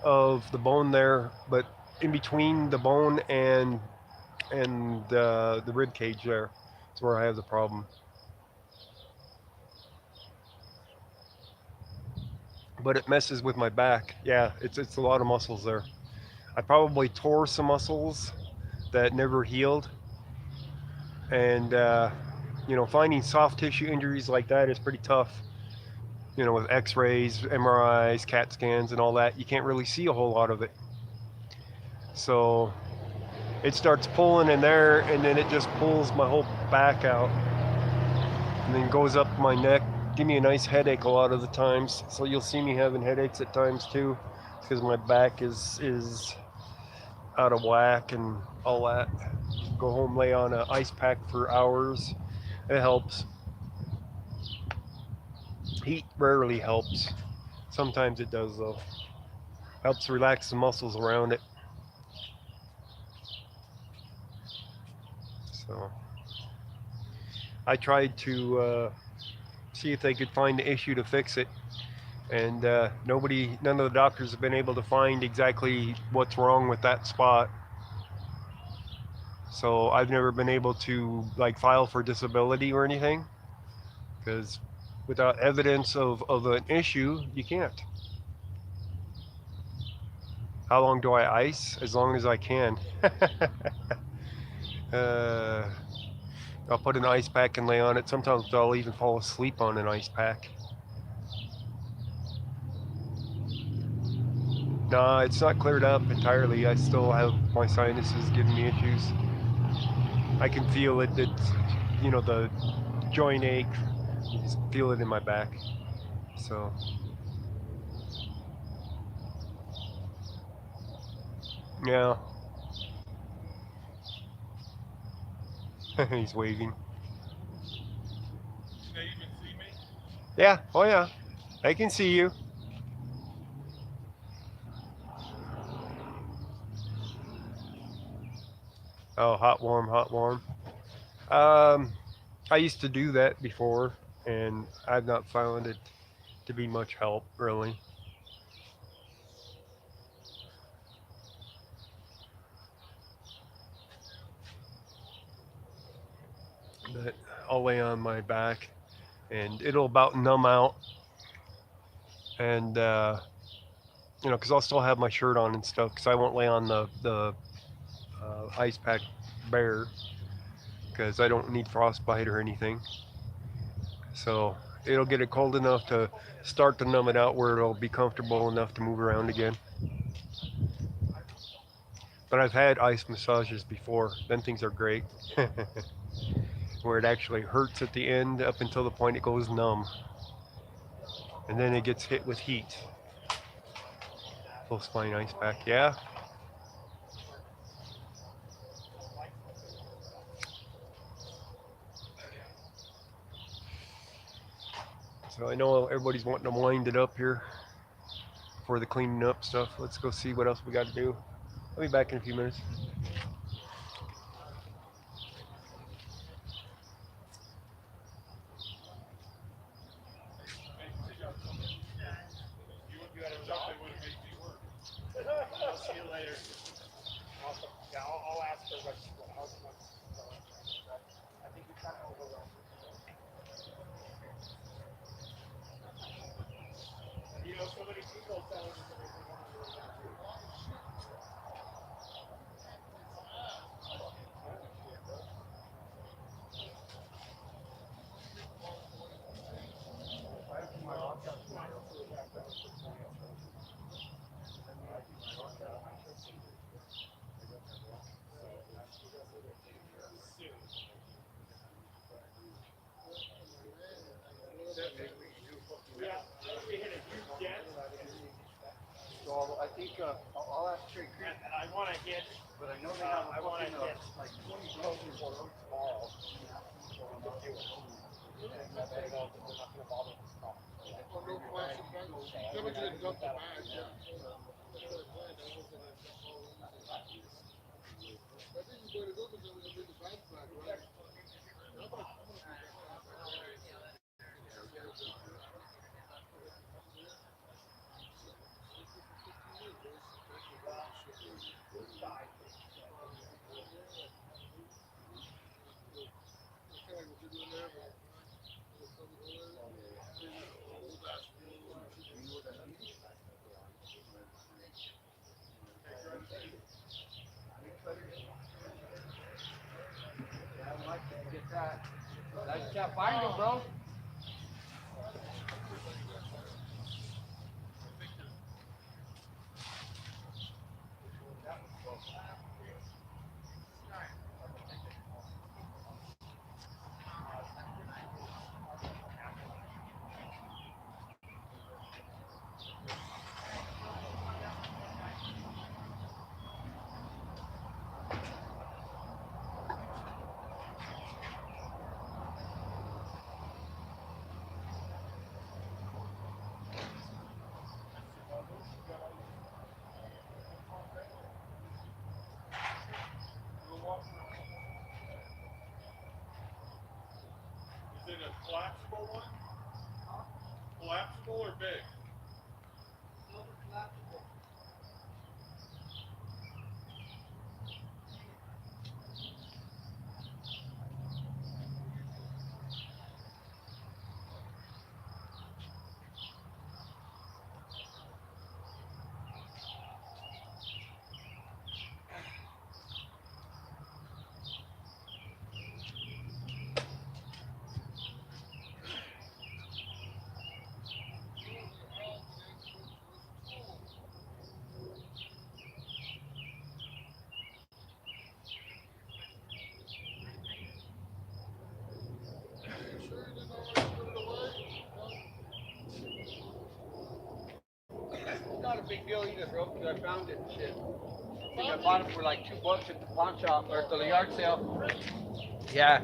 of the bone there, but in between the bone and the rib cage there is where I have the problem. But it messes with my back. Yeah, it's a lot of muscles there. I probably tore some muscles that never healed, and finding soft tissue injuries like that is pretty tough. With X-rays, MRIs, CAT scans, and all that, you can't really see a whole lot of it. So it starts pulling in there, and then it just pulls my whole back out, and then goes up my neck. Give me a nice headache a lot of the times. So you'll see me having headaches at times too, because my back is out of whack and all that. Go home, lay on an ice pack for hours. It helps. Heat rarely helps. Sometimes it does though. Helps relax the muscles around it. So I tried to see if they could find the issue to fix it, and none of the doctors have been able to find exactly what's wrong with that spot. So I've never been able to file for disability or anything, because without evidence of an issue, you can't. How long do I ice? As long as I can. I'll put an ice pack and lay on it. Sometimes I'll even fall asleep on an ice pack. Nah, it's not cleared up entirely. I still have my sinuses giving me issues. I can feel it. It's, the joint ache. You just feel it in my back. So. Yeah. He's waving.
Can they even see me?
Yeah. Oh yeah. I can see you. Oh, hot, warm, hot, warm. I used to do that before, and I've not found it to be much help, really. But I'll lay on my back, and it'll about numb out, and because I'll still have my shirt on and stuff, because I won't lay on the ice pack bare, because I don't need frostbite or anything. So it'll get it cold enough to start to numb it out where it'll be comfortable enough to move around again. But I've had ice massages before. Then things are great. Where it actually hurts at the end up until the point it goes numb. And then it gets hit with heat. Full spine ice pack, yeah. So I know everybody's wanting to wind it up here for the cleaning up stuff. Let's go see what else we got to do. I'll be back in a few minutes.
I'll see you later. Awesome. Yeah, I'll ask her what's I think we kind of overwhelmed. You know, so many people telling us everything.
So I think I'll ask Trey Creek.
And I want to hit,
But I know they have
I want to hit
like 20 closing for them tomorrow. Get that. I just can't find him, bro.
Is it a collapsible one? Collapsible or big?
It's not a big deal either, bro, because I found it and shit. I think I bought it for like $2 at the pawn shop or at the yard sale. Yeah.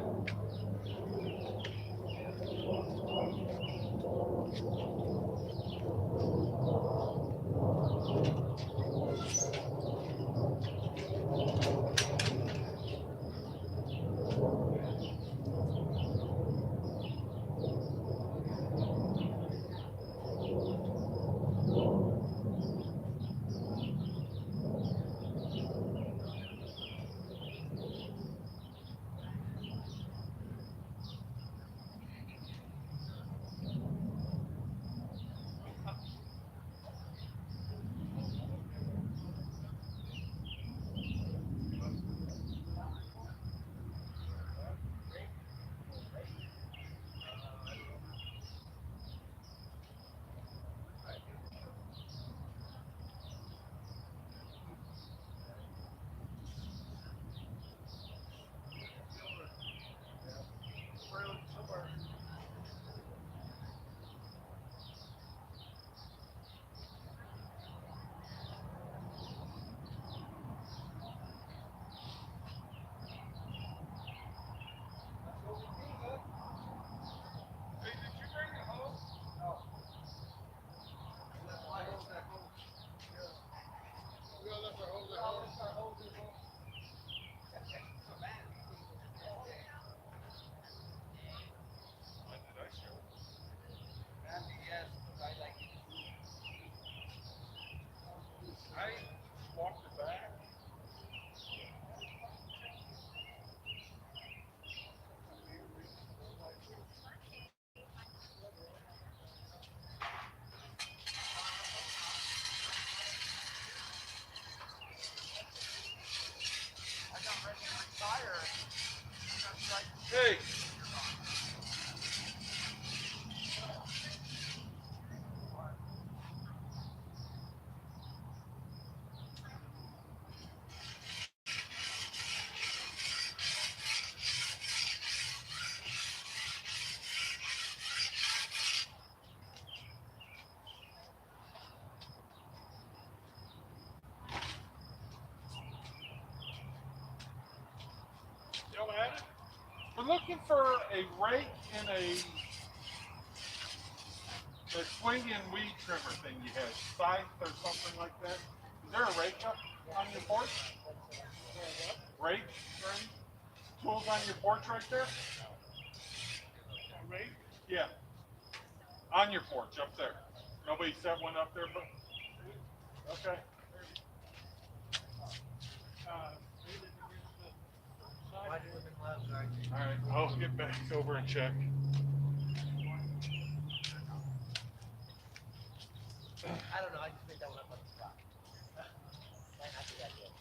We're looking for a rake and a swinging weed trimmer thing you had, scythe or something like that. Is there a rake up on your porch? Rake, right? Tools on your porch right there? A rake? Yeah. On your porch up there. Nobody set one up there, but okay. All right, I'll get back over and check.
I don't know. I just made that one up on the spot. Might not be that good.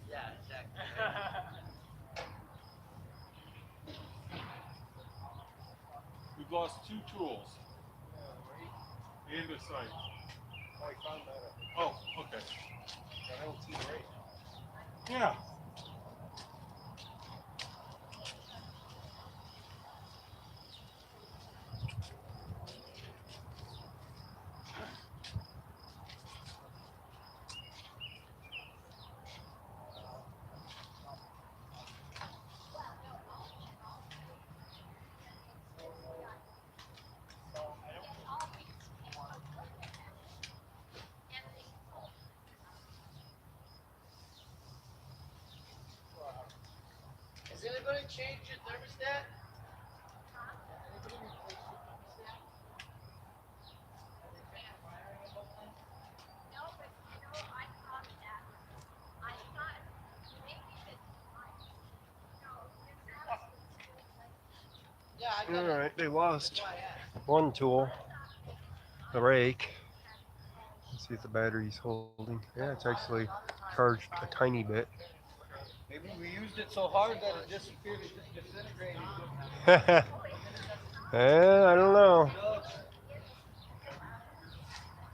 Yeah, exactly.
We've lost 2 tools. And a scythe. Oh, okay.
I don't see the rake.
Yeah.
Has anybody changed your thermostat? Yeah, I got
All right, they lost one tool, the rake. Let's see if the battery's holding. Yeah, it's actually charged a tiny bit.
Maybe we used it so hard that it disappeared. It just disintegrated.
I don't know.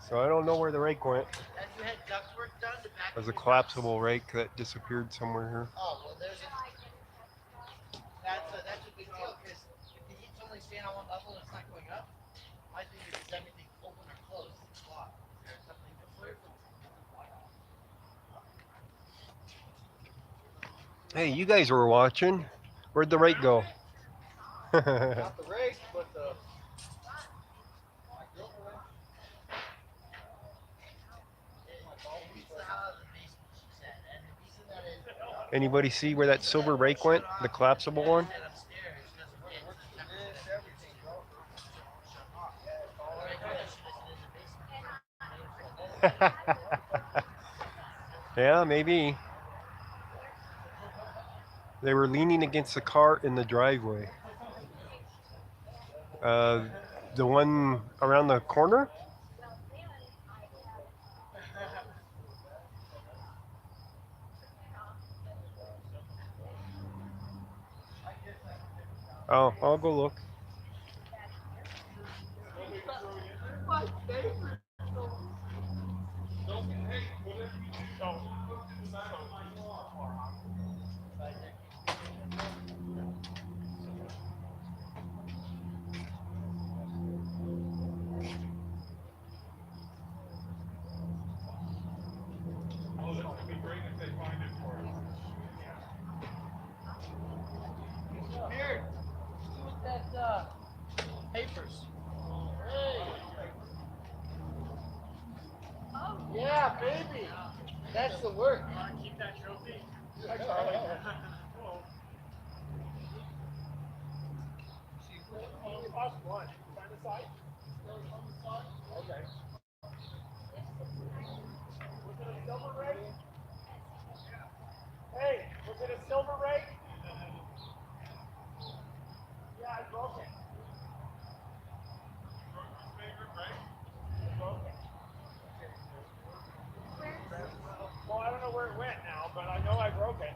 So I don't know where the rake went.
Have you had ductwork done to back
There's a
of your
collapsible rake that disappeared somewhere here.
ducts? Oh, well, that's a big deal because if the heat's only staying on one level and it's not going up, my thing is everything open or closed? It's locked. There's something that's
Hey, you guys were watching. Where'd the rake go?
Not the rake, but the.
Anybody see where that silver rake went? The collapsible one? Yeah, maybe. They were leaning against the car in the driveway. The one around the corner? Oh, I'll go look.
Oh, this would be great if they find it for us.
Here, see what that papers. Hey. Yeah, baby. That's the work.
Keep that trophy.
Hi, Carly. Plus one. Find the side. Okay. Was it a silver rake? Hey, was it a silver rake? Yeah, I broke it. I broke it. Well, I don't know where it went now, but I know I broke it.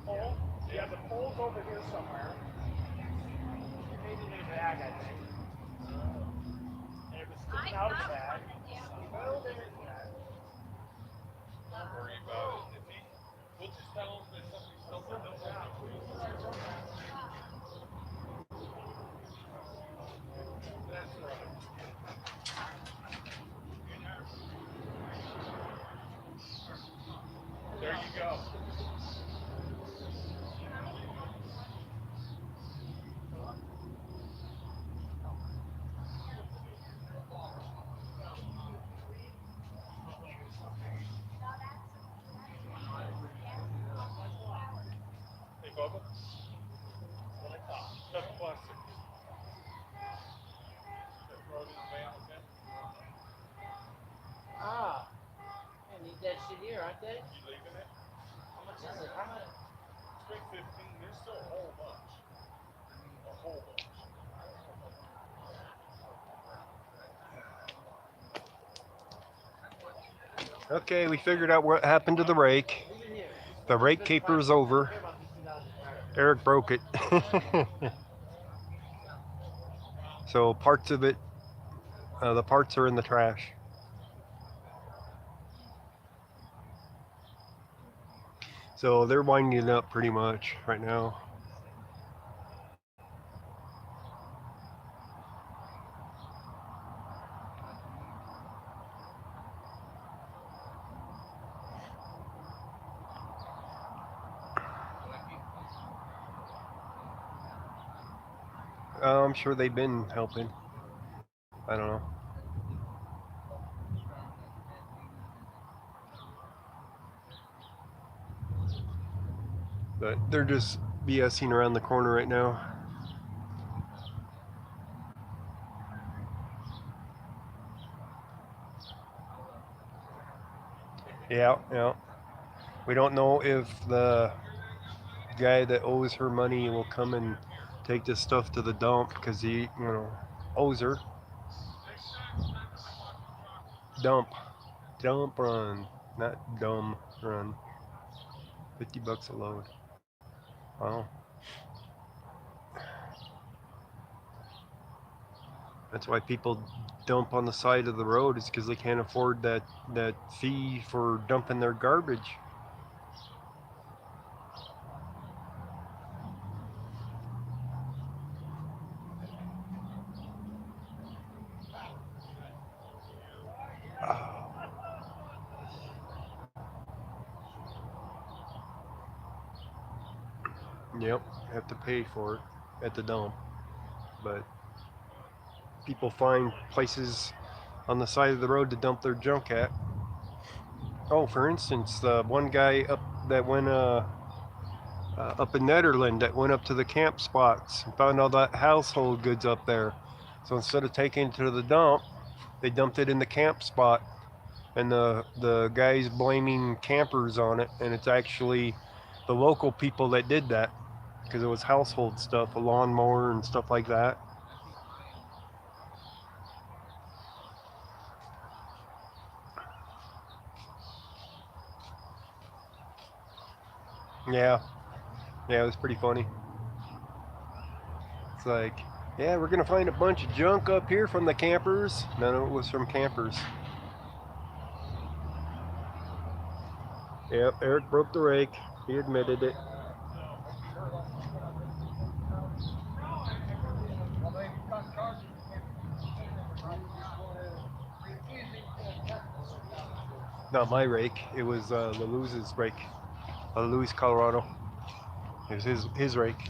Pole? Yeah, the pole's over here somewhere. Maybe in a bag, I think. And it was sticking out of the bag. Well, there's that.
Don't worry about it. We'll just tell them that somebody's still in the That's right. you go. Hey, Bubba. That's plastic. That throw it in the van with him.
Ah, I need that shit here, aren't they?
You leaving it?
How much is it? How much?
Straight 15. There's still a whole bunch. A whole bunch.
Okay, we figured out what happened to the rake. The rake caper is over. Eric broke it. So parts of it, the parts are in the trash. So they're winding it up pretty much right now. I'm sure they've been helping. I don't know. But they're just BSing around the corner right now. Yeah. We don't know if the guy that owes her money will come and take this stuff to the dump because he, owes her. Dump run, not dumb run. $50 a load. Wow. That's why people dump on the side of the road, is because they can't afford that fee for dumping their garbage. Yep, have to pay for it at the dump. But people find places on the side of the road to dump their junk at. Oh, for instance, the one guy up in Netherland that went up to the camp spots and found all that household goods up there. So instead of taking it to the dump, they dumped it in the camp spot. And the guy's blaming campers on it, and it's actually the local people that did that, because it was household stuff, a lawnmower and stuff like that. Yeah, it was pretty funny. It's like, yeah, we're gonna find a bunch of junk up here from the campers. None of it was from campers. Yep, Eric broke the rake. He admitted it. Not my rake. It was Laluz's rake. Laluz, Colorado. It was his rake.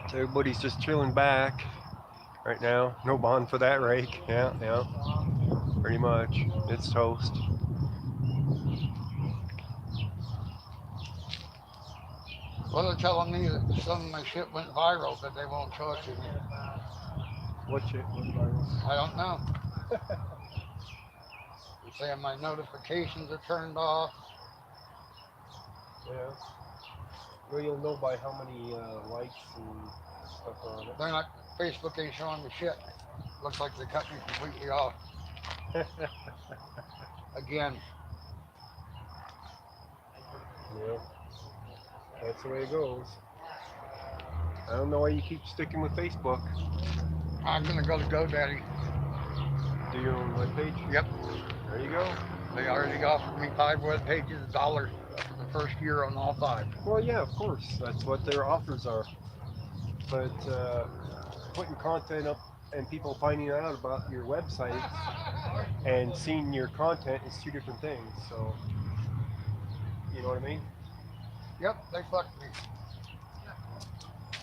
So everybody's just chilling back right now. No bond for that rake. Yeah. Pretty much. It's toast.
Well, they're telling me that some of my shit went viral, but they won't show it to me.
What shit went viral?
I don't know. They're saying my notifications are turned off.
Yeah. Well, you'll know by how many likes and stuff are on it.
They're not, Facebook ain't showing me shit. Looks like they cut me completely off. Again.
Yeah. That's the way it goes. I don't know why you keep sticking with Facebook.
I'm gonna go to GoDaddy.
Do your own webpage?
Yep.
There you go.
They already offered me 5 web pages, $1 for the first year on all 5.
Well, yeah, of course. That's what their offers are. But putting content up and people finding out about your website and seeing your content is two different things. So, you know what I mean?
Yep, they fucked me.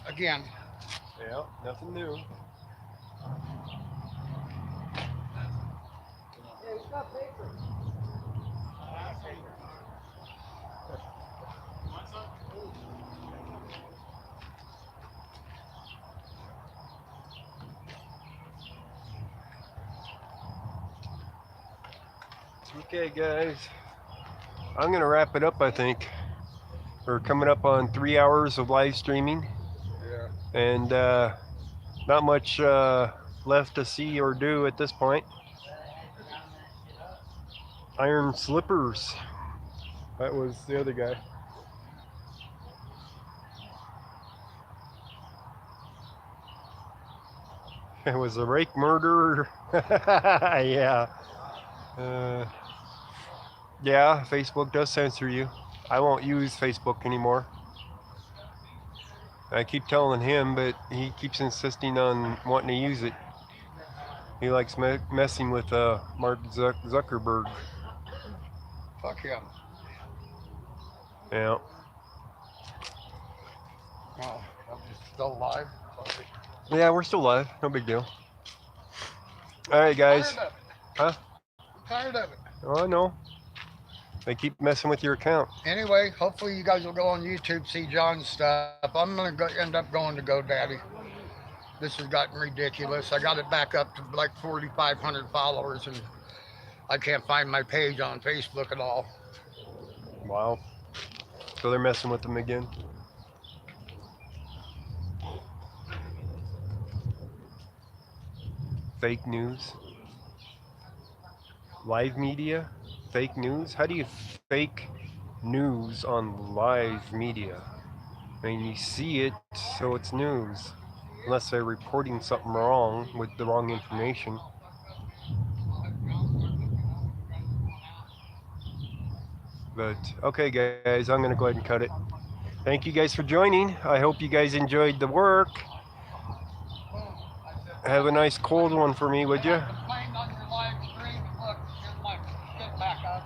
Again.
Yeah, nothing new.
Yeah, he's got paper.
Okay, guys. I'm going to wrap it up, I think. We're coming up on 3 hours of live streaming.
Yeah.
And not much left to see or do at this point. Iron Slippers. That was the other guy. It was a rake murder. Yeah. Yeah, Facebook does censor you. I won't use Facebook anymore. I keep telling him, but he keeps insisting on wanting to use it. He likes messing with Mark Zuckerberg.
Fuck him.
Yeah.
Oh, I'm still alive. Sorry.
Yeah, we're still live. No big deal. All right, guys.
Tired of it.
Huh?
I'm tired of it.
Oh, I know. They keep messing with your account.
Anyway, hopefully you guys will go on YouTube, see John's stuff. I'm gonna end up going to GoDaddy. This has gotten ridiculous. I got it back up to like 4,500 followers, and I can't find my page on Facebook at all.
Wow. So they're messing with them again. Fake news. Live media. Fake news. How do you fake news on live media? I mean, you see it, so it's news. Unless they're reporting something wrong with the wrong information. But okay, guys, I'm gonna go ahead and cut it. Thank you guys for joining. I hope you guys enjoyed the work. Have a nice cold one for me, would you?
Complained on your live stream, and look, here's my shit back up.